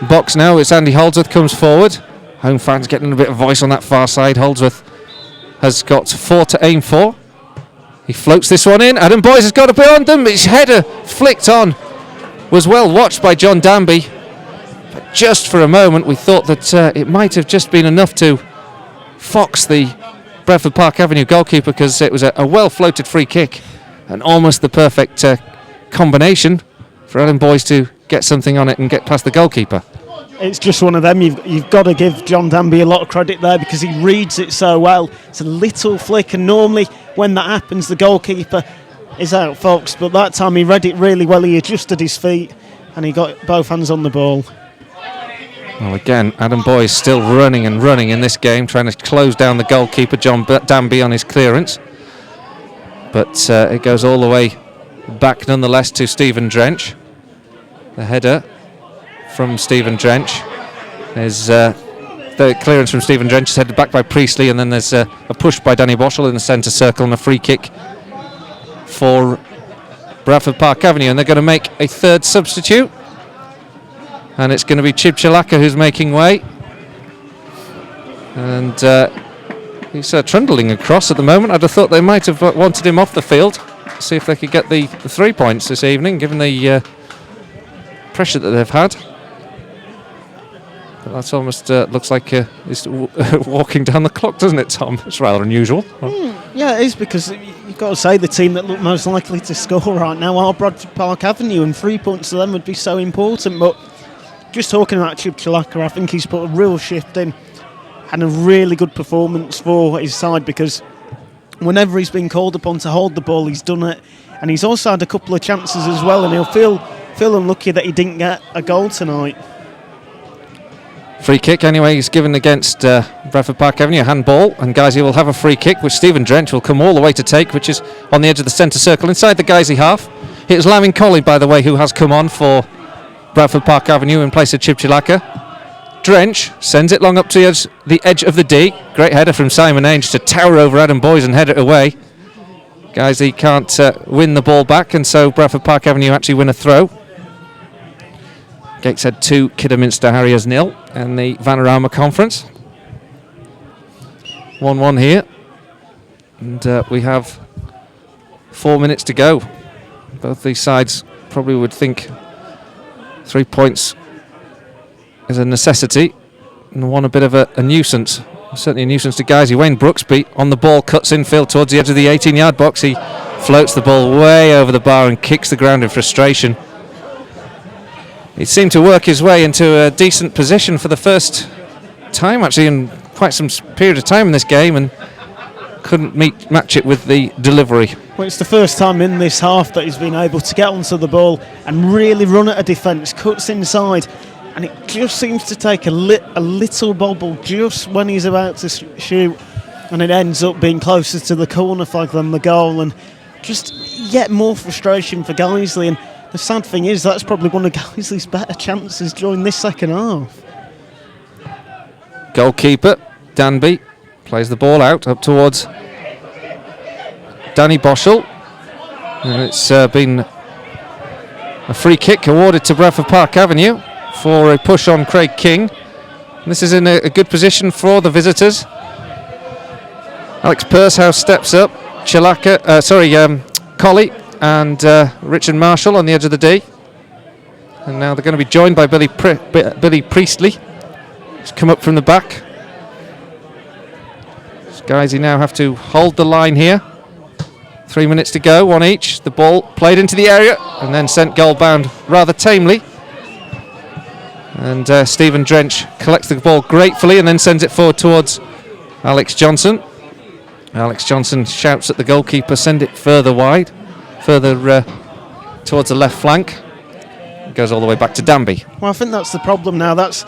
box now. It's Andy Holdsworth comes forward. Home fans getting a bit of voice on that far side. Holdsworth has got 4 to aim for. He floats this one in. Adam Boyes has got a beyond him. His header flicked on. Was well watched by John Danby. But just for a moment we thought that it might have just been enough to fox the Bradford Park Avenue goalkeeper, because it was a well floated free kick and almost the perfect combination for Adam Boyes to get something on it and get past the goalkeeper. It's just one of them. You've got to give John Danby a lot of credit there, because he reads it so well. It's a little flick, and normally when that happens the goalkeeper is out foxed, but that time he read it really well. He adjusted his feet and he got both hands on the ball. Well, again, Adam Boyes still running and running in this game, trying to close down the goalkeeper John Danby on his clearance, but it goes all the way back nonetheless to Stephen Drench. The header from Stephen Drench is the clearance from Stephen Drench is headed back by Priestley, and then there's a push by Danny Boschel in the centre circle and a free kick for Bradford Park Avenue, and they're going to make a third substitute, and it's going to be Chib Chalaka who's making way, and he's trundling across at the moment. I'd have thought they might have wanted him off the field, see if they could get the 3 points this evening, given the pressure that they've had. But that's almost looks like he's walking down the clock, doesn't it, Tom? It's rather unusual. Yeah, it is, because you've got to say the team that look most likely to score right now are Bradford Park Avenue, and 3 points to them would be so important. But just talking about Chib Chalaka, I think he's put a real shift in and a really good performance for his side, because whenever he's been called upon to hold the ball, he's done it, and he's also had a couple of chances as well, and he'll feel unlucky that he didn't get a goal tonight. Free kick anyway, he's given against Bradford Park Avenue, a handball, and Guiseley will have a free kick which Stephen Drench will come all the way to take, which is on the edge of the centre circle inside the Guiseley half. It was Colin, by the way, who has come on for Bradford Park Avenue in place of Chib Chalaka. Drench sends it long up to the edge of the D. Great header from Simon Ainge to tower over Adam Boyes and head it away. Guiseley can't win the ball back, and so Bradford Park Avenue actually win a throw. Gateshead 2, Kidderminster Harriers 0 in the Vanarama Conference. 1-1 here, and we have 4 minutes to go. Both these sides probably would think 3 points is a necessity, and one a bit of a nuisance. Certainly a nuisance to Guiseley. Wayne Brooksby on the ball, cuts infield towards the edge of the 18-yard box. He floats the ball way over the bar and kicks the ground in frustration. He seemed to work his way into a decent position for the first time, actually, in quite some period of time in this game, and couldn't match it with the delivery. Well, it's the first time in this half that he's been able to get onto the ball and really run at a defence, cuts inside, and it just seems to take a little bobble just when he's about to shoot, and it ends up being closer to the corner flag than the goal, and just yet more frustration for Guiseley. And the sad thing is, that's probably one of Guiseley's better chances during this second half. Goalkeeper Danby plays the ball out up towards Danny Boschel, and it's been a free kick awarded to Bradford Park Avenue for a push on Craig King. And this is in a good position for the visitors. Alex Purshouse steps up, Colley and Richard Marshall on the edge of the D, and now they're going to be joined by Billy Priestley. He's come up from the back. Guys, now have to hold the line here. 3 minutes to go, one each. The ball played into the area and then sent goal bound rather tamely. And Stephen Drench collects the ball gratefully and then sends it forward towards Alex Johnson. Alex Johnson shouts at the goalkeeper, send it further wide, further towards the left flank. It goes all the way back to Danby. Well, I think that's the problem now. That's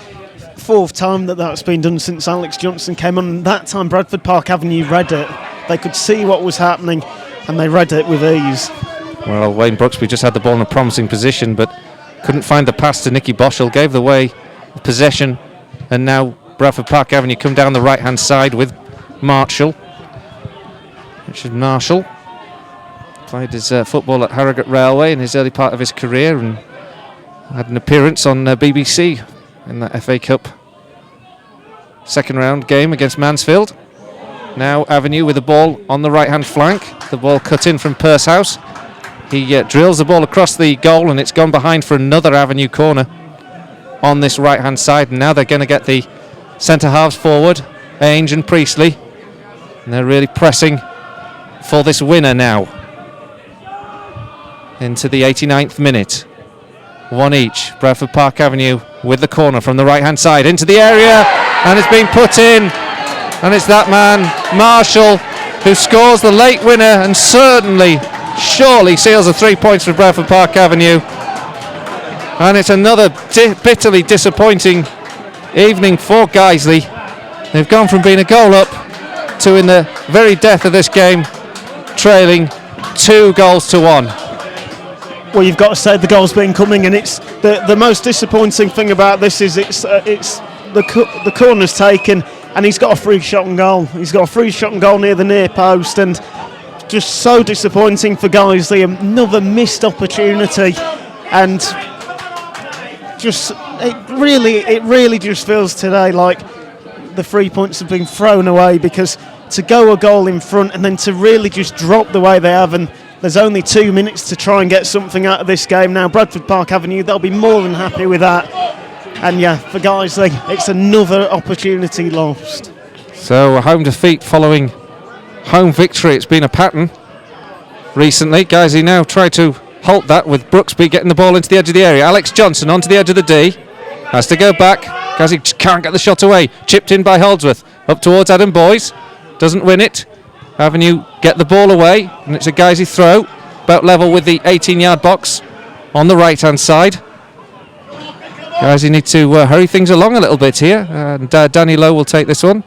fourth time that's been done since Alex Johnson came on. That time Bradford Park Avenue read it. They could see what was happening and they read it with ease. Well, Wayne Brooksby just had the ball in a promising position but couldn't find the pass to Nicky Boschel, gave away possession, and now Bradford Park Avenue come down the right hand side with Marshall. Richard Marshall played his football at Harrogate Railway in his early part of his career and had an appearance on BBC in that FA Cup second round game against Mansfield. Now Avenue with the ball on the right hand flank. The ball cut in from Pursehouse. He drills the ball across the goal and it's gone behind for another Avenue corner on this right hand side. And now they're going to get the centre halves forward, Ainge and Priestley. And they're really pressing for this winner now. Into the 89th minute. One each. Bradford Park Avenue with the corner from the right hand side into the area. And it's been put in. And it's that man, Marshall, who scores the late winner and surely seals the 3 points for Bradford Park Avenue. And it's another bitterly disappointing evening for Guiseley. They've gone from being a goal up to, in the very death of this game, trailing 2-1. Well, you've got to say the goal's been coming, and it's the most disappointing thing about this is it's the corner's taken, and he's got a free shot and goal. He's got a free shot and goal near the near post, and just so disappointing for Guiseley. Another missed opportunity, and it really just feels today like the 3 points have been thrown away, because to go a goal in front and then to really just drop the way they have, and there's only 2 minutes to try and get something out of this game now. Bradford Park Avenue, they'll be more than happy with that. And yeah, for Guiseley, it's another opportunity lost. So a home defeat following home victory. It's been a pattern recently. Guiseley now try to halt that with Brooksby getting the ball into the edge of the area. Alex Johnson onto the edge of the D. Has to go back. Guiseley can't get the shot away. Chipped in by Holdsworth. Up towards Adam Boyes. Doesn't win it. Avenue get the ball away, and it's a Guiseley throw, about level with the 18-yard box on the right-hand side. Guiseley need to hurry things along a little bit here, and Danny Lowe will take this one.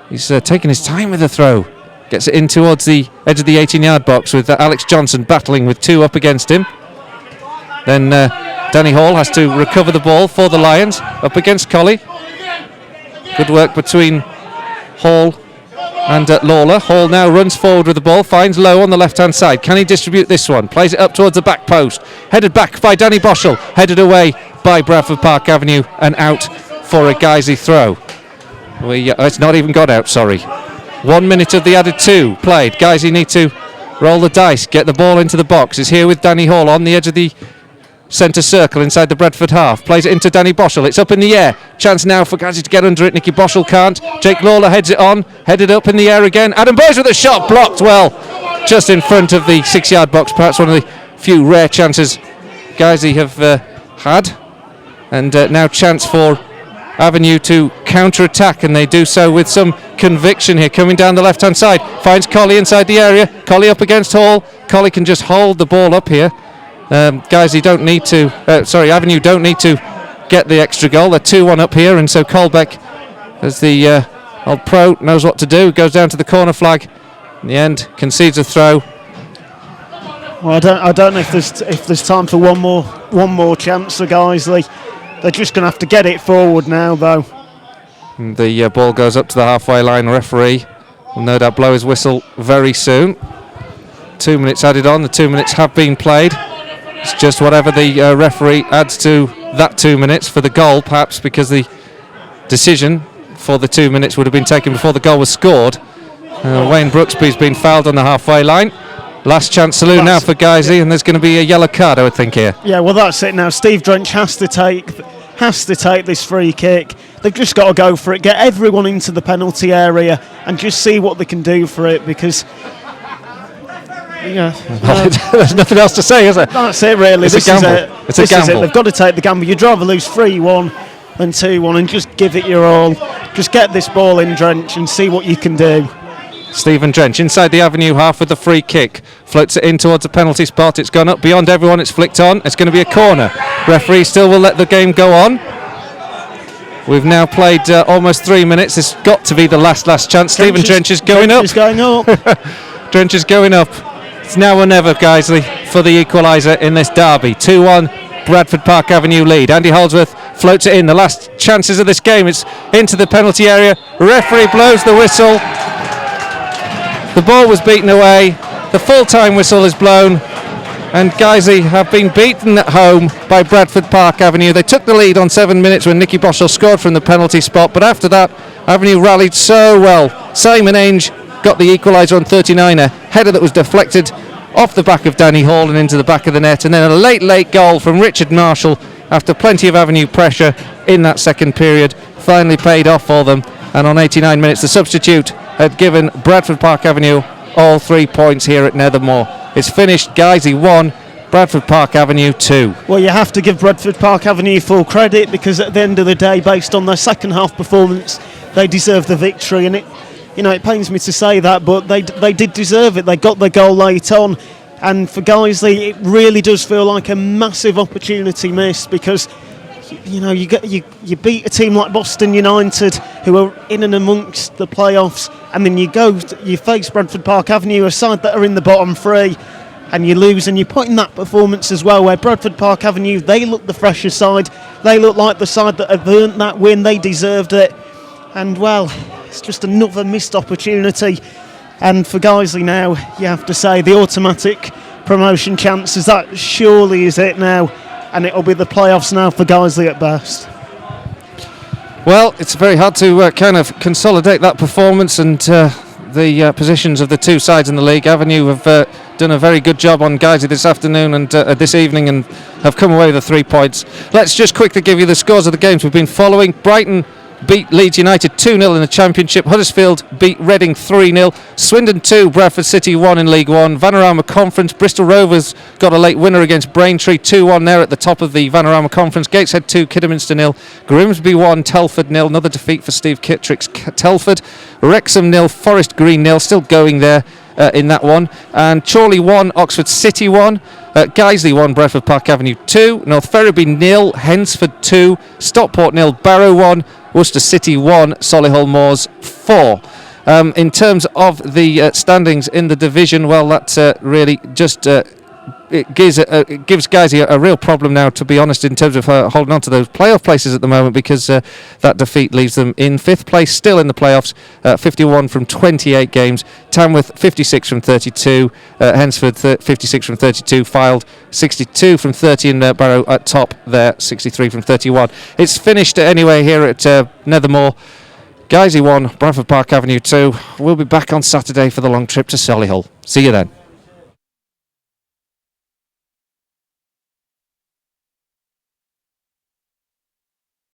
He's taking his time with the throw. Gets it in towards the edge of the 18-yard box with Alex Johnson battling with two up against him. Then Danny Hall has to recover the ball for the Lions, up against Collie. Good work between Hall and Lawler. Hall now runs forward with the ball, finds Lowe on the left-hand side. Can he distribute this one? Plays it up towards the back post. Headed back by Danny Boschel. Headed away by Bradford Park Avenue and out for a Guiseley throw. It's not even got out, sorry. 1 minute of the added two played. Guiseley need to roll the dice, get the ball into the box. Is here with Danny Hall on the edge of the centre circle inside the Bradford half. Plays it into Danny Boschel. It's up in the air. Chance now for Guiseley to get under it. Nicky Boschel can't. Jake Lawler heads it on. Headed up in the air again. Adam Boyes with a shot blocked well, just in front of the 6-yard box. Perhaps one of the few rare chances Guiseley have had. And now chance for Avenue to counter-attack, and they do so with some conviction here. Coming down the left-hand side. Finds Collie inside the area. Collie up against Hall. Collie can just hold the ball up here. Guiseley don't need to, Avenue don't need to get the extra goal. They're 2-1 up here, and so Colbeck, as the old pro, knows what to do. Goes down to the corner flag. In the end, concedes a throw. Well, I don't know if there's time for one more chance for Guiseley. They're just going to have to get it forward now, though. And the ball goes up to the halfway line. Referee will no doubt blow his whistle very soon. 2 minutes added on. The 2 minutes have been played. It's just whatever the referee adds to that 2 minutes for the goal, perhaps because the decision for the 2 minutes would have been taken before the goal was scored. Wayne Brooksby's been fouled on the halfway line. Last chance saloon now for Guiseley, and there's going to be a yellow card, I would think, here. Yeah, well, that's it now. Steve Drench has to take this free kick. They've just got to go for it, get everyone into the penalty area, and just see what they can do for it, because... There's nothing else to say, is there? That's it, really. It's a gamble. It's a gamble. They've got to take the gamble. You'd rather lose 3-1 than 2-1 and just give it your all. Just get this ball in, Drench, and see what you can do. Stephen Drench inside the Avenue half with the free kick. Floats it in towards the penalty spot. It's gone up beyond everyone. It's flicked on. It's going to be a corner. Referee still will let the game go on. We've now played almost 3 minutes. It's got to be the last chance. Stephen Drench is going up. Drench is going up. It's now or never, Guiseley, for the equaliser in this derby. 2-1, Bradford Park Avenue lead. Andy Holdsworth floats it in. The last chances of this game. It's into the penalty area. Referee blows the whistle. The ball was beaten away. The full-time whistle is blown, and Guiseley have been beaten at home by Bradford Park Avenue. They took the lead on 7 minutes when Nicky Boschel scored from the penalty spot, but after that, Avenue rallied so well. Simon Ainge got the equaliser on 39, a header that was deflected off the back of Danny Hall and into the back of the net, and then a late goal from Richard Marshall after plenty of Avenue pressure in that second period finally paid off for them, and on 89 minutes the substitute had given Bradford Park Avenue all 3 points here at Nethermoor. It's finished, Guiseley 1, Bradford Park Avenue 2. Well, you have to give Bradford Park Avenue full credit, because at the end of the day, based on their second half performance, they deserve the victory, and it pains me to say that, but they did deserve it. They got the goal late on, and for Guiseley it really does feel like a massive opportunity missed, because you beat a team like Boston United, who are in and amongst the playoffs, and then you face Bradford Park Avenue, a side that are in the bottom three, and you lose, and you put in that performance as well, where Bradford Park Avenue, they look the fresher side, they look like the side that have earned that win, they deserved it, and well, it's just another missed opportunity. And for Guiseley now, you have to say the automatic promotion chances, that surely is it now, and it'll be the playoffs now for Guiseley at best. Well, it's very hard to kind of consolidate that performance and the positions of the two sides in the league. Avenue have done a very good job on Guiseley this afternoon and this evening, and have come away with the 3 points. Let's just quickly give you the scores of the games we've been following. Brighton beat Leeds United 2-0 in the Championship. Huddersfield beat Reading 3-0. Swindon 2, Bradford City 1 in League 1. Vanarama Conference, Bristol Rovers got a late winner against Braintree 2-1 there at the top of the Vanarama Conference. Gateshead 2, Kidderminster 0. Grimsby 1, Telford 0. Another defeat for Steve Kittrick's Telford. Wrexham 0, Forest Green 0. Still going there in that one. And Chorley 1, Oxford City 1. Guiseley 1, Bradford Park Avenue 2. North Ferriby 0, Hensford 2. Stockport 0, Barrow 1. Worcester City 1, Solihull Moors 4. In terms of the standings in the division, well, that really just it gives Guiseley a real problem now, to be honest, in terms of holding on to those playoff places at the moment, because that defeat leaves them in 5th place, still in the playoffs, 51 from 28 games. Tamworth 56 from 32, Hensford 56 from 32, Fylde 62 from 30, and Barrow at top there, 63 from 31. It's finished anyway here at Nethermoor. Guiseley 1, Bradford Park Avenue 2. We'll be back on Saturday for the long trip to Solihull. See you then.